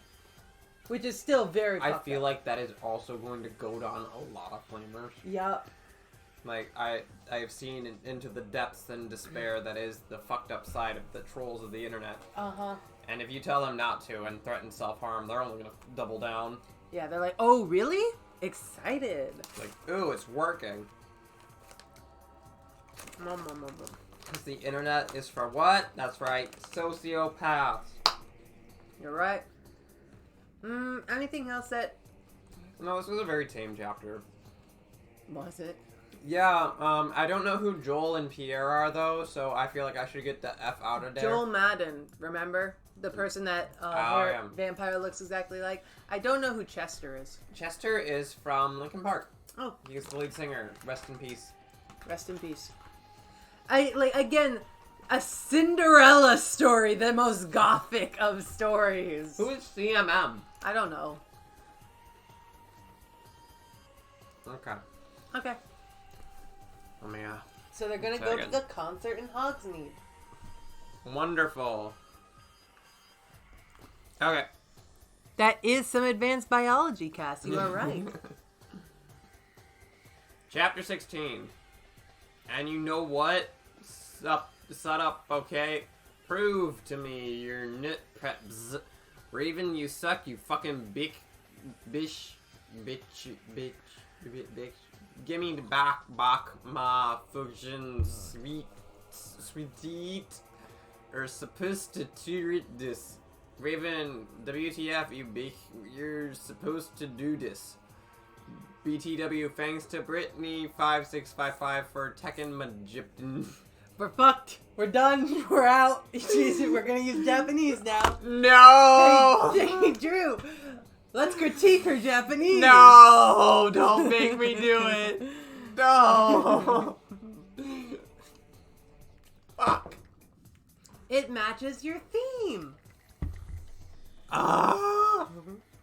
which is still very I fucked feel up. like that is also going to go down a lot of flamers. Yup. Like, I have seen into the depths and despair that is the fucked up side of the trolls of the internet. Uh-huh. And if you tell them not to and threaten self-harm, they're only gonna double down. Yeah, they're like, oh, really? Excited. Like, ooh, it's working. Mum, mum, mum, mum. Because the internet is for what? That's right, sociopaths. You're right. Anything else that... No, this was a very tame chapter. Was it? Yeah, I don't know who Joel and Pierre are, though, so I feel like I should get the F out of there. Joel Madden, remember? The person that her yeah. vampire looks exactly like. I don't know who Chester is. Chester is from Linkin Park. Oh, He's the lead singer. Rest in peace. rest in peace. Again, a Cinderella story, the most gothic of stories. Who is CMM? I don't know. Okay. Okay. Let me, So they're gonna Try go again. to the concert in Hogsmeade. Wonderful. Okay. That is some advanced biology, Cass. You are right. Chapter 16. And you know what? Shut up, okay? Prove to me your nut preps. Raven, you suck, you fucking bitch. Give me back my fucking sweet. You're supposed to do this. Raven, WTF, you bitch. You're supposed to do this. BTW, thanks to Brittany 5655 for Tekken Majipton. We're fucked. We're done. We're out. Jeez, we're gonna use Japanese now. No! Hey, Drew, let's critique her Japanese. No! Don't make me do it. No! Fuck. It matches your theme. Ah!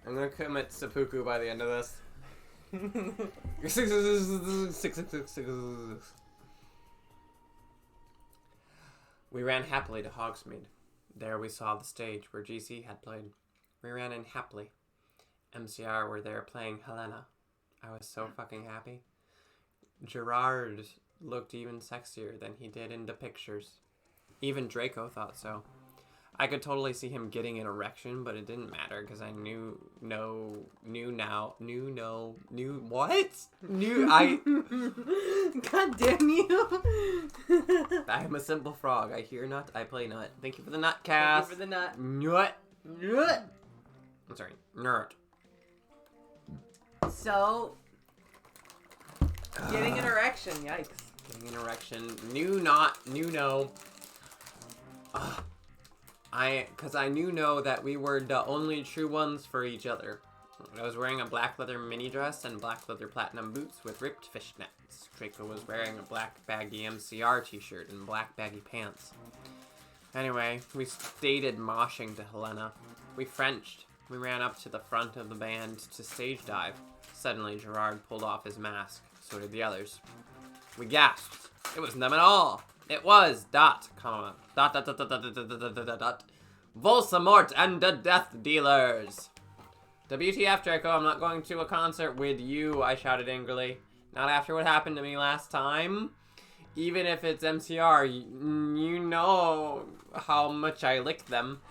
I'm gonna commit seppuku by the end of this. We ran happily to Hogsmeade. There we saw the stage where GC had played. We ran in happily. MCR were there playing Helena. I was so fucking happy. Gerard looked even sexier than he did in the pictures. Even Draco thought so. I could totally see him getting an erection, but it didn't matter because I knew God damn you. I am a simple frog. I hear not, I play not. Thank you for the nut Thank cast. you for the nut. Nut. Nut. I'm sorry, nerd. So, getting an erection, yikes. Getting an erection. No. Cause I know that we were the only true ones for each other. I was wearing a black leather mini dress and black leather platinum boots with ripped fishnets. Draco was wearing a black baggy MCR t-shirt and black baggy pants. Anyway, we stated moshing to Helena. We Frenched. We ran up to the front of the band to stage dive. Suddenly, Gerard pulled off his mask. So did the others. We gasped. It wasn't them at all. It was ... Voldemort and the Death Dealers. WTF, Draco, I'm not going to a concert with you, I shouted angrily. Not after what happened to me last time. Even if it's MCR, you know how much I licked them.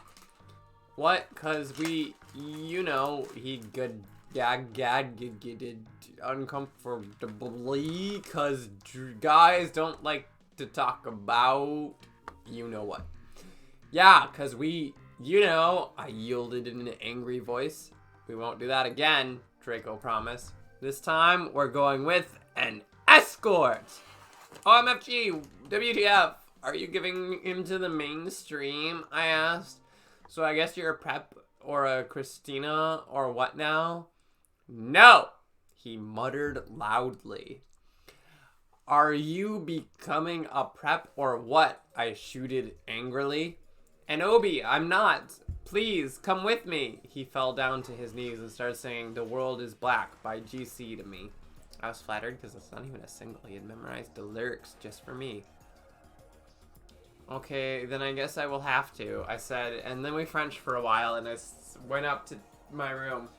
What? Cause he good gagged uncomfortably, cause guys don't like to talk about you know what. Yeah, cause I yielded in an angry voice. We won't do that again, Draco promised. This time, we're going with an escort! OMFG, WTF, are you giving him to the mainstream? I asked. So I guess you're a prep or a Christina or what now? No! He muttered loudly. Are you becoming a prep or what? I shooted angrily. And Obi, I'm not. Please, come with me. He fell down to his knees and started singing The World is Black by GC to me. I was flattered because it's not even a single. He had memorized the lyrics just for me. Okay, then I guess I will have to, I said. And then we Frenched for a while and I went up to my room.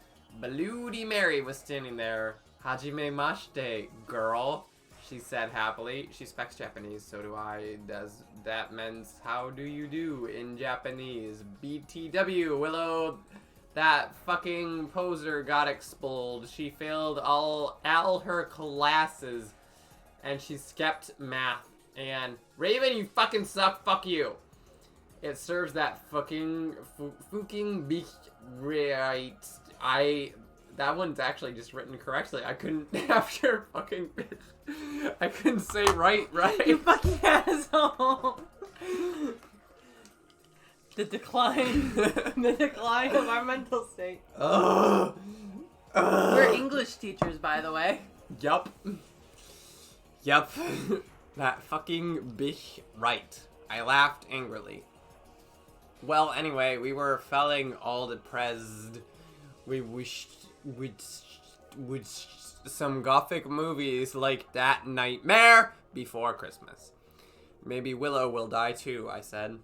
Bloody Mary was standing there. Hajime Mashite, girl, she said happily. She speaks Japanese, so do I. Does that means how do you do in Japanese? BTW, Willow, that fucking poser got expelled. She failed all her classes, and she skipped math. And Raven, you fucking suck. Fuck you. It serves that fucking bitch right. That one's actually just written correctly. I couldn't after fucking bitch. I couldn't say right. You fucking asshole. The decline of our mental state. We're English teachers, by the way. Yup. That fucking bitch right. I laughed angrily. Well, anyway, we were feeling all depressed. We wished would some gothic movies like That Nightmare before Christmas. Maybe Willow will die too, I said.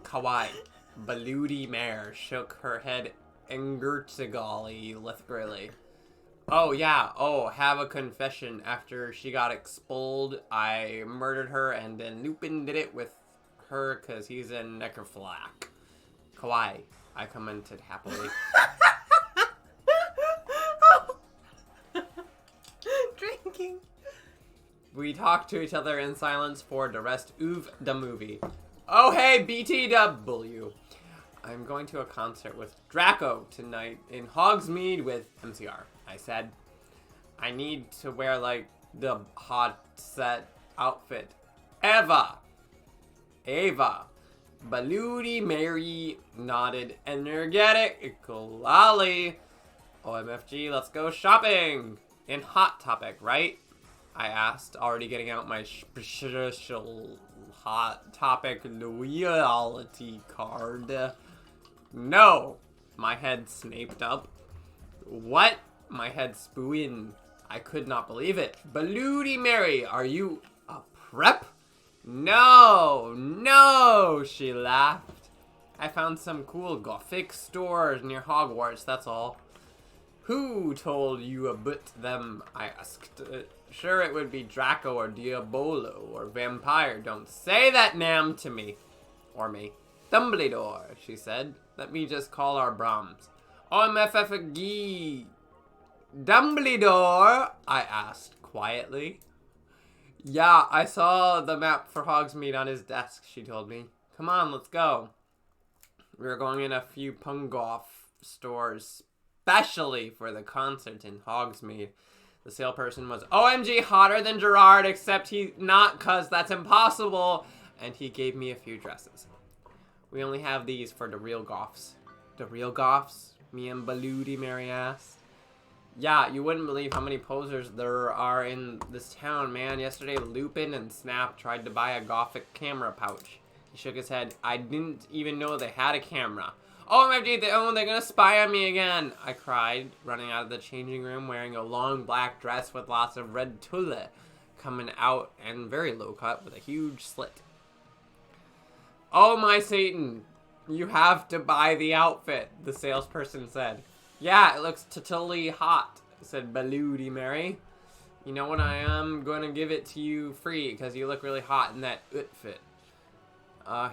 Kawaii, Bloody Mare, shook her head angertigally, lithgrily. Oh yeah, have a confession. After she got expelled, I murdered her and then Lupin did it with her cause he's a necrophiliac. Kawaii, I commented happily. Drinking. We talked to each other in silence for the rest of the movie. Oh hey, BTW. I'm going to a concert with Draco tonight in Hogsmeade with MCR, I said. I need to wear like the hot set outfit. Ava. Bloody Mary nodded energetically. OMFG, let's go shopping. In Hot Topic, right? I asked, already getting out my special Hot Topic loyalty card. No! My head snaped up. What? My head spooin. I could not believe it. Bloody Mary, are you a prep? No, she laughed. I found some cool gothic stores near Hogwarts, that's all. Who told you about them? I asked. Sure, it would be Draco or Diabolo or Vampire. Don't say that name to me. Or me. Dumbledore, she said. Let me just call our Brahms. OMFFG. Dumbledore? I asked quietly. Yeah, I saw the map for Hogsmeade on his desk, she told me. Come on, let's go. We were going in a few Pungoff stores. especially for the concert in Hogsmeade. The salesperson was OMG hotter than Gerard, except he not, cause that's impossible. And he gave me a few dresses. We only have these for the real goths. The real goths? Me and Baludi Mary asked. Yeah, you wouldn't believe how many posers there are in this town, man. Yesterday, Lupin and Snap tried to buy a gothic camera pouch. He shook his head. I didn't even know they had a camera. OMG, they're gonna spy on me again, I cried, running out of the changing room wearing a long black dress with lots of red tulle coming out and very low cut with a huge slit. Oh my Satan, you have to buy the outfit, the salesperson said. Yeah, it looks totally hot, said Baludi Mary. You know what, I am gonna give it to you free because you look really hot in that outfit.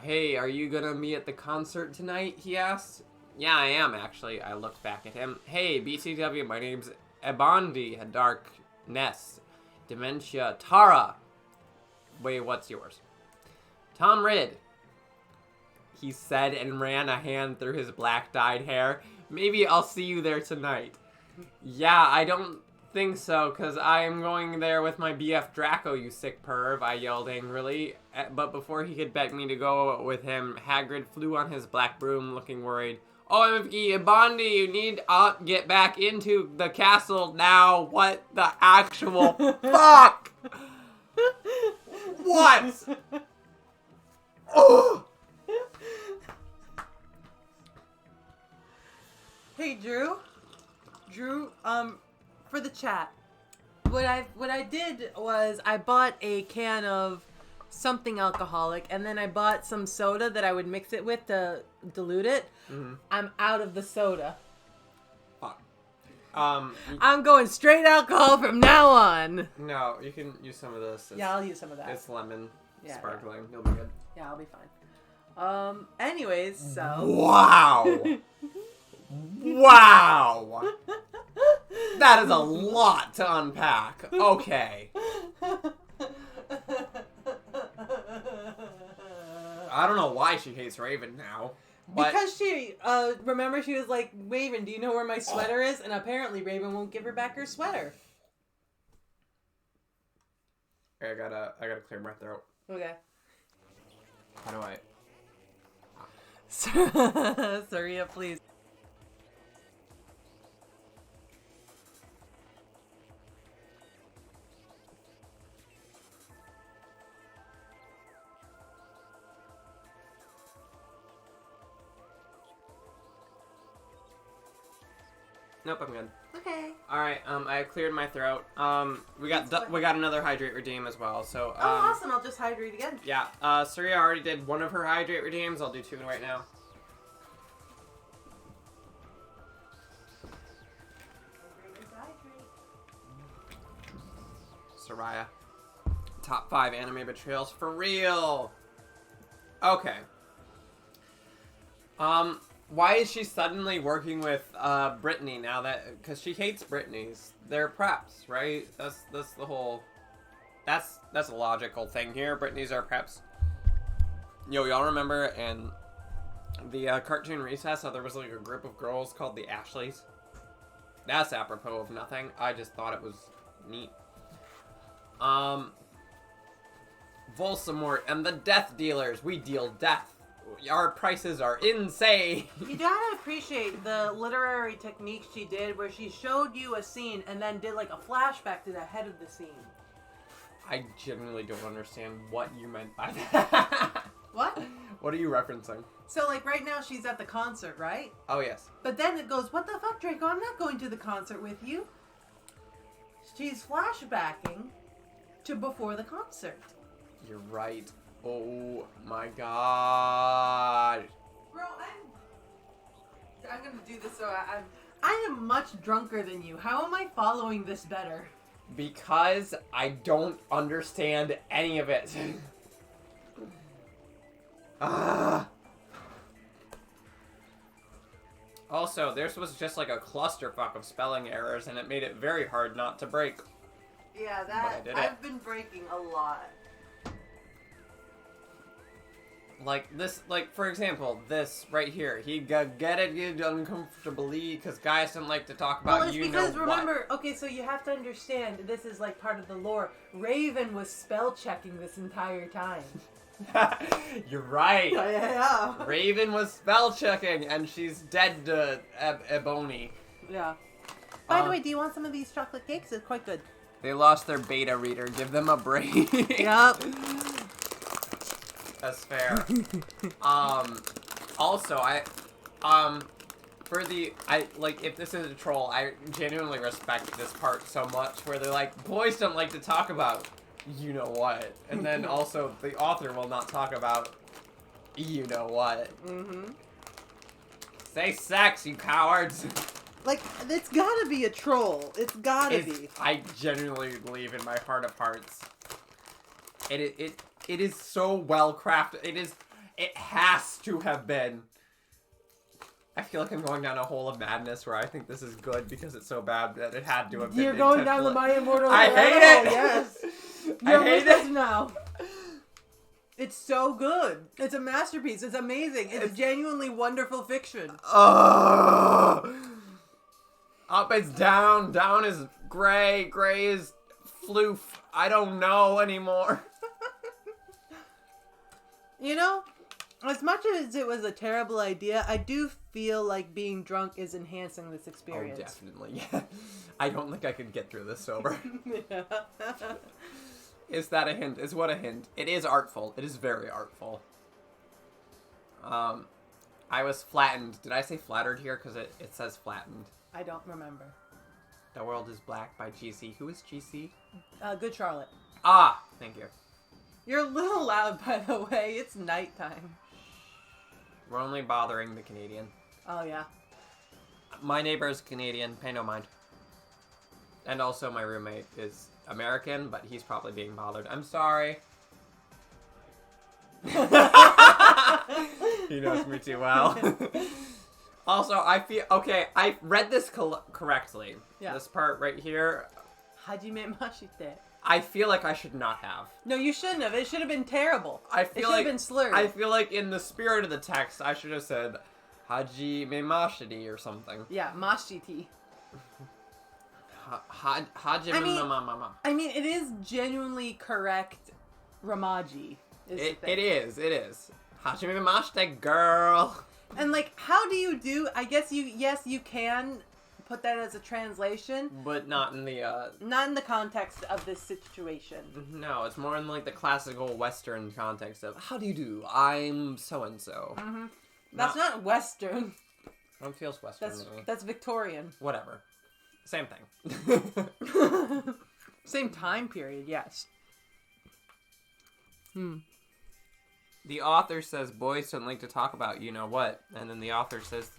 Hey, are you gonna be at the concert tonight? He asked. Yeah, I am, actually. I looked back at him. Hey, BCW, my name's Ebandi, a dark Ness. Dementia, Tara. Wait, what's yours? Tom Ridd. He said and ran a hand through his black dyed hair. Maybe I'll see you there tonight. Yeah, I don't think so, because I am going there with my BF Draco, you sick perv, I yelled angrily. But before he could beg me to go with him, Hagrid flew on his black broom, looking worried. OMG, Bondi, you need to get back into the castle now. What the actual fuck? What? Oh! Hey, Drew, for the chat, what I did was I bought a can of something alcoholic, and then I bought some soda that I would mix it with to dilute it. Mm-hmm. I'm out of the soda. Fuck. I'm going straight alcohol from now on. No, you can use some of this. Yeah, I'll use some of that. It's lemon, sparkling. Yeah. You'll be good. Yeah, I'll be fine. Anyways, so. Wow. Wow. That is a lot to unpack. Okay. I don't know why she hates Raven now. But... Because she, remember she was like, Raven, do you know where my sweater is? And apparently Raven won't give her back her sweater. I gotta clear my throat. Okay. How do I? Saria, please. Nope, I'm good. Okay. All right. I cleared my throat. We got another hydrate redeem as well. So. Oh, awesome! I'll just hydrate again. Yeah. Surya already did one of her hydrate redeems. I'll do two right now. Soraya. Top 5 anime betrayals for real. Okay. Why is she suddenly working with Brittany now that... Because she hates Brittany's. They're preps, right? That's the whole... That's a logical thing here. Brittany's are preps. Yo, y'all remember in the cartoon Recess how there was like a group of girls called the Ashleys? That's apropos of nothing. I just thought it was neat. Volsamort and the Death Dealers. We deal death. Our prices are insane. You gotta appreciate the literary technique she did where she showed you a scene and then did like a flashback to the head of the scene. I genuinely don't understand what you meant by that. What? What are you referencing? So like right now she's at the concert, right? Oh, yes. But then it goes, what the fuck, Draco? I'm not going to the concert with you. She's flashbacking to before the concert. You're right. Oh my god. Bro, I'm gonna do this so I am much drunker than you. How am I following this better? Because I don't understand any of it. Also, this was just like a clusterfuck of spelling errors, and it made it very hard not to break. Yeah, But I did it. I've been breaking a lot. Like this, like for example, this right here. He get it uncomfortably because guys don't like to talk about Well, it's you because know remember, okay, so you have to understand, this is like part of the lore. Raven was spell checking this entire time. what. You're right. Yeah. Raven was spell checking, and she's dead to Ebony. Yeah. By the way, do you want some of these chocolate cakes? It's quite good. They lost their beta reader. Give them a break. Yup. That's fair. Also, if this is a troll, I genuinely respect this part so much, where they're like, boys don't like to talk about you know what, and then also the author will not talk about you know what. Mm-hmm. Say sex, you cowards. Like, it's gotta be a troll. It's gotta be. I genuinely believe in my heart of hearts. It is so well crafted. It has to have been. I feel like I'm going down a hole of madness where I think this is good because it's so bad that it had to have been. You're going down the My Immortal. I hate rabbit it! hole, Yes. I You're hate with us it! now. It's so good. It's a masterpiece. It's amazing. It's genuinely wonderful fiction. Oh! Up is down, down is gray, gray is floof. I don't know anymore. You know, as much as it was a terrible idea, I do feel like being drunk is enhancing this experience. Oh, definitely. Yeah. I don't think I could get through this sober. Is that a hint? Is what a hint? It is artful. It is very artful. I was flattened. Did I say flattered here? Because it says flattened. I don't remember. The World is Black by GC. Who is GC? Good Charlotte. Ah! Thank you. You're a little loud, by the way. It's nighttime. We're only bothering the Canadian. Oh, yeah. My neighbor is Canadian. Pay no mind. And also my roommate is American, but he's probably being bothered. I'm sorry. He knows me too well. Also, I feel... Okay, I read this correctly. Yeah. This part right here. Hajime mashite. I feel like I should not have. No, you shouldn't have. It should have been terrible. I It feel should like have been slurred. I feel like in the spirit of the text, I should have said Hajime Mashidi or something. Yeah, mashiti. Hajime Mama. I mean, it is genuinely correct Ramaji. It is. Hajime Mashite, girl. And, like, how do you do... I guess you can put that as a translation. But not in the, Not in the context of this situation. No, it's more in, like, the classical Western context of, how do you do? I'm so-and-so. Mm-hmm. That's not Western. It feels Western to me. That's Victorian. Whatever. Same thing. Same time period, yes. The author says boys don't like to talk about you know what, and then the author says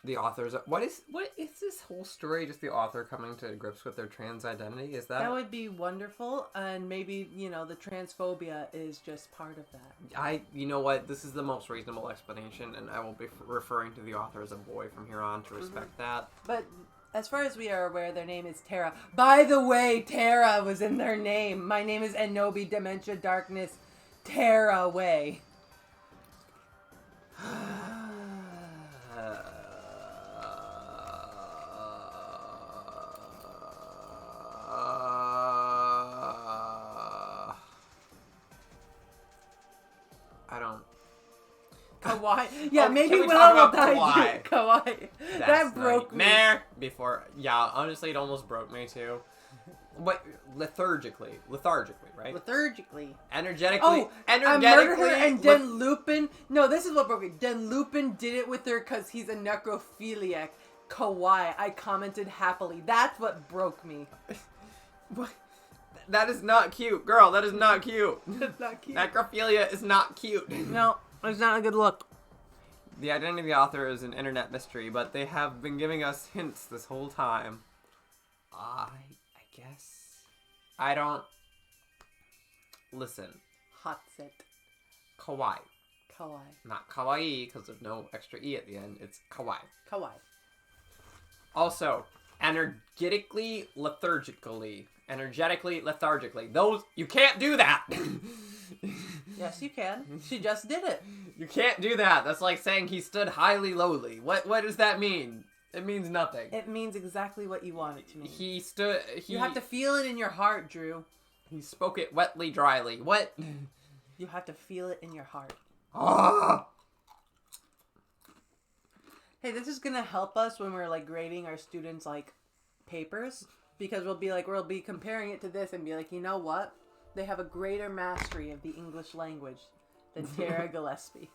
the author's... What is this whole story? Just the author coming to grips with their trans identity? Is that... That would be wonderful, and maybe, the transphobia is just part of that. You know what? This is the most reasonable explanation, and I will be referring to the author as a boy from here on to respect that. But as far as we are aware, their name is Terra. By the way, Terra was in their name. My name is Enobi Dementia Darkness Terra Way. I don't... Kawaii. Yeah, maybe can we Will talk will about die Kawaii? too. Kawaii. That broke me. Nightmare before... Yeah, honestly, it almost broke me too. But lethargically, right? Liturgically. Energetically. I murdered her and then Den Lupin. No, this is what broke me. Den Lupin did it with her because he's a necrophiliac. Kawaii. I commented happily. That's what broke me. What? That is not cute, girl. That is not cute. That's not cute. Necrophilia is not cute. No, it's not a good look. The identity of the author is an internet mystery, but they have been giving us hints this whole time. I guess. I don't... Listen. Hot set. Kawaii. Kawaii. Not kawaii, because there's no extra E at the end. It's kawaii. Kawaii. Also, energetically, lethargically. Those, you can't do that! Yes, you can. She just did it. You can't do that. That's like saying he stood highly lowly. What does that mean? It means nothing. It means exactly what you want it to mean. He stood... You have to feel it in your heart, Drew. He spoke it wetly, dryly. What? You have to feel it in your heart. Ah! Hey, this is gonna help us when we're like grading our students' like papers, because we'll be comparing it to this and be like, you know what? They have a greater mastery of the English language than Tara Gillespie.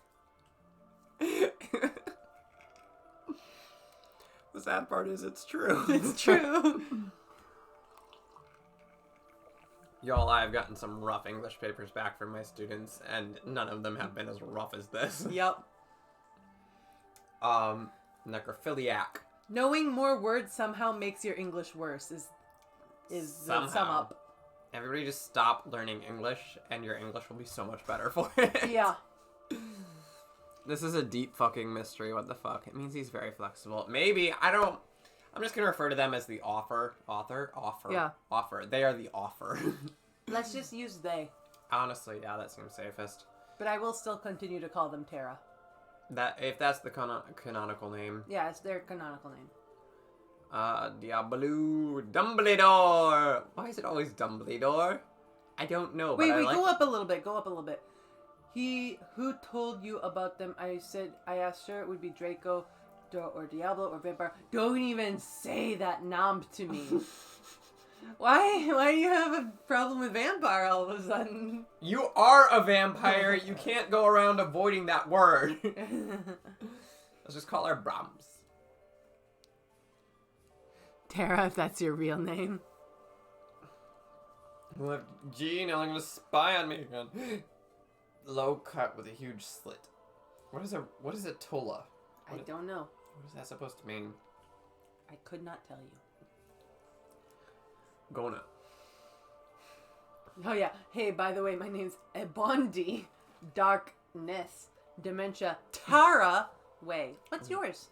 The sad part is it's true. It's true. Y'all, I've gotten some rough English papers back from my students, and none of them have been as rough as this. Yep. Necrophiliac. Knowing more words somehow makes your English worse is the sum Somehow. up. Everybody just stop learning English, and your English will be so much better for it. Yeah. This is a deep fucking mystery. What the fuck? It means he's very flexible. Maybe. I'm just gonna refer to them as the offer. Offer? Yeah. Offer. They are the offer. Let's just use they. Honestly, yeah, that seems safest. But I will still continue to call them Tara. If that's the canonical name. Yeah, it's their canonical name. Diablo Dumbledore. Why is it always Dumbledore? I don't know. Wait, but go up a little bit. Go up a little bit. Who told you about them? I asked her it would be Draco, or Diablo, or Vampire. Don't even say that nom to me. Why do you have a problem with Vampire all of a sudden? You are a vampire. You can't go around avoiding that word. Let's just call her Brahms. Tara, if that's your real name. Well, Gene, I'm gonna spy on me again. Low cut with a huge slit. What is a tola? I don't know. What is that supposed to mean? I could not tell you. Gona. Oh yeah. Hey, by the way, my name's Ebondi. Darkness. Dementia. Tara. Way. What's yours?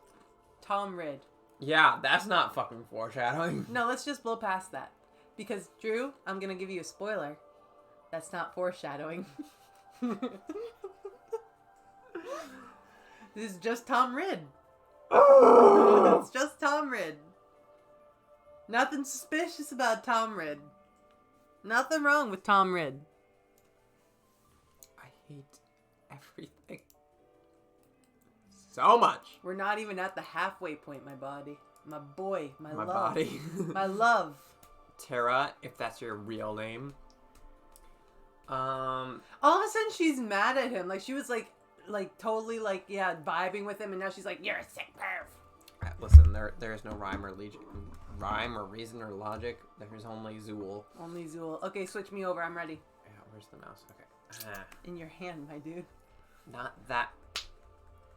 Tom Rid. Yeah, that's not fucking foreshadowing. No, let's just blow past that. Because, Drew, I'm gonna give you a spoiler. That's not foreshadowing. This is just Tom Rid. It's just Tom Rid. Nothing suspicious about Tom Rid. Nothing wrong with Tom Rid. I hate everything so much. We're not even at the halfway point, my body. My boy. My love. Body. My love. Tara, if that's your real name. All of a sudden, she's mad at him. Like, she was like totally like, yeah, vibing with him, and now she's like, you're a sick perv. Listen, there is no rhyme or reason or logic. There's only Zool. Only Zool. Okay, switch me over. I'm ready. Yeah, where's the mouse? Okay. In your hand, my dude. Not that.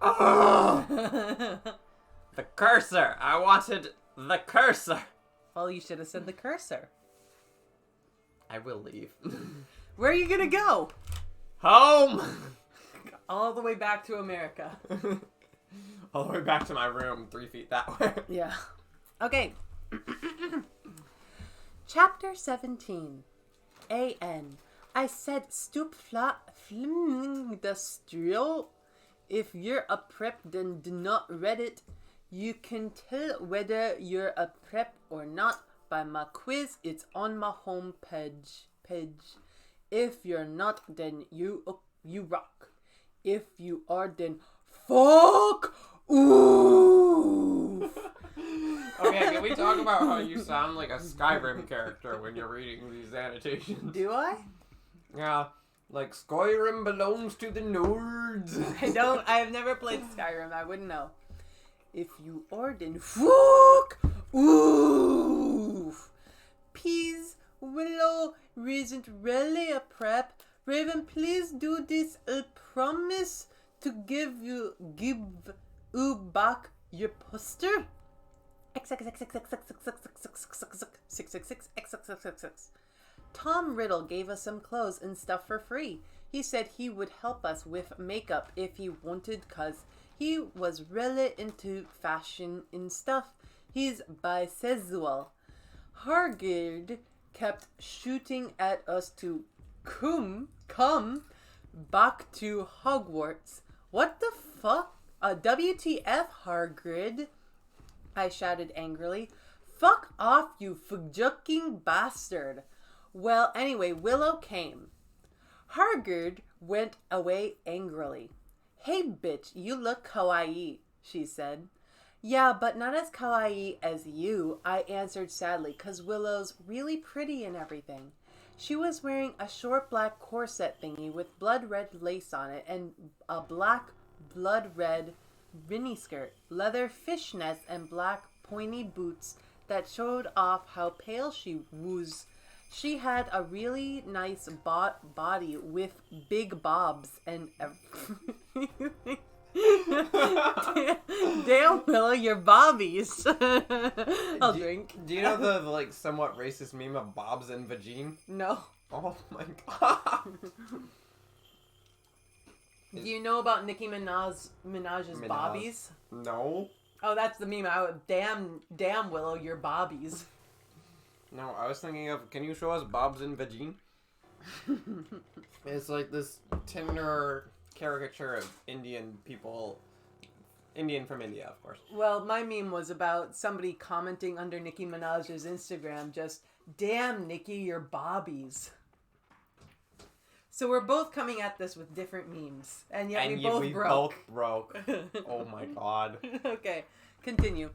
Oh! The cursor. I wanted the cursor. Well, you should have said the cursor. I will leave. Where are you gonna go? Home. All the way back to America. All the way back to my room, 3 feet that way. Yeah. Okay. Chapter 17. A.N. I said stoop flat industrial. If you're a prep, then do not read it. You can tell whether you're a prep or not by my quiz. It's on my home page. If you're not, then you rock. If you are, then fuck. Ooh. Okay, can we talk about how you sound like a Skyrim character when you're reading these annotations? Do I? Yeah, like Skyrim belongs to the nerds. I have never played Skyrim. I wouldn't know. If you are, then fuck. Ooh. Peas, willow, isn't really a prep. Raven, please do this. I promise to give you back your poster. Tom Riddle gave us some clothes and stuff for free. He said he would help us with makeup if he wanted, cause he was really into fashion and stuff. He's bisexual. Hargid kept shooting at us to come, Back to Hogwarts. What the fuck? WTF, Hagrid? I shouted angrily. Fuck off, you fucking bastard. Well, anyway, Willow came. Hagrid went away angrily. Hey, bitch, you look kawaii, she said. Yeah, but not as kawaii as you, I answered sadly, 'cause Willow's really pretty and everything. She was wearing a short black corset thingy with blood red lace on it and a black blood red miniskirt, leather fishnets, and black pointy boots that showed off how pale she was. She had a really nice body with big bobs and everything. Damn, Willow, your bobbies. I'll drink. Do you know the like somewhat racist meme of Bob's and Vagine? No. Oh my god. Do you know about Nicki Minaj's bobbies? No. Oh, that's the meme. Damn, Willow, your bobbies. No, I was thinking of, can you show us Bob's and Vagine? It's like this Tinder caricature of Indian people. Indian from India, of course. Well, my meme was about somebody commenting under Nicki Minaj's Instagram, just, damn, Nicki, your bobbies. So we're both coming at this with different memes, and yet we both broke. Oh my god. Okay, continue.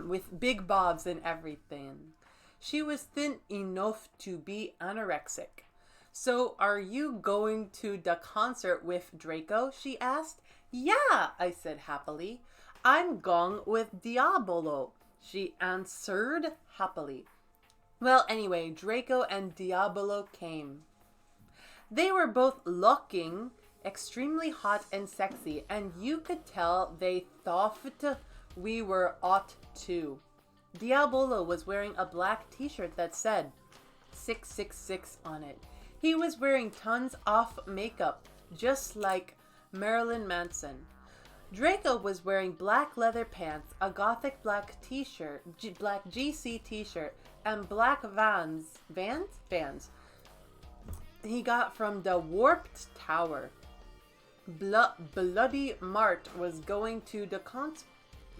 With big bobs and everything. She was thin enough to be anorexic. So, are you going to the concert with Draco? She asked. Yeah, I said happily. I'm going with Diabolo, she answered happily. Well, anyway, Draco and Diabolo came. They were both looking extremely hot and sexy, and you could tell they thought we were hot too. Diabolo was wearing a black t-shirt that said 666 on it. He was wearing tons of makeup, just like Marilyn Manson. Draco was wearing black leather pants, a gothic black t-shirt, black GC t-shirt, and black Vans he got from the Warped Tower. Bloody Mart was going to the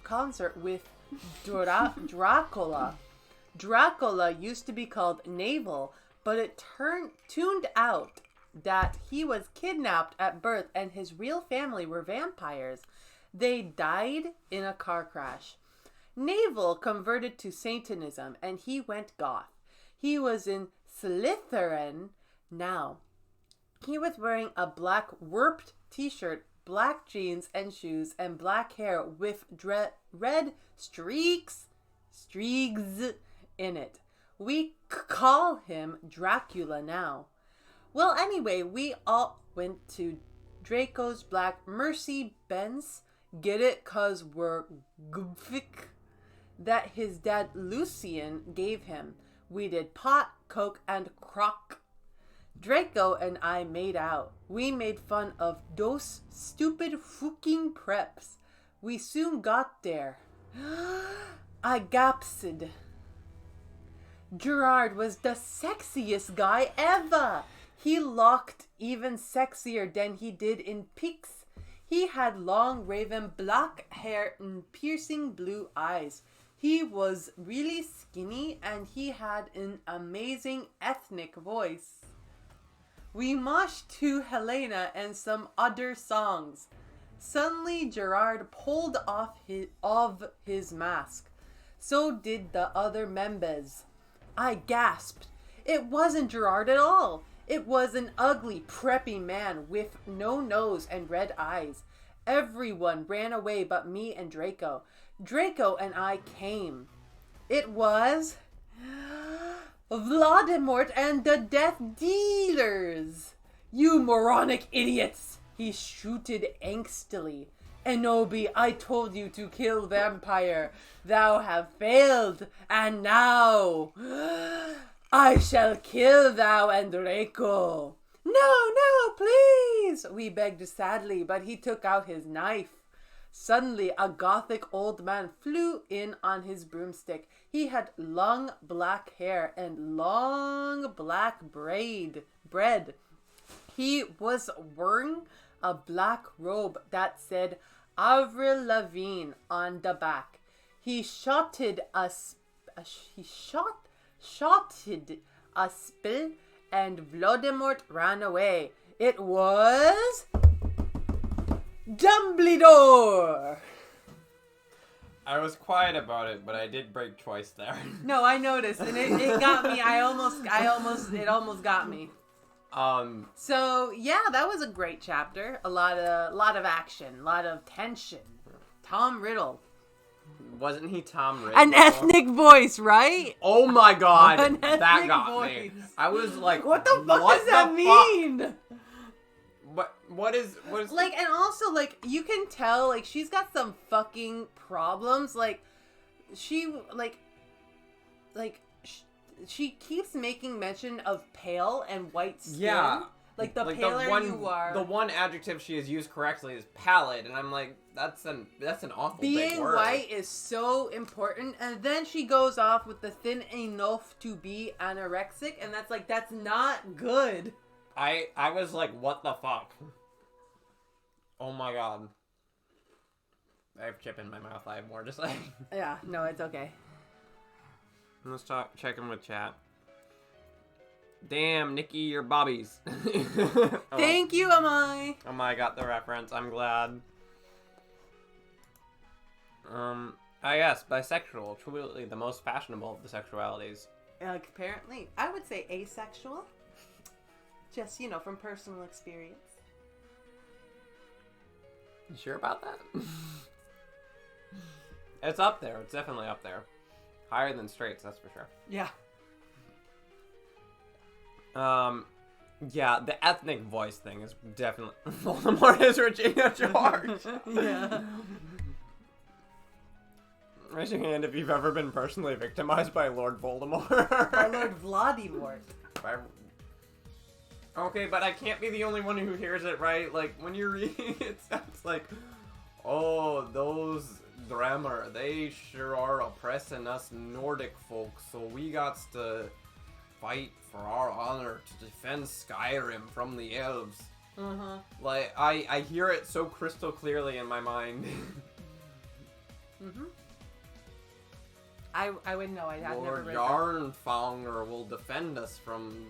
concert with Dracula. Dracula used to be called Naval, but it tuned out that he was kidnapped at birth and his real family were vampires. They died in a car crash. Naval converted to Satanism and he went goth. He was in Slytherin now. He was wearing a black warped t-shirt, black jeans and shoes, and black hair with red streaks in it. We call him Dracula now. Well, anyway, we all went to Draco's black Mercy Benz. Get it? 'Cause we're goofy. That his dad Lucian gave him. We did pot, coke, and crock. Draco and I made out. We made fun of those stupid fucking preps. We soon got there. I gasped. Gerard was the sexiest guy ever. He looked even sexier than he did in pics. He had long raven black hair and piercing blue eyes. He was really skinny and he had an amazing ethnic voice. We moshed to Helena and some other songs. Suddenly Gerard pulled off his mask. So did the other members. I gasped. It wasn't Gerard at all. It was an ugly, preppy man with no nose and red eyes. Everyone ran away but me and Draco. Draco and I came. It was Voldemort and the Death Dealers. You moronic idiots, he shouted angstily. Enobi, I told you to kill vampire. Thou have failed, and now I shall kill thou and Draco. No, please, we begged sadly, but he took out his knife. Suddenly, a gothic old man flew in on his broomstick. He had long black hair and long black bread. He was wearing a black robe that said Avril Lavigne on the back. He shotted a spill and Voldemort ran away. It was Dumbledore. I was quiet about it, but I did break twice there. No, I noticed, and it got me. It almost got me. So yeah, that was a great chapter. A lot of action, a lot of tension. Tom Riddle. Wasn't he Tom Riddle? An ethnic voice, right? Oh my god, An that ethnic got voice. me. I was like, What the fuck does that mean? What is Like, and also, like, you can tell, like, she's got some fucking problems. Like, she keeps making mention of pale and white skin. Yeah. Like, the paler you are. The one adjective she has used correctly is pallid, and I'm like, that's an awful big Being word. white is so important, and then she goes off with the thin enough to be anorexic, and that's not good. I was like, what the fuck? Oh my god. I have chip in my mouth. I have more to say. Yeah, no, it's okay. Let's check in with chat. Damn, Nikki, you're bobbies. Thank you, Amai. I got the reference. I'm glad. Yes, bisexual, truly the most fashionable of the sexualities. Apparently, I would say asexual. Just, from personal experience. You sure about that? It's up there. It's definitely up there. Higher than straights, that's for sure. Yeah. Yeah, the ethnic voice thing is definitely... Voldemort is Regina George! Yeah. Raise your hand if you've ever been personally victimized by Lord Voldemort. By Lord Voldemort. Okay, but I can't be the only one who hears it, right? Like, when you're reading it, sounds like, oh, those grammar, they sure are oppressing us Nordic folks, so we got to fight for our honor to defend Skyrim from the elves. Uh-huh. Like, I hear it so crystal clearly in my mind. Mm-hmm. I wouldn't know. I've never Lord read that. Yarnfanger will defend us from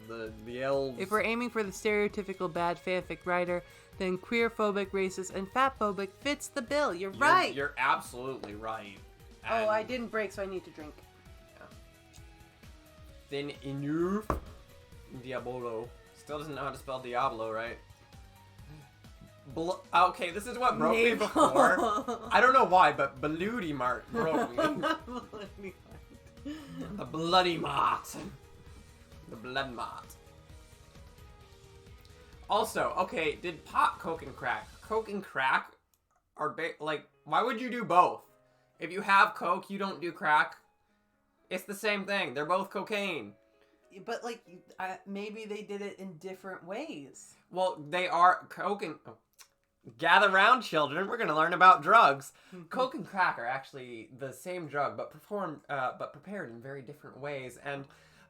the elves. If we're aiming for the stereotypical bad fanfic writer, then queerphobic, racist, and fatphobic fits the bill. You're right. You're absolutely right. Oh, I didn't break, so I need to drink. Then enough. Diabolo. Still doesn't know how to spell Diablo, right? Okay, this is what broke me before. I don't know why, but Bloody Mart broke me. The Bloody Mart. The Blood Mart. Also, okay, did pot, coke, and crack? Coke and crack are like, why would you do both? If you have coke, you don't do crack. It's the same thing. They're both cocaine. But, like, maybe they did it in different ways. Well, they are coke and... Oh. Gather round, children. We're going to learn about drugs. Coke and crack are actually the same drug, but prepared in very different ways. And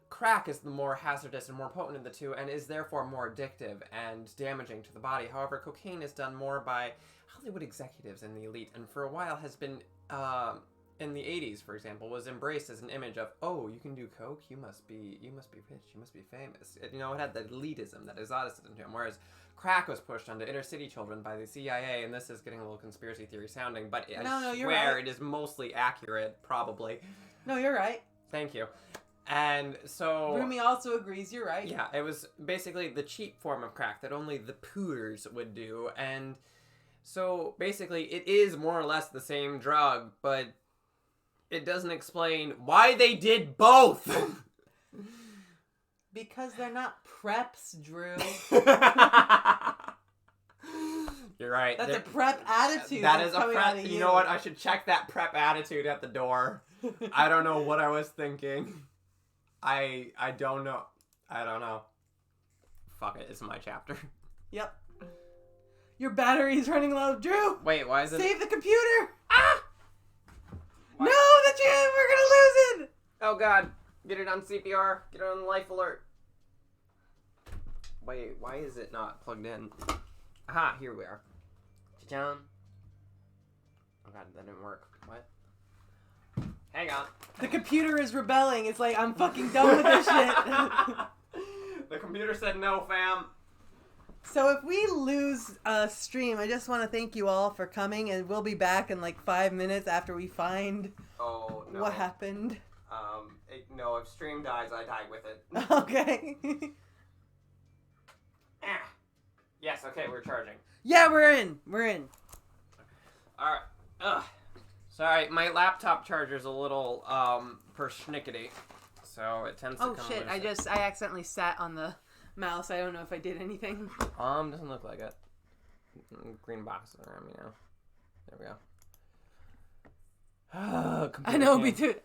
crack is the more hazardous and more potent of the two, and is therefore more addictive and damaging to the body. However, cocaine is done more by Hollywood executives and the elite, and for a while has been... in the 80s, for example, was embraced as an image of, oh, you can do coke, you must be rich, you must be famous. It had that elitism, that exoticism to him, whereas crack was pushed onto inner city children by the CIA, and this is getting a little conspiracy theory sounding, but I swear it is mostly accurate, probably. No, you're right. Thank you. And so... Rumi also agrees, you're right. Yeah, it was basically the cheap form of crack that only the poors would do, and so basically it is more or less the same drug, but it doesn't explain why they did both. Because they're not preps, Drew. You're right. That's a prep attitude. That is a coming out prep. of You know what? I should check that prep attitude at the door. I don't know what I was thinking. I don't know. I don't know. Fuck it. It's my chapter. Yep. Your battery's running low, Drew. Wait, why is it? Save the computer. Ah! What? No, we're gonna lose it. Oh God. Get it on CPR. Get it on life alert. Wait, why is it not plugged in? Aha, here we are. Cha-chan. Oh god, that didn't work. What? Hang on. The computer is rebelling. It's like, I'm fucking done with this shit. The computer said no, fam. So if we lose a stream, I just want to thank you all for coming, and we'll be back in like 5 minutes after we find what happened. No, if stream dies, I die with it. Okay. Yes, okay, we're charging. Yeah, we're in. Alright. Ugh. Sorry, my laptop charger's a little, persnickety. So it tends to come shit, loose. I accidentally sat on the mouse. I don't know if I did anything. Doesn't look like it. Green box around me now. There we go. I know,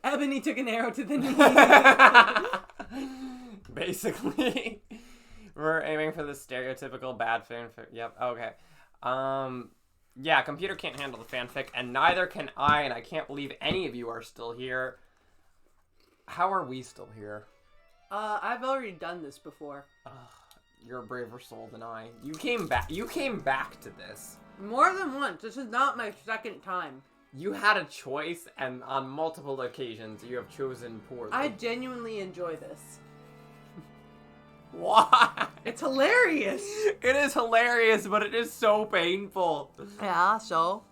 Ebony took an arrow to the knee. Basically, we're aiming for the stereotypical bad fanfic. Yep, okay. Yeah, computer can't handle the fanfic, and neither can I, and I can't believe any of you are still here. How are we still here? I've already done this before. You're a braver soul than I. You came back to this. More than once. This is not my second time. You had a choice, and on multiple occasions, you have chosen poorly. I genuinely enjoy this. Why? It's hilarious. It is hilarious, but it is so painful. Yeah, so?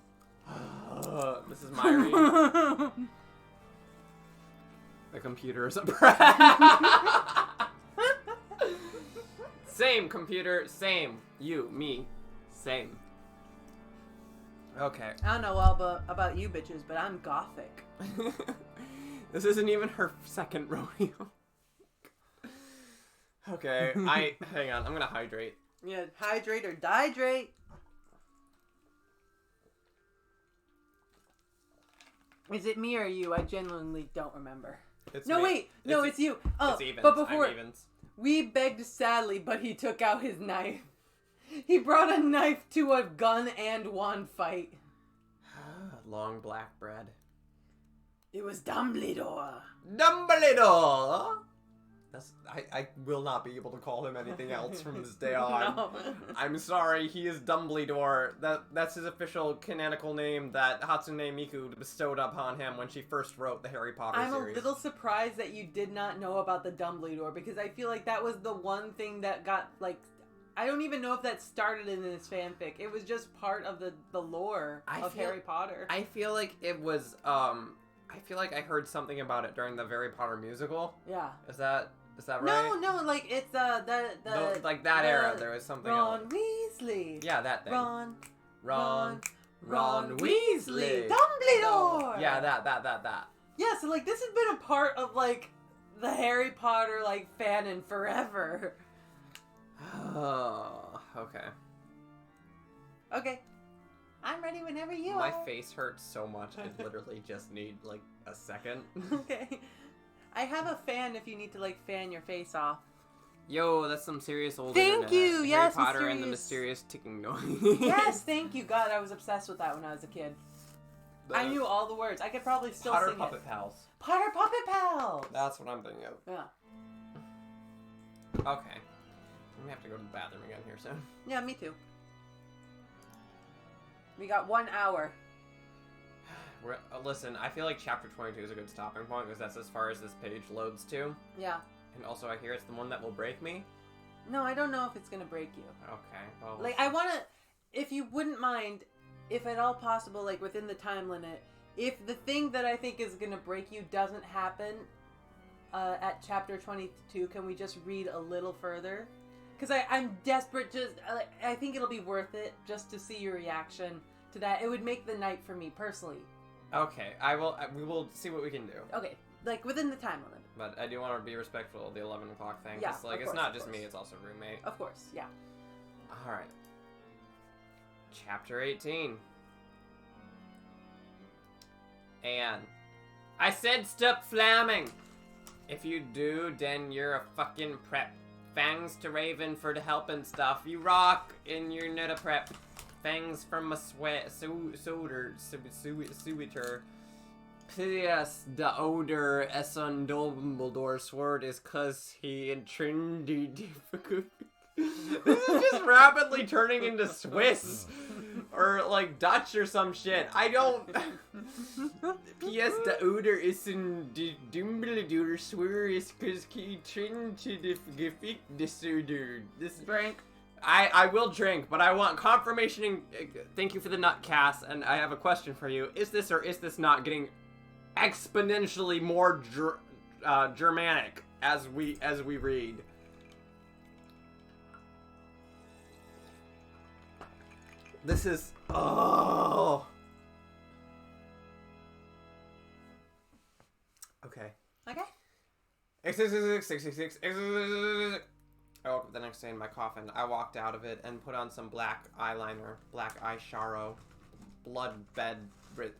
This is my read. The computer is a brat. Same, computer, same. You, me, same. Okay. I don't know all about you bitches, but I'm gothic. This isn't even her second rodeo. Okay, hang on, I'm gonna hydrate. Yeah, hydrate or dihydrate. Is it me or you? I genuinely don't remember. It's no, me. wait. No, it's you. Oh, it's evens. but before I'm evens. we begged sadly, but he took out his knife. He brought a knife to a gun and wand fight. Long black bread. It was Dumbledore. Dumbledore! I will not be able to call him anything else from this day on. No. I'm sorry, he is Dumbledore. That's his official canonical name that Hatsune Miku bestowed upon him when she first wrote the Harry Potter series. I'm a little surprised that you did not know about the Dumbledore, because I feel like that was the one thing that got, like, I don't even know if that started in this fanfic. It was just part of the lore of Harry Potter. I feel like it was, I feel like I heard something about it during the Harry Potter musical. Yeah. Is that right? No, like, it's, like that era, there was something else. Ron Weasley. Yeah, that thing. Ron Weasley. Dumbledore! Yeah, that. Yeah, so, like, this has been a part of, like, the Harry Potter, like, fanon forever. Oh, okay. Okay. I'm ready whenever you My are. face hurts so much, I literally just need, like, a second. Okay. I have a fan if you need to, like, fan your face off. Yo, that's some serious old Thank internet. you, Harry yes, Potter and the mysterious ticking noise. Yes, thank you. God, I was obsessed with that when I was a kid. I knew all the words. I could probably still Potter sing Puppet it. Pals. Potter Puppet Pals! That's what I'm thinking of. Yeah. Okay. I'm gonna have to go to the bathroom again here soon. Yeah, me too. We got 1 hour. Listen, I feel like chapter 22 is a good stopping point because that's as far as this page loads to. Yeah. And also I hear it's the one that will break me. No, I don't know if it's gonna break you. Okay, well... Like, I wanna... If you wouldn't mind, if at all possible, like, within the time limit, if the thing that I think is gonna break you doesn't happen at chapter 22, can we just read a little further? Because I'm desperate, I think it'll be worth it just to see your reaction to that. It would make the night for me, personally. Okay, we will see what we can do. Okay, like, within the time limit. But I do want to be respectful of the 11 o'clock thing. Yeah, Like, it's not just me, it's also roommate. Of course, yeah. Alright. Chapter 18. And I said stop flamming! If you do, then you're a fucking prep. Thanks to Raven for the help and stuff. You rock in your netta prep. Thanks from a suitor. P.S. The odor on Dumbledore's sword is cause he intended difficult. This is just rapidly turning into Swiss. Or, like, Dutch or some shit. I don't... P.S. de ouder is een dumbledore swear is trin to the gefick disorder. This drink. I will drink, but I want confirmation. Thank you for the nut, Cass, and I have a question for you. Is this or is this not getting exponentially more Germanic as we read? This is oh. Okay. Okay. X66. I woke up the next day in my coffin. I walked out of it and put on some black eyeliner, black eyeshadow, blood bed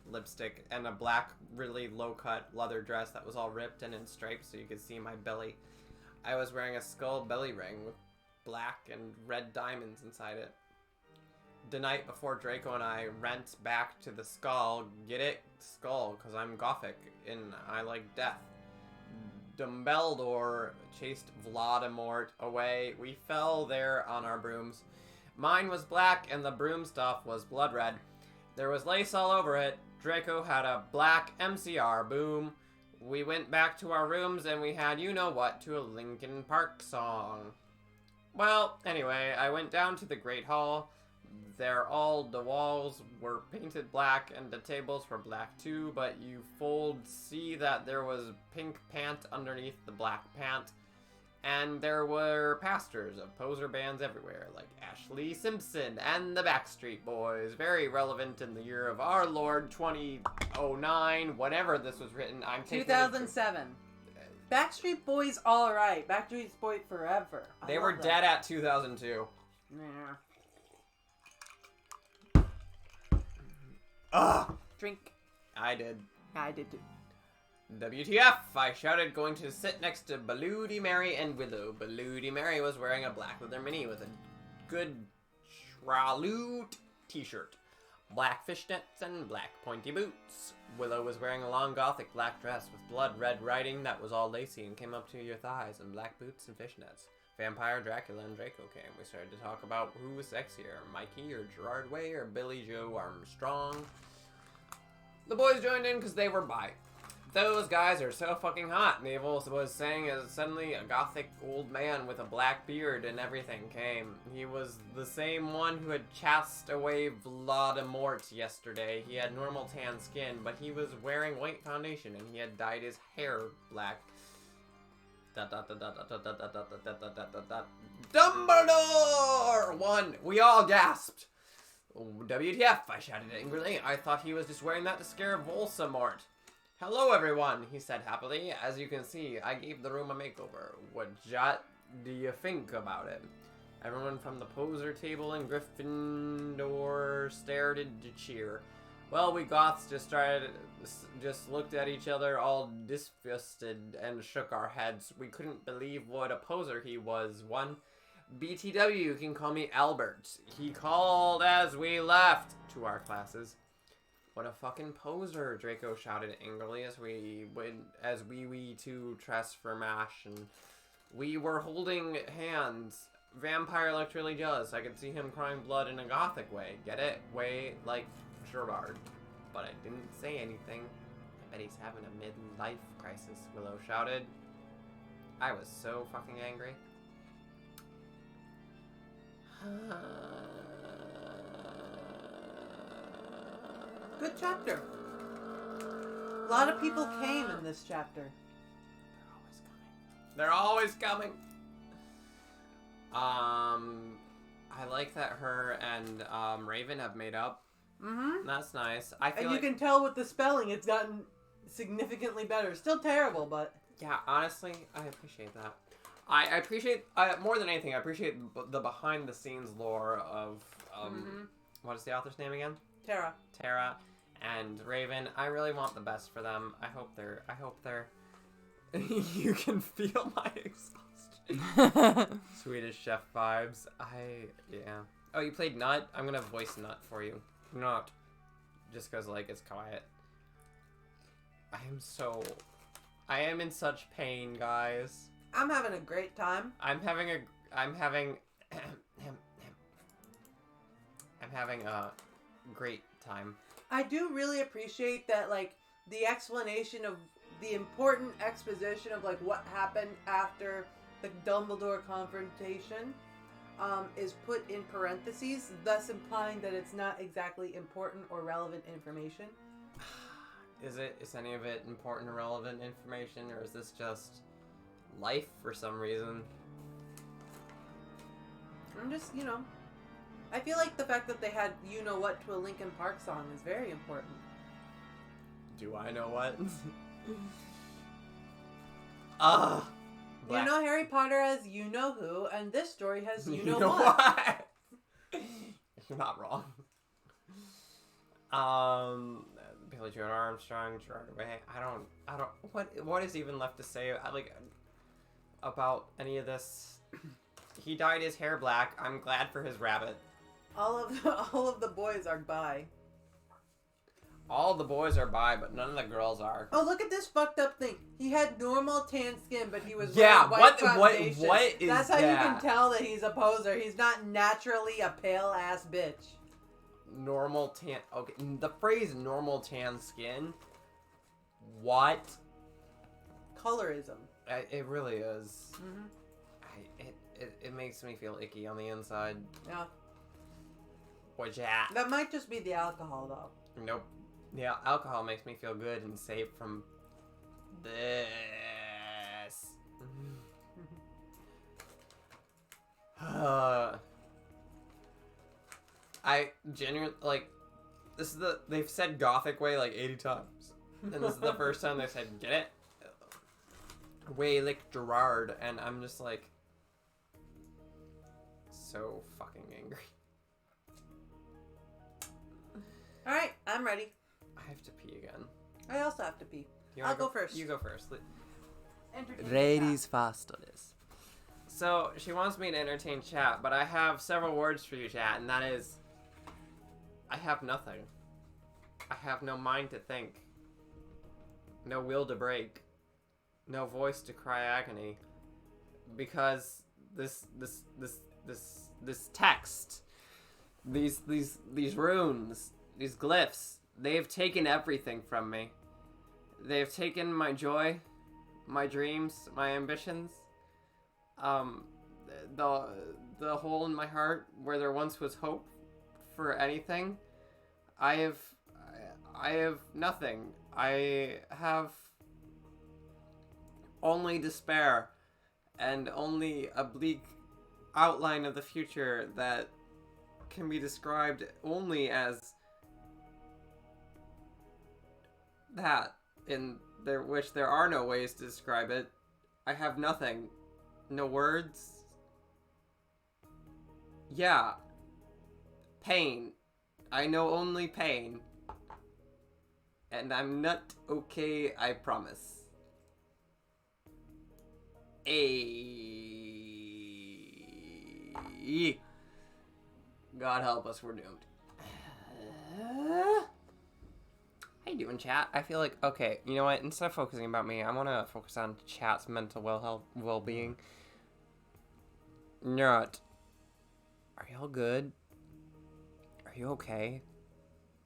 lipstick, and a black, really low-cut leather dress that was all ripped and in stripes so you could see my belly. I was wearing a skull belly ring with black and red diamonds inside it. The night before Draco and I went back to the skull, get it? Skull, because I'm gothic and I like death. Dumbledore chased Voldemort away. We fell there on our brooms. Mine was black and the broom stuff was blood red. There was lace all over it. Draco had a black MCR boom. We went back to our rooms and we had you know what to a Linkin Park song. Well, anyway, I went down to the Great Hall. There all the walls were painted black and the tables were black too, but you see that there was pink pant underneath the black pant. And there were pastors of poser bands everywhere, like Ashley Simpson and the Backstreet Boys. Very relevant in the year of our Lord 2009, whenever this was written. I'm taking 2007. Backstreet Boys, alright. Backstreet Boys forever. They were dead at 2002. Yeah. Ugh! Drink. I did. I did too. WTF! I shouted, going to sit next to Bloody Mary and Willow. Bloody Mary was wearing a black leather mini with a good Traloot t-shirt, black fishnets, and black pointy boots. Willow was wearing a long gothic black dress with blood red writing that was all lacy and came up to your thighs, and black boots and fishnets. Vampire, Dracula, and Draco came. We started to talk about who was sexier, Mikey or Gerard Way or Billy Joe Armstrong. The boys joined in because they were bi. Those guys are so fucking hot. Navel was saying as suddenly a gothic old man with a black beard and everything came. He was the same one who had chased away Voldemort yesterday. He had normal tan skin, but he was wearing white foundation and he had dyed his hair black. Dumbledore won! We all gasped. WTF, I shouted angrily. I thought he was just wearing that to scare Voldemort. Hello everyone, he said happily. As you can see, I gave the room a makeover. What do you think about it? Everyone from the poser table in Gryffindor started to cheer. Well, we Goths just looked at each other all disgusted and shook our heads. We couldn't believe what a poser he was. One BTW, you can call me Albert. He called as we left to our classes. What a fucking poser, Draco shouted angrily as we two dressed for MASH, and we were holding hands. Vampire looked really jealous. I could see him crying blood in a gothic way. Get it? Way like Gerard. But I didn't say anything. I bet he's having a midlife crisis, Willow shouted. I was so fucking angry. Good chapter. A lot of people came in this chapter. They're always coming. I like that her and Raven have made up. Mm-hmm. That's nice. I feel and like you can tell with the spelling, it's gotten significantly better. Still terrible, but yeah, honestly, I appreciate that. I appreciate more than anything. I appreciate the behind-the-scenes lore of what is the author's name again? Tara and Raven. I really want the best for them. I hope they're you can feel my exhaustion. Swedish Chef vibes. Yeah. Oh, you played Nut? I'm gonna voice Nut for you. Nut. Just cause like it's quiet. I am in such pain, guys. I'm having a great time. I'm having I'm having a great time. I do really appreciate that, like, the explanation of the important exposition of, like, what happened after the Dumbledore confrontation is put in parentheses, thus implying that it's not exactly important or relevant information. Is any of it important or relevant information, or is this just life for some reason? I'm just, I feel like the fact that they had You Know What to a Linkin Park song is very important. Do I know what? You know Harry Potter has You Know Who, and this story has You Know What. You're not wrong. Billy Joe Armstrong, Gerard Way. I don't. What is even left to say? About any of this. He dyed his hair black. I'm glad for his rabbit. All of the boys are bi. All the boys are bi, but none of the girls are. Oh, look at this fucked up thing. He had normal tan skin, but he was wearing white foundation. What is That's how that? you can tell that he's a poser. He's not naturally a pale ass bitch. Normal tan. Okay, the phrase "normal tan skin." What? Colorism. It really is. Mm-hmm. It makes me feel icky on the inside. Yeah. What's that? That might just be the alcohol, though. Nope. Yeah, alcohol makes me feel good and safe from this. I genuinely, they've said Gothic way 80 times. And this is the first time they said, get it? Way like Gerard, and I'm just so fucking angry. Alright, I'm ready. I have to pee again. I also have to pee. You wanna I'll go first. You go first. Entertain Ladies first on this. So, she wants me to entertain chat, but I have several words for you, chat, and that is... I have nothing. I have no mind to think. No will to break. No voice to cry agony. Because this text, these runes, these glyphs, they've taken everything from me. They've taken my joy, my dreams, my ambitions. The hole in my heart where there once was hope for anything. I have nothing. I have only despair and only a bleak outline of the future that can be described only as that, in which there are no ways to describe it. I have nothing. No words. Yeah. Pain. I know only pain. And I'm not okay, I promise. God help us, we're doomed. How you doing, chat? I feel like, okay, you know what? Instead of focusing about me, I want to focus on chat's mental well-being. Nerd. Are y'all good? Are you okay?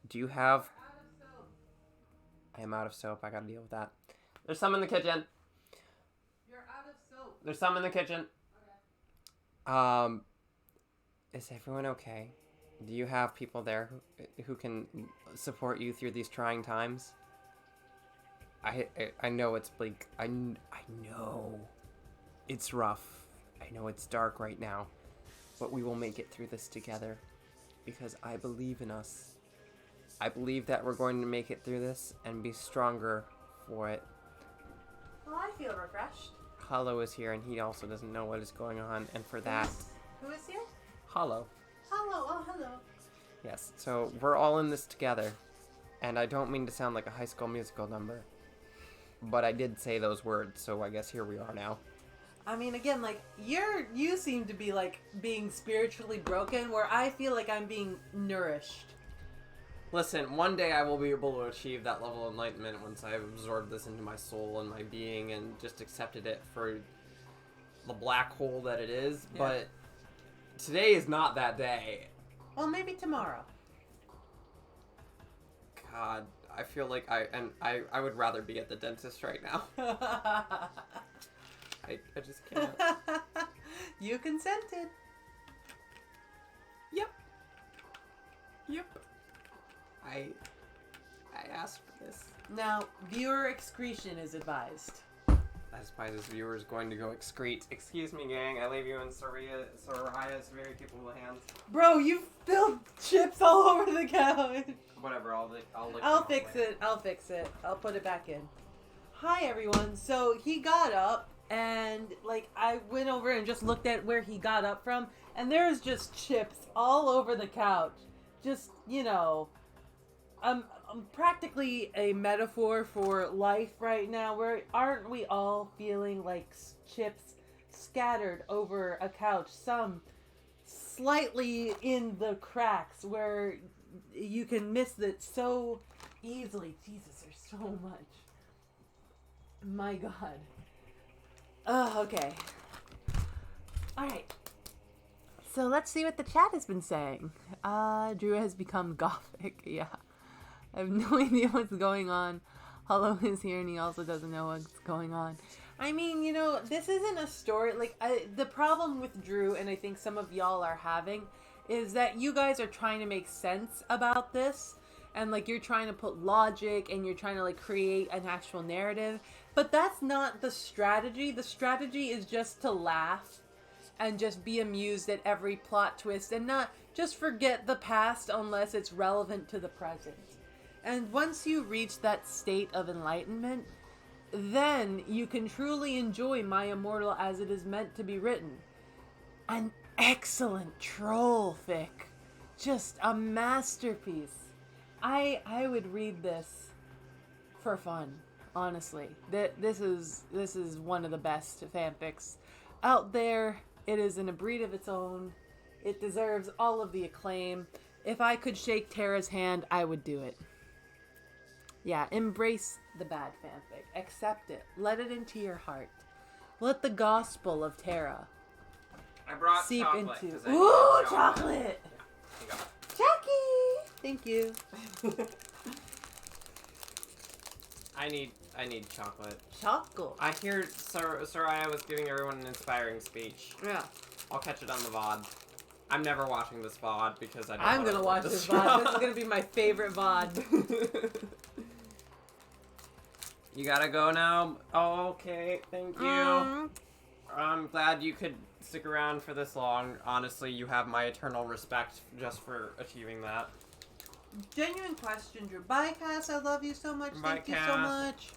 Do you have... I am out of soap. I gotta deal with that. There's some in the kitchen. You're out of soap. There's some in the kitchen. Okay. Is everyone okay? Do you have people there who can support you through these trying times? I know it's bleak. I know it's rough. I know it's dark right now, but we will make it through this together because I believe in us. I believe that we're going to make it through this and be stronger for it. Well, I feel refreshed. Hollow is here and he also doesn't know what is going on, and for that... Who is here? Hollow. Hello, oh hello. Yes, so we're all in this together. And I don't mean to sound like a High School Musical number. But I did say those words, so I guess here we are now. I mean, again, you seem to be, being spiritually broken, where I feel like I'm being nourished. Listen, one day I will be able to achieve that level of enlightenment once I've absorbed this into my soul and my being and just accepted it for the black hole that it is. Yeah. But today is not that day. Well, maybe tomorrow. God, I feel like I would rather be at the dentist right now. I just can't. You consented. Yep. I asked for this. Now, viewer excretion is advised. I suppose this viewer is going to go excrete. Excuse me, gang. I leave you in Soraya's very capable hands. Bro, you spilled chips all over the couch. Whatever. I'll lick I'll them fix later. it. I'll fix it. I'll put it back in. Hi, everyone. So he got up, and like I went over and just looked at where he got up from, and there's just chips all over the couch. Just, you know, I'm practically a metaphor for life right now. Where aren't we all feeling like chips scattered over a couch? Some slightly in the cracks where you can miss it so easily. Jesus, there's so much. My God. Oh, okay. All right. So let's see what the chat has been saying. Drew has become gothic. Yeah. I have no idea what's going on. Hollow is here and he also doesn't know what's going on. I mean, you know, this isn't a story. Like, the problem with Drew, and I think some of y'all are having, is that you guys are trying to make sense about this. And, like, you're trying to put logic and you're trying to, like, create an actual narrative. But that's not the strategy. The strategy is just to laugh and just be amused at every plot twist and not just forget the past unless it's relevant to the present. And once you reach that state of enlightenment, then you can truly enjoy My Immortal as it is meant to be written. An excellent troll fic. Just a masterpiece. I would read this for fun, honestly. This is one of the best fanfics out there. It is in a breed of its own. It deserves all of the acclaim. If I could shake Tara's hand, I would do it. Yeah, embrace the bad fanfic. Accept it. Let it into your heart. Let the gospel of Tara I brought seep chocolate. into... 'cause I Ooh, needed chocolate! Yeah, you got it. Jackie! Thank you. I need chocolate. Chocolate. I hear Soraya was giving everyone an inspiring speech. Yeah. I'll catch it on the VOD. I'm never watching this VOD because I don't I'm wanna gonna read watch this VOD. This is gonna be my favorite VOD. You gotta go now? Oh, okay, thank you. I'm glad you could stick around for this long. Honestly, you have my eternal respect just for achieving that. Genuine question, Drew. Bye, Cass. I love you so much. Bye, Thank you so Cass. much.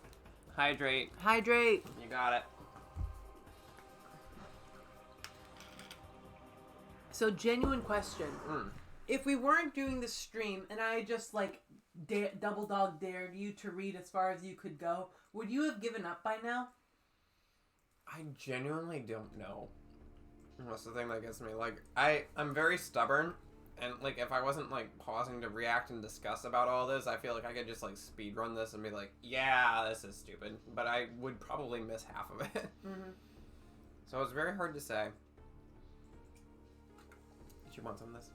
Hydrate. Hydrate. You got it. So, genuine question. Mm. If we weren't doing this stream and I just, like, double dog dared you to read as far as you could go, would you have given up by now? I genuinely don't know. That's the thing that gets me. Like, I'm very stubborn. And, like, if I wasn't, like, pausing to react and discuss about all this, I feel like I could just, like, speedrun this and be like, yeah, this is stupid. But I would probably miss half of it. Mm-hmm. So it's very hard to say. Did you want some of this?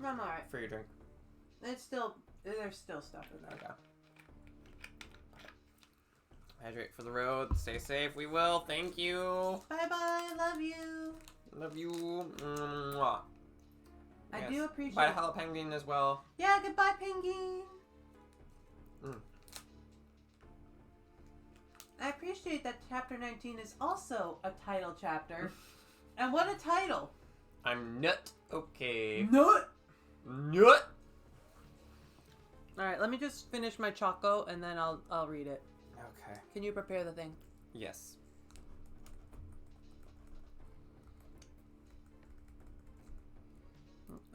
No, I'm alright. For your drink? There's still stuff in there. Okay. Hydrate for the road. Stay safe. We will. Thank you. Bye-bye. Love you. Love you. Mwah. I Yes. do appreciate Bye to Jalapeno as well. Yeah, goodbye, Penguin. I appreciate that chapter 19 is also a title chapter. And what a title. I'm nut. Okay. Nut. Nut. Alright, let me just finish my choco and then I'll read it. Okay. Can you prepare the thing? Yes.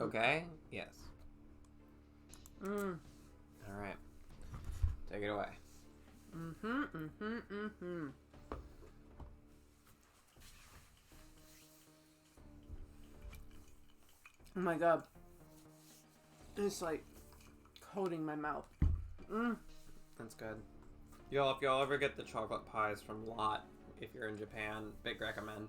Okay. Yes. Mm. All right. Take it away. Mm-hmm, mm-hmm, mm-hmm. Oh my god. It's like coating my mouth. Mm. That's good. If y'all ever get the chocolate pies from Lot, if you're in Japan, big recommend.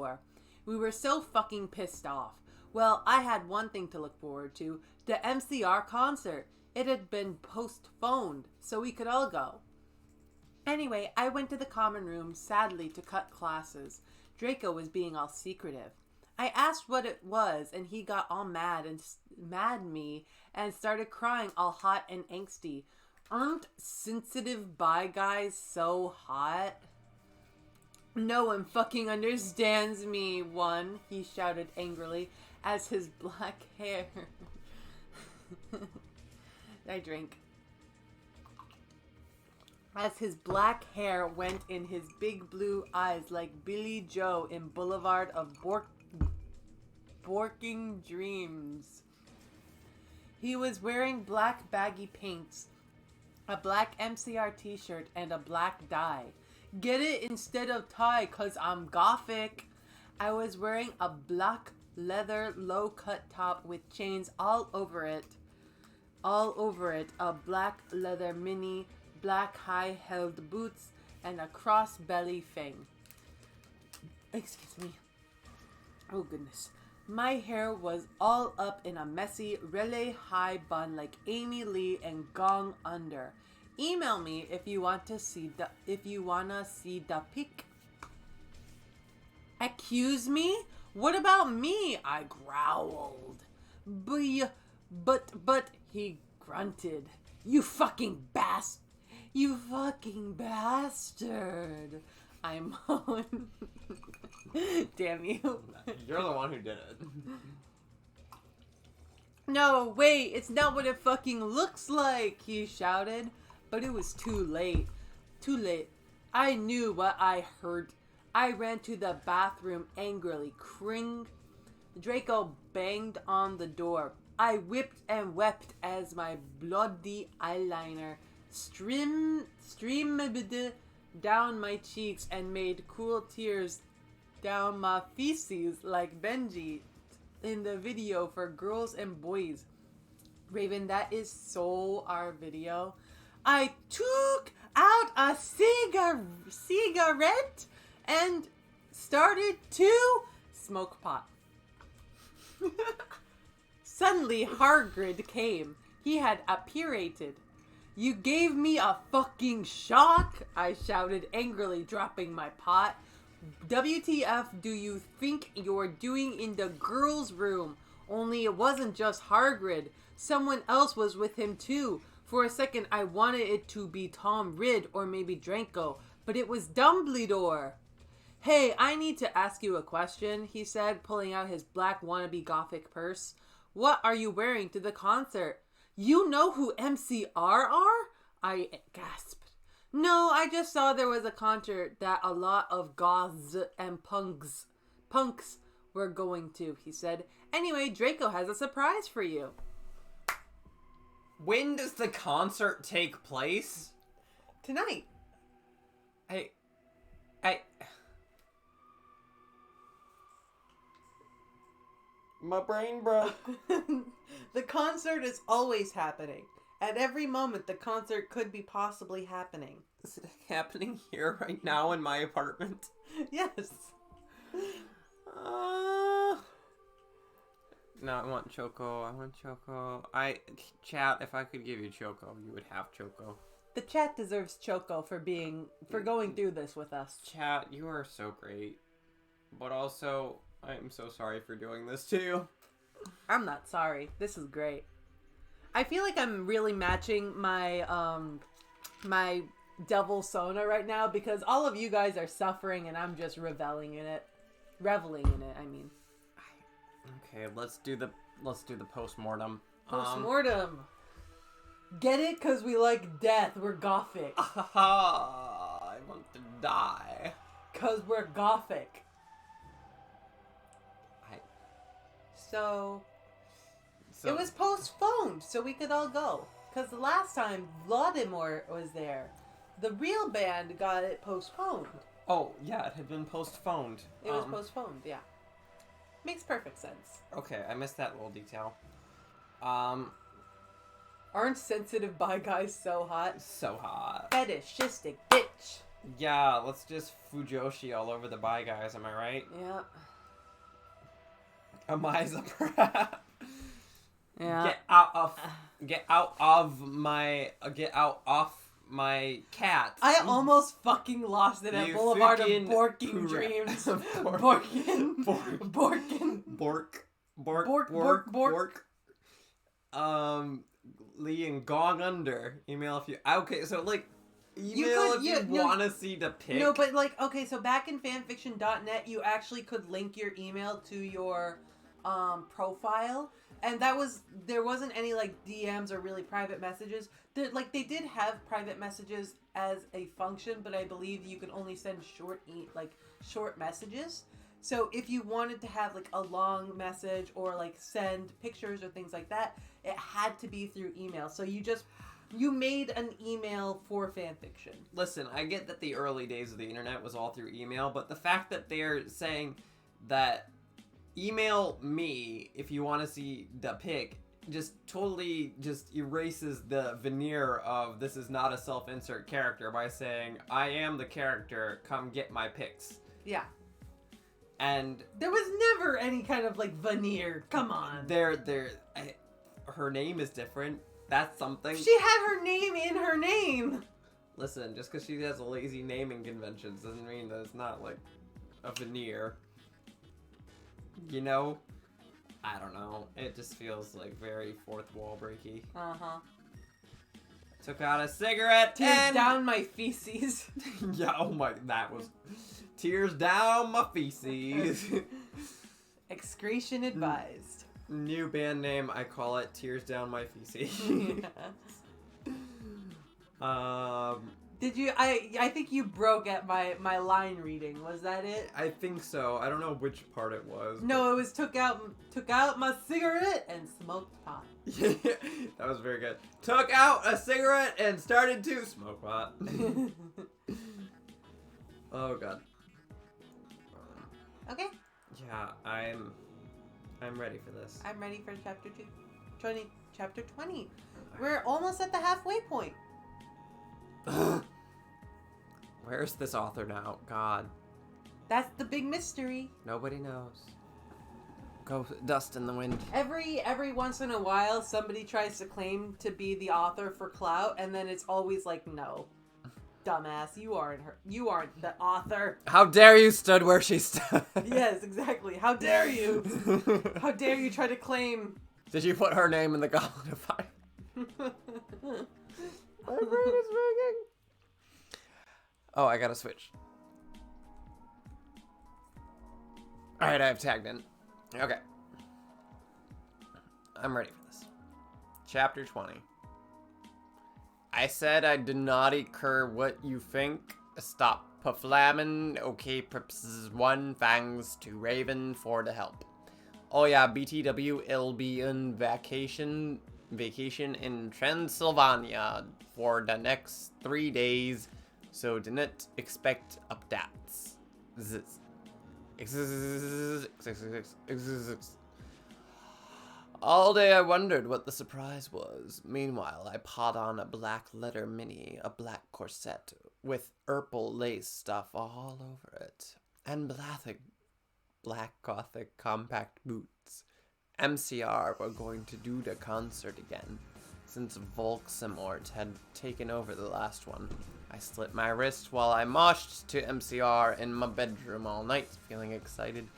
door. We were so fucking pissed off. Well, I had one thing to look forward to, the MCR concert. It had been postponed, so we could all go. Anyway, I went to the common room, sadly, to cut classes. Draco was being all secretive. I asked what it was, and he got all mad me and started crying all hot and angsty. Aren't sensitive bi guys so hot? No one fucking understands me, he shouted angrily as his black hair... I drink. As his black hair went in his big blue eyes like Billy Joe in Boulevard of Borking Dreams. He was wearing black baggy pants, a black MCR t-shirt, and a black dye. Get it instead of tie, cause I'm gothic. I was wearing a black leather low-cut top with chains all over it, a black leather mini, black high-held boots, and a cross-belly thing. Excuse me. Oh, goodness. My hair was all up in a messy relay high bun like Amy Lee and Gong Under. Email me if you wanna see the pic. Accuse me? What about me? I growled. But he grunted. You fucking bastard. I moaned. Damn you. You're the one who did it. No, wait, it's not what it fucking looks like, he shouted. But it was too late. Too late. I knew what I heard. I ran to the bathroom angrily. Cring. Draco banged on the door. I whipped and wept as my bloody eyeliner streamed down my cheeks and made cool tears down my feces like Benji in the video for girls and boys. Raven, that is so our video. I took out a cigarette and started to smoke pot. Suddenly, Hargrid came. He had apparated. You gave me a fucking shock, I shouted angrily, dropping my pot. WTF do you think you're doing in the girls' room? Only it wasn't just Hargrid. Someone else was with him too. For a second, I wanted it to be Tom Ridd or maybe Draco, but it was Dumbledore. Hey, I need to ask you a question, he said, pulling out his black wannabe gothic purse. What are you wearing to the concert? You know who MCR are? I gasped. No, I just saw there was a concert that a lot of goths and punks were going to, he said. Anyway, Draco has a surprise for you. When does the concert take place? Tonight. I... My brain broke. The concert is always happening. At every moment, the concert could be possibly happening. Is it happening here right now in my apartment? Yes. No, I want Choco. Chat, if I could give you Choco, you would have Choco. The chat deserves Choco for going through this with us. Chat, you are so great. But also, I am so sorry for doing this to you. I'm not sorry. This is great. I feel like I'm really matching my my devil sona right now because all of you guys are suffering and I'm just reveling in it. Reveling in it, I mean. Okay, let's do the post-mortem. Post-mortem. Get it? Because we like death. We're gothic. I want to die. Because we're gothic. I So it was postponed so we could all go. Because the last time Vladimir was there, the real band got it postponed. Oh, yeah, it had been postponed. It was postponed, yeah. Makes perfect sense. Okay, I missed that little detail. Aren't sensitive bi guys so hot? So hot. Fetishistic bitch. Yeah, let's just Fujoshi all over the bi guys, am I right? Yeah. Amiza prep. Yeah. Get out off my cat. I almost fucking lost it at You Boulevard of freaking Borking poor- Dreams. Bork. Borkin. Bork. Lee and Gong Under. Email if you. Okay, so like, email if you want to see the pic. No, but like, okay, so back in fanfiction.net, you actually could link your email to your profile. And there wasn't any like DMs or really private messages. They did have private messages as a function, but I believe you could only send short messages. So if you wanted to have like a long message or like send pictures or things like that, it had to be through email. So you made an email for fanfiction. Listen, I get that the early days of the internet was all through email, but the fact that they're saying that email me if you want to see the pic just totally just erases the veneer of this is not a self-insert character by saying I am the character, come get my pics. Yeah. And there was never any kind of like veneer. Come on. Her name is different. That's something. She had her name in her name. Listen, just because she has a lazy naming conventions doesn't mean that it's not like a veneer. You know? I don't know. It just feels like very fourth wall breaky. Uh-huh. Took out a cigarette Tears and... down my feces. Yeah, oh my, that was... Tears down my feces. Excretion advised. New band name, I call it Tears Down My Feces. Did you? I think you broke at my line reading. Was that it? I think so. I don't know which part it was. No, it was took out my cigarette and smoked pot. Yeah, that was very good. Took out a cigarette and started to smoke pot. Oh god. Okay. Yeah, I'm ready for this. I'm ready for chapter 20. Chapter 20. We're almost at the halfway point. Where's this author now? God. That's the big mystery. Nobody knows. Go dust in the wind. Every once in a while, somebody tries to claim to be the author for clout, and then it's always like, no, dumbass, you aren't the author. How dare you stood where she stood? Yes, exactly. How dare you? How dare you try to claim? Did you put her name in the Goblet of Fire? My brain is ringing. Oh, I gotta switch. Alright, I have tagged in. Okay. I'm ready for this. Chapter 20. I said I did not care what you think. Stop paflamin. Okay, perps one thanks to Raven for the help. Oh yeah, BTW, it'll be on vacation in Transylvania for the next 3 days, so do not expect updates. All day I wondered what the surprise was. Meanwhile, I put on a black leather mini, a black corset with purple lace stuff all over it, and black gothic compact boots. MCR were going to do the concert again, since Volksamort had taken over the last one. I slit my wrist while I moshed to MCR in my bedroom all night, feeling excited.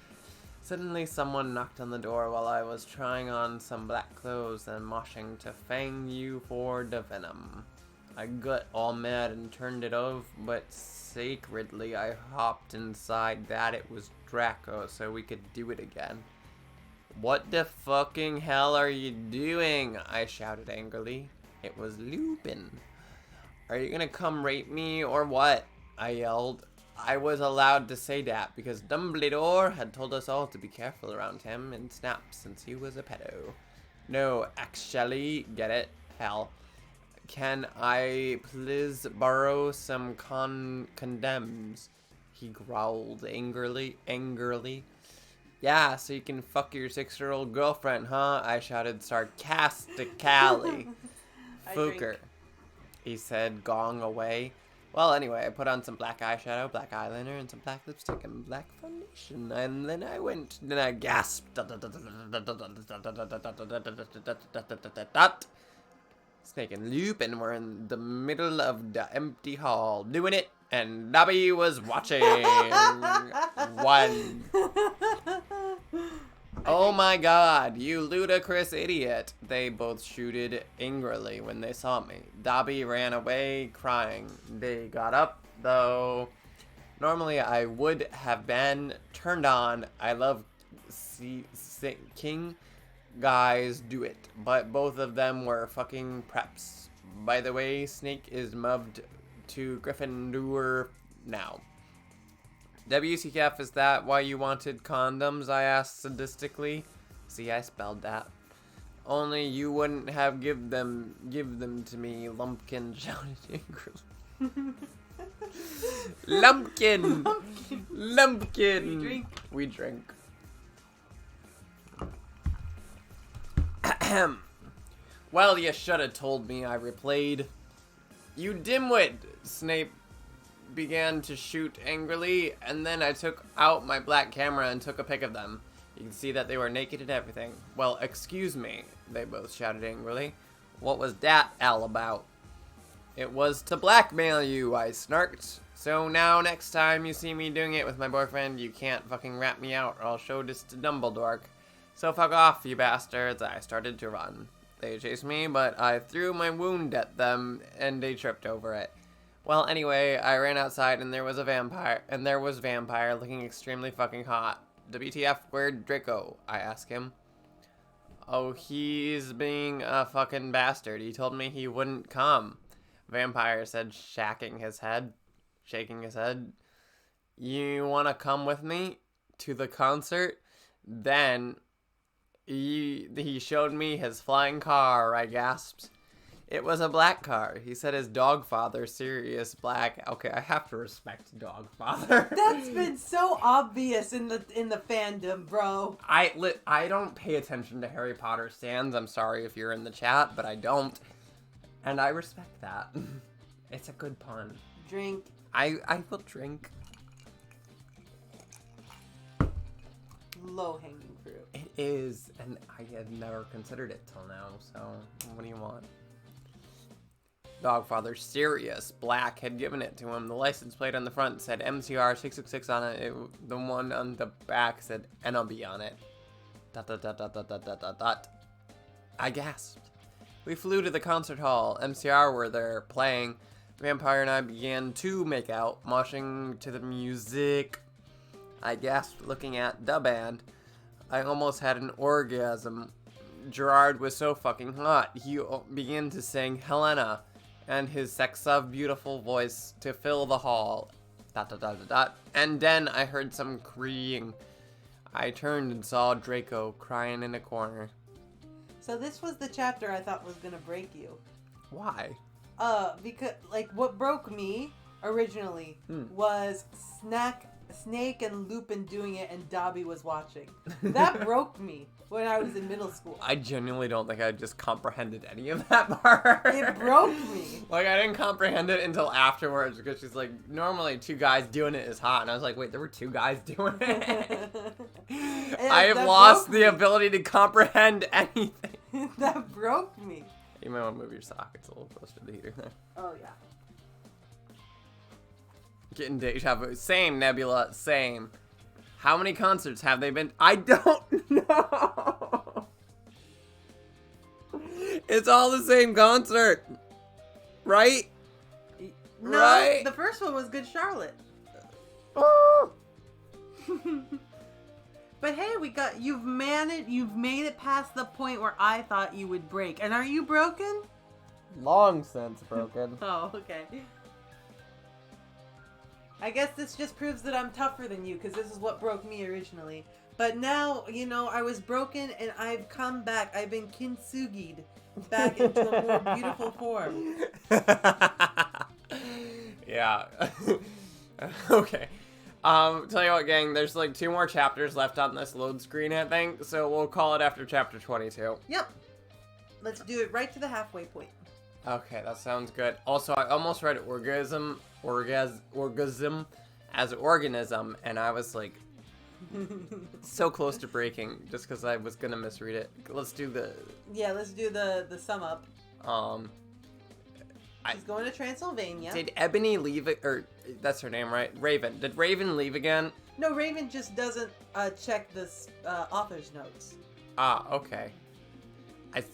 Suddenly someone knocked on the door while I was trying on some black clothes and moshing to Fang You for the Venom. I got all mad and turned it off, but sacredly I hopped inside that it was Draco so we could do it again. What the fucking hell are you doing? I shouted angrily. It was Lupin. Are you gonna come rape me or what? I yelled. I was allowed to say that because Dumbledore had told us all to be careful around him and Snap since he was a pedo. No, actually, get it? Hell. Can I please borrow some condoms? He growled angrily. Yeah, so you can fuck your 6-year-old girlfriend, huh? I shouted sarcastically. Fuker, he said, going away. Well, anyway, I put on some black eyeshadow, black eyeliner, and some black lipstick and black foundation. And then I gasped. Snake and Lupin were in the middle of the empty hall doing it, and Dobby was watching. One. Oh my god, you ludicrous idiot. They both shooted angrily when they saw me. Dobby ran away crying. They got up, though. Normally I would have been turned on. I love King guys do it, but both of them were fucking preps. By the way, Snake is moved to Gryffindor now. WTF, is that why you wanted condoms? I asked sadistically. See, I spelled that. Only you wouldn't have give them to me, Lumpkin shouted angrily. Lumpkin! Lumpkin! We drink. Well, you should have told me, I replayed. You dimwit! Snape began to shoot angrily, and then I took out my black camera and took a pic of them. You can see that they were naked and everything. Well, excuse me, they both shouted angrily. What was that all about? It was to blackmail you, I snarked. So now next time you see me doing it with my boyfriend, you can't fucking rat me out or I'll show this to Dumbledore. So fuck off, you bastards. I started to run. They chased me, but I threw my wound at them and they tripped over it. Well, anyway, I ran outside and there was vampire looking extremely fucking hot. WTF, where'd Draco? I asked him. Oh, he's being a fucking bastard. He told me he wouldn't come. Vampire said, shaking his head. You wanna come with me to the concert? Then he showed me his flying car, I gasped. It was a black car. He said his dog father, Sirius Black. Okay, I have to respect dog father. That's been so obvious in the fandom, bro. I don't pay attention to Harry Potter stands. I'm sorry if you're in the chat, but I don't. And I respect that. It's a good pun. Drink. I will drink. Low-hanging fruit. It is, and I had never considered it till now, so what do you want? Dogfather Sirius Black had given it to him. The license plate on the front said MCR 666 on it. The one on the back said NLB on it. ... I gasped. We flew to the concert hall. MCR were there playing. Vampire and I began to make out, moshing to the music. I gasped looking at the band. I almost had an orgasm. Gerard was so fucking hot. He began to sing Helena and his sex of beautiful voice to fill the hall. ... And then I heard some crying. I turned and saw Draco crying in a corner. So this was the chapter I thought was gonna break you. Why? Because what broke me originally was Snake and Lupin doing it and Dobby was watching. That broke me when I was in middle school. I genuinely don't think I just comprehended any of that part. It broke me. Like, I didn't comprehend it until afterwards because she's like, normally 2 guys doing it is hot. And I was like, wait, there were 2 guys doing it? I have lost the ability to comprehend anything. That broke me. You might want to move your sock. It's a little close to the heater there. Oh, yeah. Getting deja vu. Same, Nebula. Same. How many concerts have they been? I don't know. It's all the same concert. Right? No, Right. the first one was Good Charlotte. But hey, you've made it past the point where I thought you would break. And are you broken? Long since broken. Oh, okay. I guess this just proves that I'm tougher than you, because this is what broke me originally. But now, I was broken and I've come back. I've been kintsugi'd back into a more beautiful form. Yeah. Okay. Tell you what, gang, there's like 2 more chapters left on this load screen, I think, so we'll call it after chapter 22. Yep. Let's do it right to the halfway point. Okay, that sounds good. Also, I almost read orgasm as organism, and I was like so close to breaking just because I was gonna misread it. Let's do the sum up. She's going to Transylvania. Did Ebony leave it, or that's her name, right? Raven. Did Raven leave again? No, Raven just doesn't check the author's notes. Ah, okay.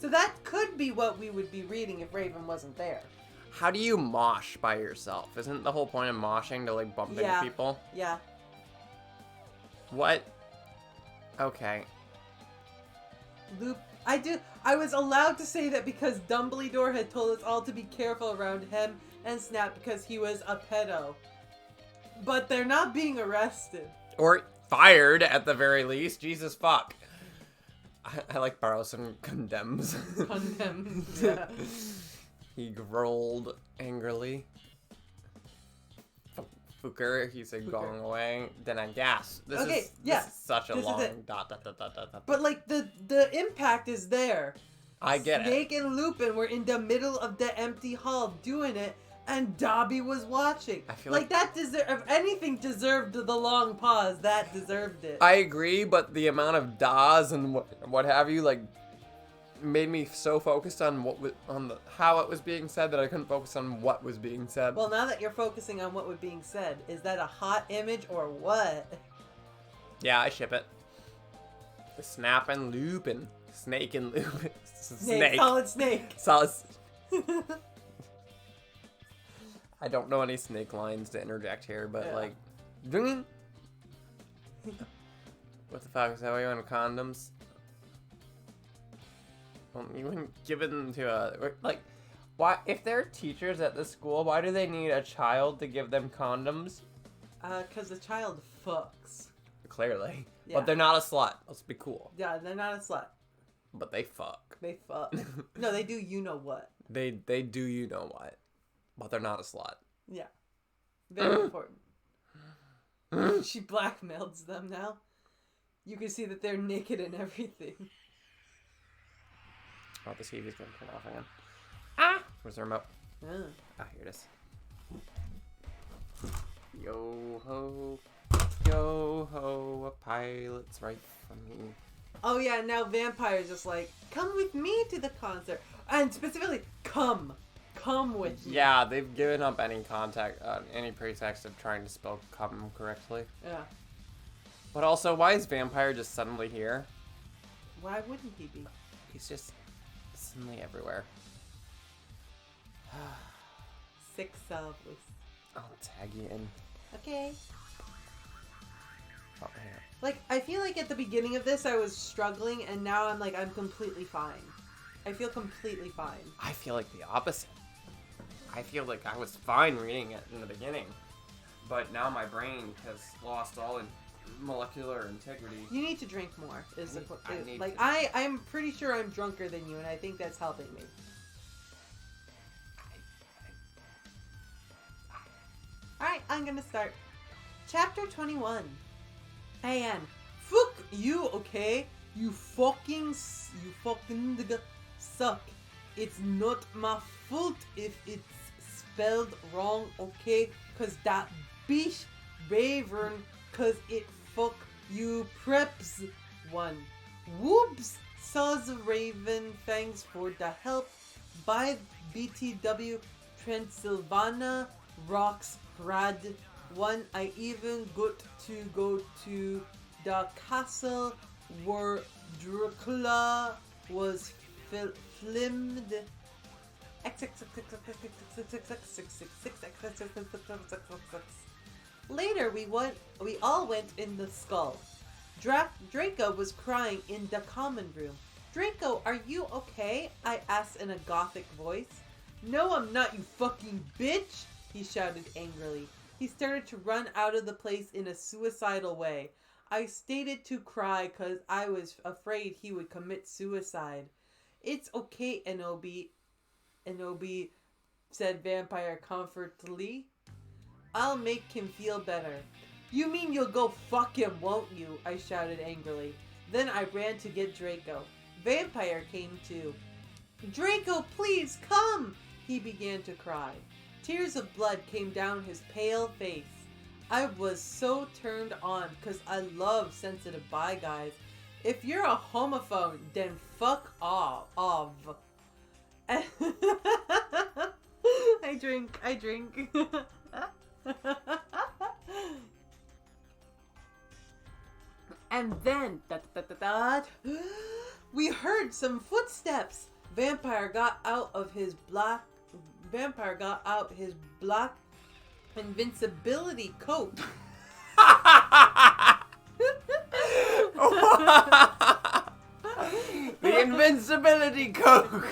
So that could be what we would be reading if Raven wasn't there. How do you mosh by yourself? Isn't the whole point of moshing to like bump into people? Yeah. What? Okay. Loop. I was allowed to say that because Dumbledore had told us all to be careful around him and Snap because he was a pedo. But they're not being arrested. Or fired at the very least. Jesus fuck. I like borrow some condemns. Condemns, yeah. He growled angrily. Fuker, he said going away. Then I gasped. This is such a long dot. But like the impact is there. I get Snake and Lupin were in the middle of the empty hall doing it, and Dobby was watching. I feel like that if anything deserved the long pause, that deserved it. I agree, but the amount of dahs and what have you, like, made me so focused on how it was being said that I couldn't focus on what was being said. Well, now that you're focusing on what was being said, is that a hot image or what? Yeah, I ship it. The Snap and Lupin. Snake and Lupin. Snake. Solid Snake. Solid. I don't know any Snake lines to interject here, but like, what the fuck is that? Why you want condoms? Well, you wouldn't give them to a why? If they're teachers at the school, why do they need a child to give them condoms? 'Cause the child fucks. Clearly, yeah. But they're not a slut. Let's be cool. Yeah, they're not a slut. But they fuck. They fuck. No, they do. You know what? They do. You know what? But they're not a slut. Yeah. Very important. She blackmails them now. You can see that they're naked and everything. Oh, the TV's gonna turn off again. Ah! Where's the remote? Ah, here it is. Yo ho. Yo ho, a pilot's right for me. Oh yeah, now Vampire's just like, come with me to the concert. And specifically, come with me. Yeah, they've given up any any pretext of trying to spell "come" correctly. Yeah. But also, why is Vampire just suddenly here? Why wouldn't he be? He's just suddenly everywhere. 6 salvos. I'll tag you in. Okay. Oh, here. Like, I feel like at the beginning of this I was struggling, and now I'm like, I'm completely fine. I feel completely fine. I feel like the opposite. I feel like I was fine reading it in the beginning, but now my brain has lost all molecular integrity. You need to drink more. I'm pretty sure I'm drunker than you, and I think that's helping me. Alright, I'm gonna start. Chapter 21. And fuck you, okay? You fucking suck. It's not my fault if it's spelled wrong, okay? Cause that bitch Raven, cause it fuck you preps one. Whoops, says Raven, thanks for the help. By BTW Transylvania rocks grad one. I even got to go to the castle where Dracula was filmed. Later, we all went in the skull. Draco was crying in the common room. Draco, are you okay? I asked in a gothic voice. No, I'm not, you fucking bitch, he shouted angrily. He started to run out of the place in a suicidal way. I stated to cry because I was afraid he would commit suicide. It's okay, Enobi, said Vampire comfortably. I'll make him feel better. You mean you'll go fuck him, won't you? I shouted angrily. Then I ran to get Draco. Vampire came too. Draco, please come! He began to cry. Tears of blood came down his pale face. I was so turned on because I love sensitive bi guys. If you're a homophobe, then fuck off. I drink. And then, we heard some footsteps. Vampire got out his black invincibility coat. The invincibility coke.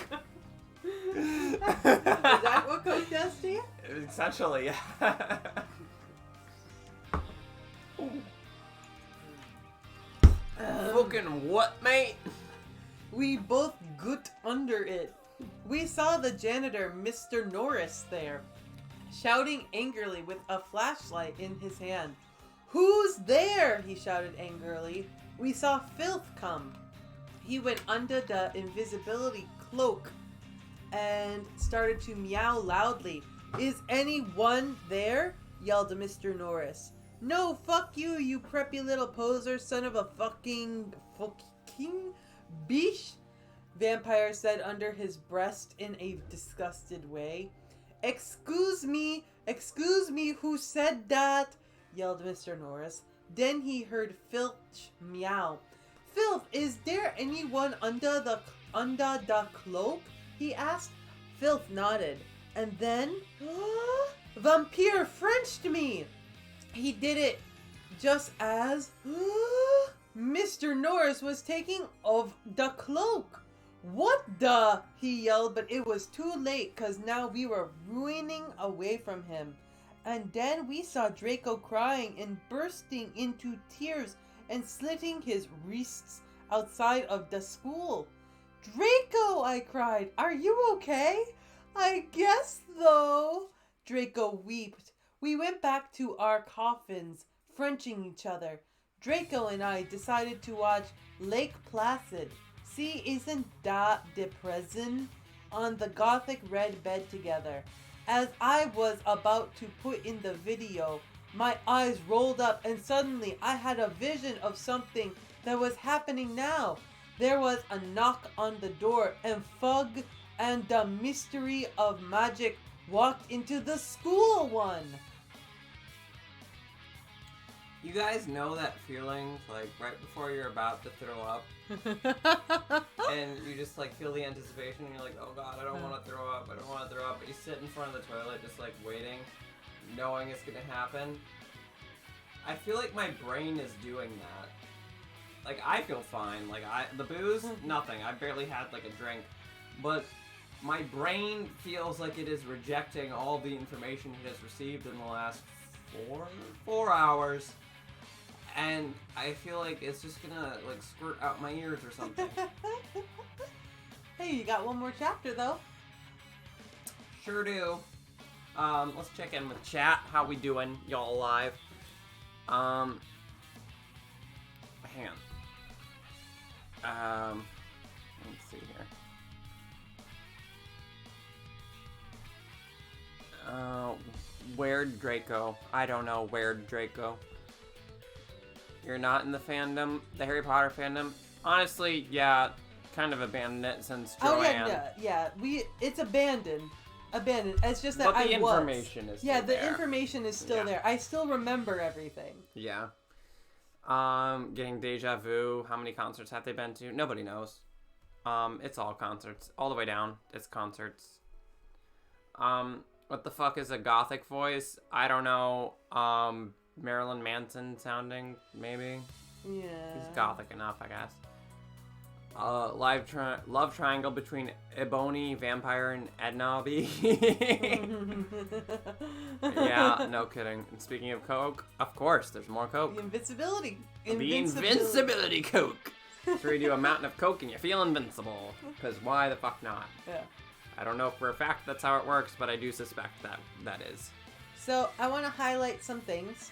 Is that what coke does to you? Essentially, yeah. Fucking what, mate? We both got under it. We saw the janitor, Mr. Norris, there, shouting angrily with a flashlight in his hand. Who's there? He shouted angrily. We saw Filth come. He went under the invisibility cloak and started to meow loudly. Is anyone there? Yelled Mr. Norris. No, fuck you, you preppy little poser, son of a fucking bish, Vampire said under his breast in a disgusted way. Excuse me, who said that? Yelled Mr. Norris. Then he heard Filch meow. Filth, is there anyone under the cloak? He asked. Filth nodded. And then, Vampire Frenched me! He did it just as Mr. Norris was taking off the cloak. What the? He yelled, but it was too late because now we were running away from him. And then we saw Draco crying and bursting into tears and slitting his wrists outside of the school. Draco, I cried, are you okay? I guess though. Draco wept. We went back to our coffins, Frenching each other. Draco and I decided to watch Lake Placid. See, isn't that depressing? On the gothic red bed together. As I was about to put in the video, my eyes rolled up and suddenly I had a vision of something that was happening now. There was a knock on the door and Fug and the Mystery of Magic walked into the school one. You guys know that feeling, like, right before you're about to throw up, and you just, like, feel the anticipation, and you're like, oh god, I don't want to throw up, but you sit in front of the toilet just, like, waiting, knowing it's gonna happen. I feel like my brain is doing that. Like, I feel fine. Like, the booze, nothing. I barely had, like, a drink. But my brain feels like it is rejecting all the information it has received in the last 4 hours. And I feel like it's just gonna, like, squirt out my ears or something. Hey, you got one more chapter, though. Sure do. Let's check in with chat. How we doing? Y'all alive? Hang on. Let's see here. Where'd Draco? I don't know. Where'd Draco? You're not in the fandom, the Harry Potter fandom? Honestly, yeah, kind of abandoned it since Joanne. It's abandoned. It's just that but the information is still there. The information is still there. I still remember everything. Yeah. Getting deja vu. How many concerts have they been to? Nobody knows. It's all concerts. All the way down. It's concerts. What the fuck is a gothic voice? I don't know. Marilyn Manson sounding, maybe? Yeah. He's gothic enough, I guess. Love triangle between Ebony, Vampire, and Ednabi. Yeah, no kidding. And speaking of Coke, of course, there's more Coke. The invincibility. The invincibility Coke. Sure, you do a mountain of Coke and you feel invincible. Because why the fuck not? Yeah. I don't know for a fact that's how it works, but I do suspect that is. So I want to highlight some things.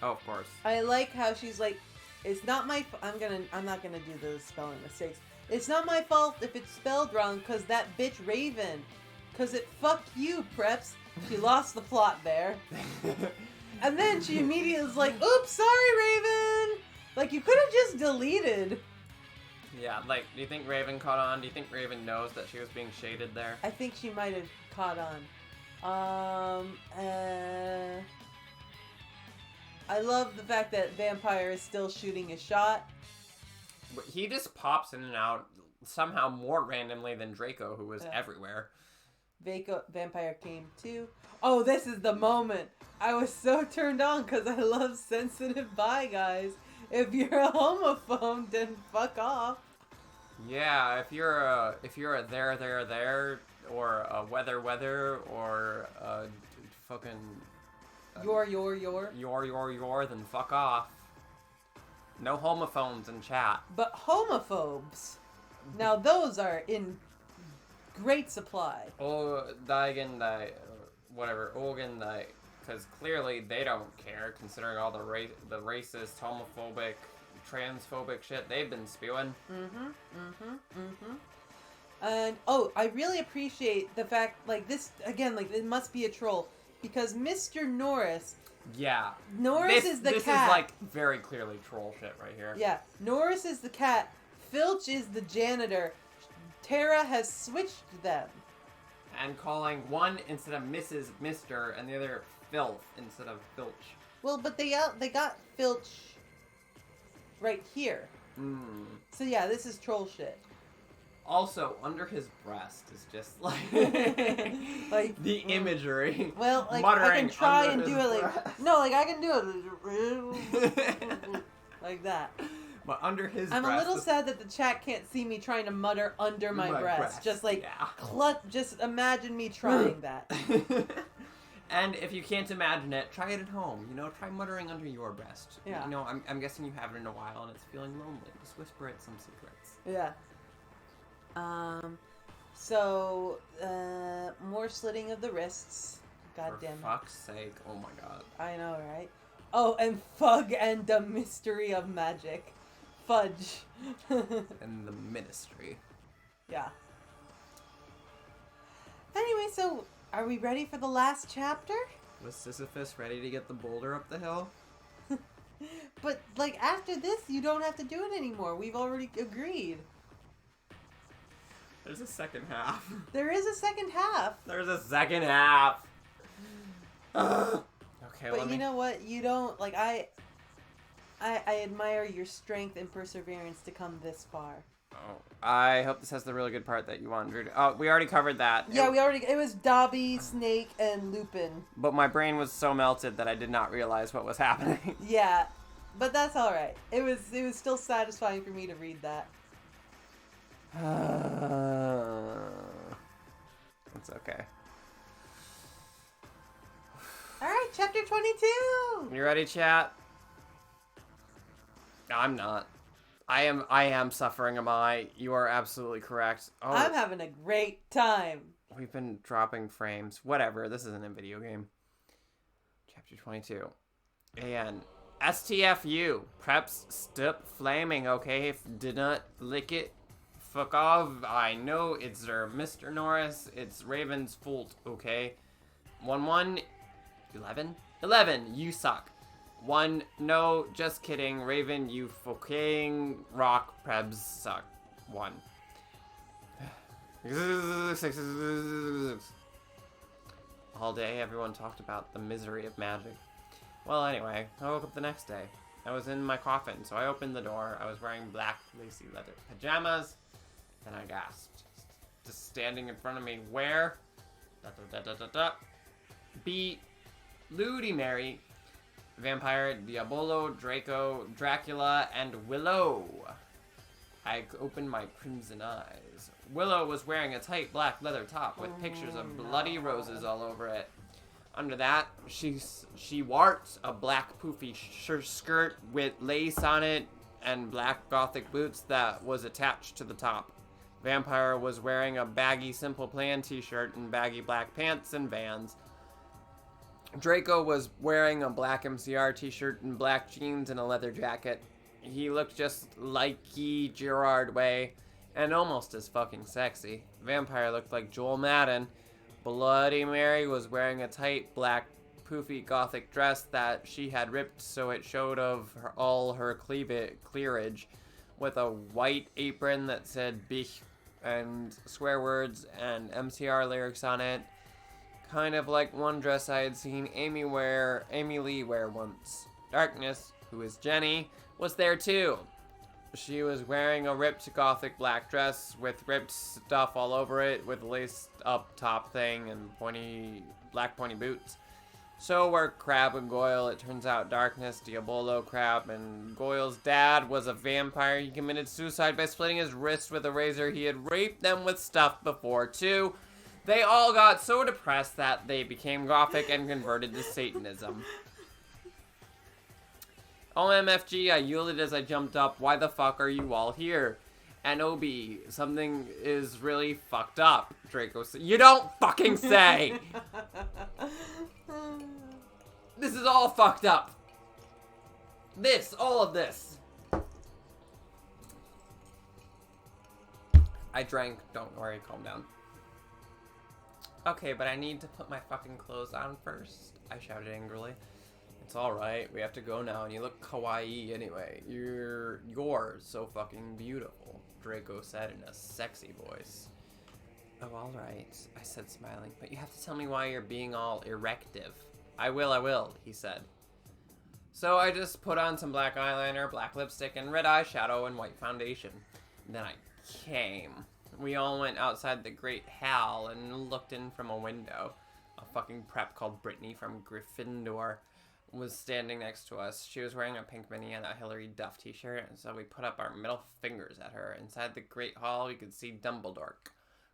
Oh, of course. I like how she's like, it's not my. I'm not gonna do the spelling mistakes. It's not my fault if it's spelled wrong, cause that bitch Raven, cause it fuck you, Preps. She lost the plot there, and then she immediately was like, "Oops, sorry, Raven." Like you could have just deleted. Yeah, like, do you think Raven caught on? Do you think Raven knows that she was being shaded there? I think she might have caught on. I love the fact that Vampire is still shooting a shot. But he just pops in and out somehow more randomly than Draco, who was everywhere. Vampire came too. Oh, this is the moment. I was so turned on because I love sensitive bi guys. If you're a homophobe, then fuck off. Yeah, if you're a there, or a weather, or a fucking Your, then fuck off. No homophones in chat. But homophobes, now those are in great supply. Whatever, because clearly they don't care, considering all the racist, homophobic, transphobic shit they've been spewing. And I really appreciate the fact, like this again, like it must be a troll because Mr. Norris. Yeah. Norris is the cat. This is like very clearly troll shit right here. Yeah, Norris is the cat. Filch is the janitor. Tara has switched them. And calling one instead of Mrs. Mr. and the other Filth instead of Filch. Well, but they got Filch right here. So yeah, this is troll shit. Also, under his breast is just like like the imagery. Well, like I can try and do it like I can do it like that. But under his I'm breast, a little sad that the chat can't see me trying to mutter under my breast. Just like just imagine me trying that. And if you can't imagine it, try it at home. You know, try muttering under your breast. Yeah. You know, I'm guessing you haven't in a while and it's feeling lonely. Just whisper it some secrets. Yeah. So, more slitting of the wrists. God damn it. For fuck's sake. Oh my god. I know, right? Oh, and Fug and the Mystery of Magic. Fudge. And the ministry. Yeah. Anyway, so, are we ready for the last chapter? Was Sisyphus ready to get the boulder up the hill? But, like, after this, you don't have to do it anymore. We've already agreed. There's a second half. There is a second half. There's a second half. Okay, but you know what? You don't, like, I admire your strength and perseverance to come this far. Oh, I hope this has the really good part that you want, Drew. Oh, we already covered that. Yeah, it was Dobby, Snake, and Lupin. But my brain was so melted that I did not realize what was happening. Yeah, but that's all right. It was still satisfying for me to read that. It's okay. All right, chapter 22. You ready, chat? I'm not. I am suffering, am I? You are absolutely correct. Oh, I'm having a great time. We've been dropping frames. Whatever, this isn't a video game. Chapter 22. And STFU. Preps stop flaming, okay? If did not lick it, fuck off. I know it's Mr. Norris. It's Raven's fault, okay? 1-1. 11, you suck. 1, no, just kidding. Raven, you fucking rock. Prebs suck. 1. All day, everyone talked about the misery of magic. Well, anyway, I woke up the next day. I was in my coffin, so I opened the door. I was wearing black, lacy leather pajamas. Then I gasped. Just standing in front of me, where? B. Bloody Mary, Vampire, Diabolo, Draco, Dracula, and Willow. I opened my crimson eyes. Willow was wearing a tight black leather top with pictures of bloody roses all over it. Under that, she wore a black poofy skirt with lace on it and black gothic boots that was attached to the top. Vampire was wearing a baggy Simple Plan t-shirt and baggy black pants and Vans. Draco was wearing a black MCR t-shirt and black jeans and a leather jacket. He looked just like Gerard Way and almost as fucking sexy. Vampire looked like Joel Madden. Bloody Mary was wearing a tight black poofy gothic dress that she had ripped so it showed all her cleavage with a white apron that said Bich and swear words and MCR lyrics on it. Kind of like one dress I had seen Amy Lee wear once. Darkness, who is Jenny, was there too. She was wearing a ripped gothic black dress with ripped stuff all over it with a laced up top thing and black pointy boots. So were Crab and Goyle. It turns out Darkness, Diabolo, Crab, and Goyle's dad was a vampire. He committed suicide by splitting his wrist with a razor. He had raped them with stuff before too. They all got so depressed that they became gothic and converted to Satanism. OMFG, I yielded as I jumped up. Why the fuck are you all here? And OB, something is really fucked up, Draco said. You don't fucking say! This is all fucked up. All of this. I drank, don't worry, calm down. Okay, but I need to put my fucking clothes on first, I shouted angrily. It's alright, we have to go now, and you look kawaii anyway. You're so fucking beautiful, Draco said in a sexy voice. Oh, alright, I said smiling, but you have to tell me why you're being all erective. I will, he said. So I just put on some black eyeliner, black lipstick, and red eyeshadow and white foundation. Then I came. We all went outside the great hall and looked in from a window. A fucking prep called Brittany from Gryffindor was standing next to us. She was wearing a pink mini and a Hilary Duff t-shirt, and so we put up our middle fingers at her. Inside the great hall, we could see Dumbledore.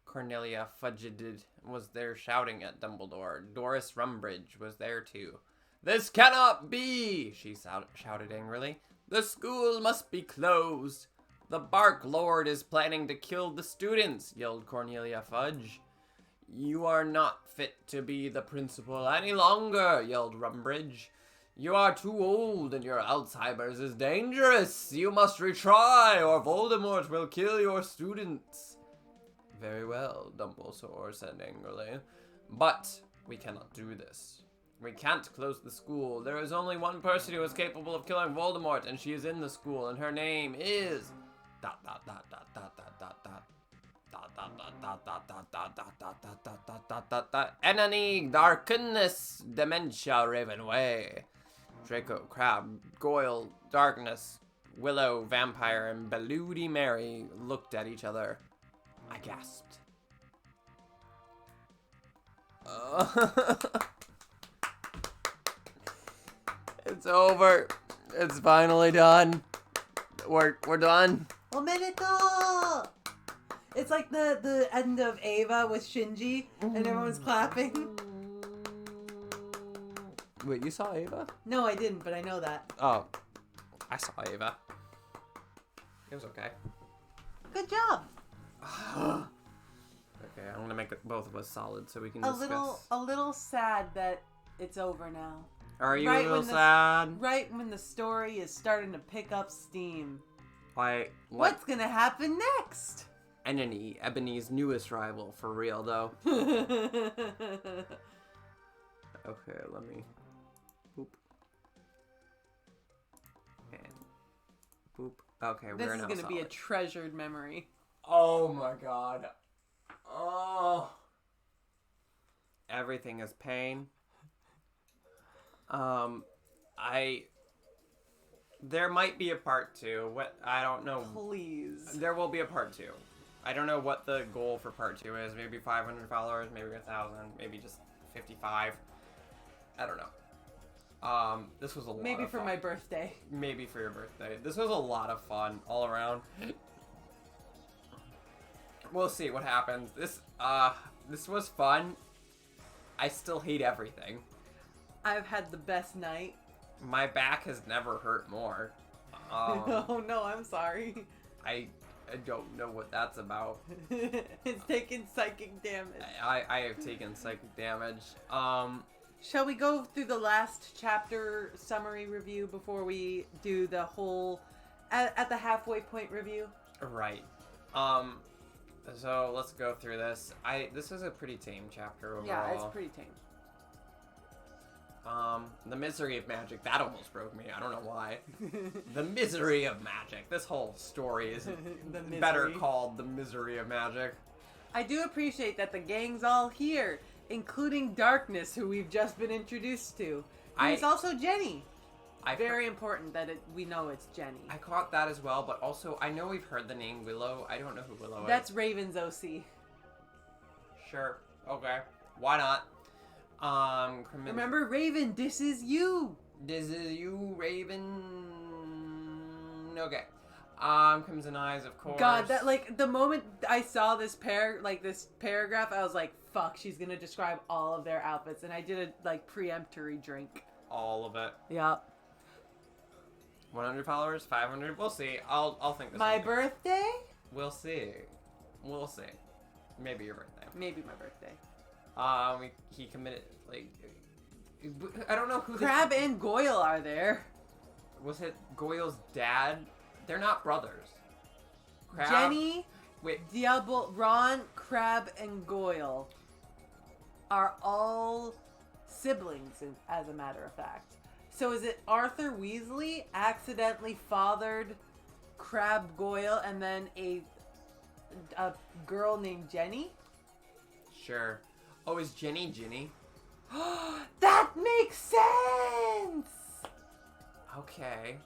Cornelia Fudged was there shouting at Dumbledore. Doris Rumbridge was there too. This cannot be, she shouted angrily. The school must be closed. The Bark Lord is planning to kill the students, yelled Cornelia Fudge. You are not fit to be the principal any longer, yelled Rumbridge. You are too old and your Alzheimer's is dangerous. You must retry or Voldemort will kill your students. Very well, Dumbledore said angrily. But we cannot do this. We can't close the school. There is only one person who is capable of killing Voldemort, and she is in the school, and her name is... Enemy, Darkness, Dementia, Ravenway. Draco, Crab, Goyle, Darkness, Willow, Vampire, and Bloody Mary looked at each other. I gasped. It's over. It's finally done. We're done. Omedetou! It's like the end of Ava with Shinji, and everyone's clapping. Wait, you saw Ava? No, I didn't, but I know that. Oh, I saw Ava. It was okay. Good job. Okay, I'm gonna make both of us solid so we can discuss. A little sad that it's over now. Are you a little sad? Right when the story is starting to pick up steam. Why? What's gonna happen next? Ebony's newest rival, for real though. Okay, let me. Boop. And boop. Okay, This we're is now gonna be a solid. treasured memory. Oh my god. Oh. Everything is pain. There might be a part 2. What? I don't know. Please. There will be a part 2. I don't know what the goal for part 2 is. Maybe 500 followers, maybe 1,000, maybe just 55. I don't know. This was a lot Maybe of for fun. my birthday. Maybe for your birthday. This was a lot of fun all around. We'll see what happens. This was fun. I still hate everything. I've had the best night. My back has never hurt more. Oh no, I'm sorry. I don't know what that's about. It's taking psychic damage. I have taken psychic damage. Shall we go through the last chapter summary review before we do the whole at the halfway point review? Right. So let's go through this. This is a pretty tame chapter overall. Yeah, it's pretty tame. The misery of magic. That almost broke me. I don't know why. The misery of magic. This whole story is The better misery. called The Misery of Magic. I do appreciate that the gang's all here, including Darkness, who we've just been introduced to. Who's also Jenny. Very important that we know it's Jenny. I caught that as well, but also I know we've heard the name Willow. I don't know who Willow That's is. Raven's OC. Sure. Okay. Why not? Remember, Raven, this is you. This is you, Raven. Okay. Crimson Eyes, of course. God, that the moment I saw this paragraph, I was like, "Fuck!" She's gonna describe all of their outfits, and I did a preemptory drink. All of it. Yep. 100 followers, 500. We'll see. I'll think this. My one. birthday? We'll see. We'll see. Maybe your birthday. Maybe my birthday. He committed I don't know who. Crab and Goyle are there. Was it Goyle's dad? They're not brothers. Crab, Jenny, Wait. Diablo, Ron, Crab, and Goyle are all siblings, as a matter of fact. So is it Arthur Weasley accidentally fathered Crab Goyle and then a girl named Jenny? Sure. Oh, is Jenny Ginny? That makes sense! Okay.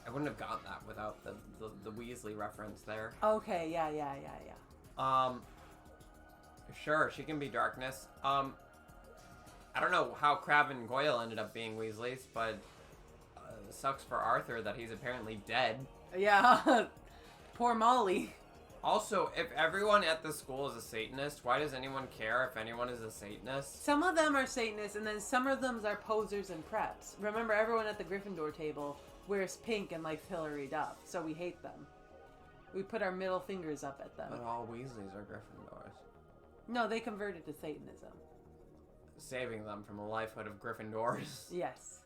I wouldn't have gotten that without the Weasley reference there. Okay, yeah. Sure, she can be Darkness. I don't know how Crab and Goyle ended up being Weasleys, but it sucks for Arthur that he's apparently dead. Yeah, poor Molly. Also, if everyone at the school is a Satanist, why does anyone care if anyone is a Satanist? Some of them are Satanists, and then some of them are posers and preps. Remember, everyone at the Gryffindor table wears pink and likes Hillary Duff, so we hate them. We put our middle fingers up at them. But all Weasleys are Gryffindors. No, they converted to Satanism. Saving them from a lifehood of Gryffindors. Yes.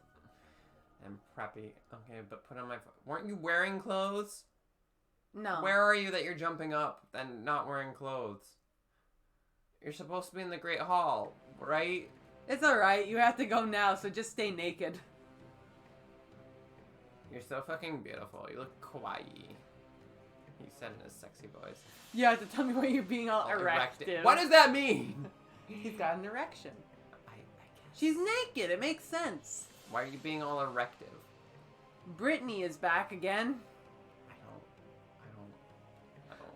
And preppy. Okay, but put on my... Weren't you wearing clothes? No. Where are you that you're jumping up and not wearing clothes? You're supposed to be in the Great Hall, right? It's alright, you have to go now, so just stay naked. You're so fucking beautiful. You look kawaii. He said in his sexy voice. You have to tell me why you're being all erective. What does that mean? He's got an erection. I guess. She's naked, it makes sense. Why are you being all erective? Brittany is back again.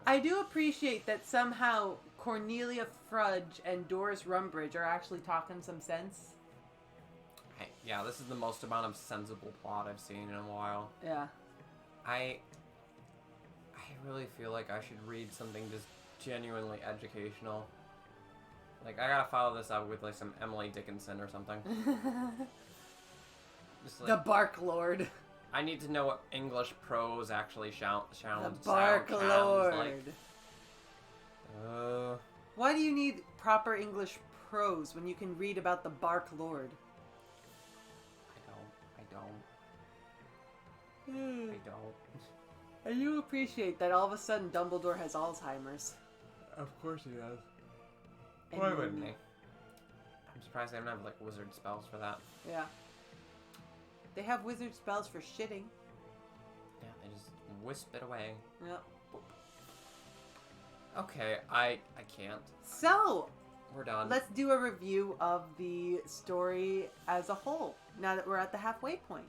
I I do appreciate that somehow Cornelia Fudge and Doris Rumbridge are actually talking some sense. Yeah, this is the most amount of sensible plot I've seen in a while. Yeah. I really feel like I should read something just genuinely educational. Like, I gotta follow this up with, like, some Emily Dickinson or something. Just, like, The Bark Lord. I need to know what English prose actually sounds Bark Lord. like. Why do you need proper English prose when you can read about the Bark Lord? I don't. And you appreciate that all of a sudden Dumbledore has Alzheimer's. Of course he does. And Why then- wouldn't he? I'm surprised they don't have, like, wizard spells for that. Yeah. They have wizard spells for shitting. Yeah, they just wisp it away. Yep. Okay, I can't. So, We're done. let's do a review of the story as a whole, now that we're at the halfway point.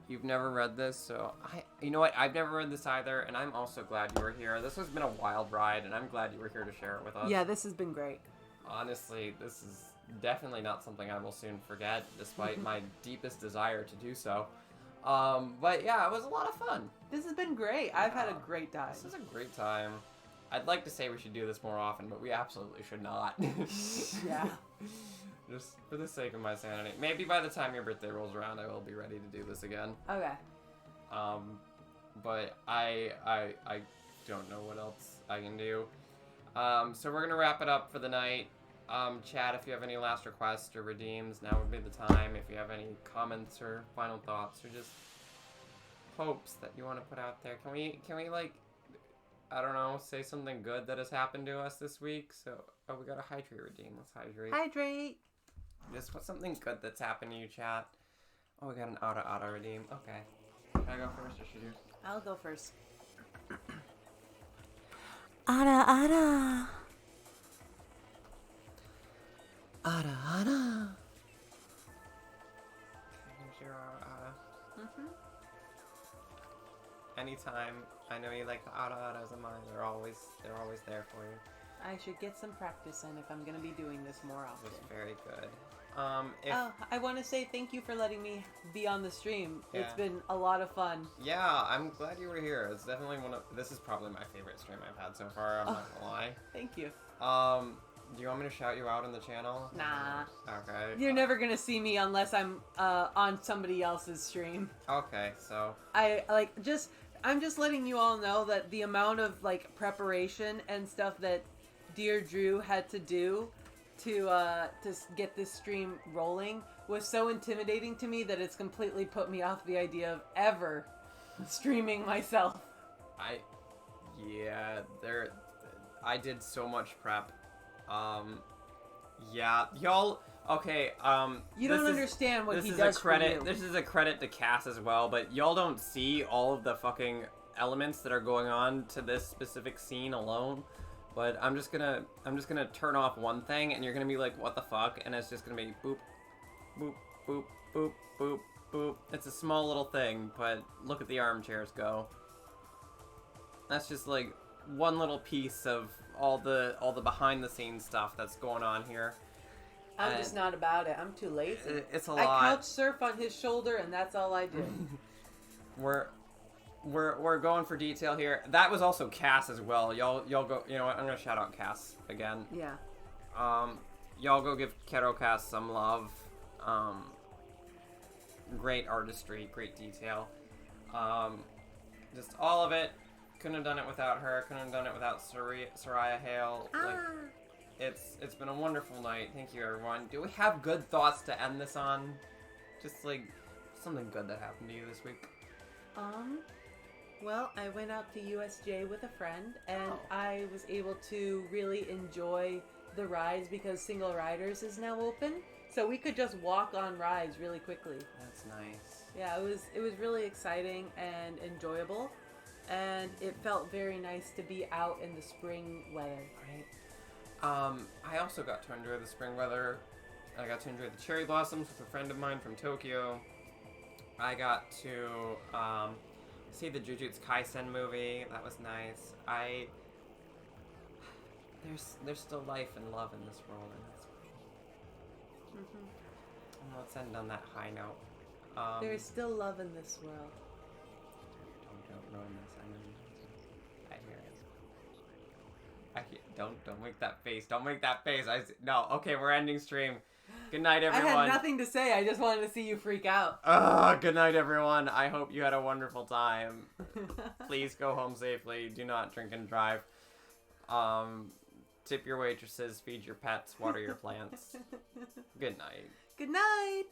You've never read this, so You know what? I've never read this either, and I'm also glad you were here. This has been a wild ride, and I'm glad you were here to share it with us. Yeah, this has been great. Honestly, this is definitely not something I will soon forget, despite my deepest desire to do so. But yeah, it was a lot of fun. This has been great. I've had a great time. This is a great time. I'd like to say we should do this more often, but we absolutely should not. Yeah. Just for the sake of my sanity. Maybe by the time your birthday rolls around, I will be ready to do this again. Okay. But I don't know what else I can do. So we're gonna wrap it up for the night. Chat, if you have any last requests or redeems, now would be the time. If you have any comments or final thoughts or just hopes that you want to put out there, can we like, I don't know, say something good that has happened to us this week? So, we got a hydrate redeem. Let's hydrate. Hydrate. Just what's something good that's happened to you, chat? Oh, we got an auto redeem. Okay. Should I go first or should you? I'll go first. Ara ara. Ada, Ada. Here's your Ada. Anytime. I know you like the Adas of mine. They're always there for you. I should get some practice in if I'm going to be doing this more often. It's very good. I want to say thank you for letting me be on the stream. Yeah. It's been a lot of fun. Yeah, I'm glad you were here. It's definitely this is probably my favorite stream I've had so far. I'm not gonna lie. Thank you. Do you want me to shout you out in the channel? Nah. Okay. You're never going to see me unless I'm on somebody else's stream. Okay, so. I'm just letting you all know that the amount of like preparation and stuff that Dear Drew had to do to get this stream rolling was so intimidating to me that it's completely put me off the idea of ever streaming myself. I did so much prep. Yeah, y'all. Okay. You don't understand what he does for you. This is a credit to Cass as well, but y'all don't see all of the fucking elements that are going on to this specific scene alone. But I'm just gonna turn off one thing, and you're gonna be like, "What the fuck?" And it's just gonna be boop, boop, boop, boop, boop, boop. It's a small little thing, but look at the armchairs go. That's just like one little piece of all the behind the scenes stuff that's going on here. I'm just not about it. I'm too lazy. It's a lot. I couch surf on his shoulder, and that's all I do. We're going for detail here. That was also Cass as well. Y'all go. You know what? I'm gonna shout out Cass again. Yeah. Y'all go give Keto Cass some love. Great artistry, great detail. Just all of it. Couldn't have done it without her. Couldn't have done it without Soraya Hale. Like, it's been a wonderful night. Thank you, everyone. Do we have good thoughts to end this on? Just like something good that happened to you this week. Well, I went out to USJ with a friend, and I was able to really enjoy the rides because Single Riders is now open, so we could just walk on rides really quickly. That's nice. Yeah, it was really exciting and enjoyable, and it felt very nice to be out in the spring weather. Right. I also got to enjoy the spring weather. I got to enjoy the cherry blossoms with a friend of mine from Tokyo. I got to see the Jujutsu Kaisen movie. That was nice. There's still life and love in this world, and that's great. And let's end on that high note. There is still love in this world. Don't ruin this. I hear it. Don't make that face. Don't make that face. No. Okay, we're ending stream. Good night, everyone. I had nothing to say. I just wanted to see you freak out. Good night, everyone. I hope you had a wonderful time. Please go home safely. Do not drink and drive. Tip your waitresses, feed your pets, water your plants. Good night. Good night.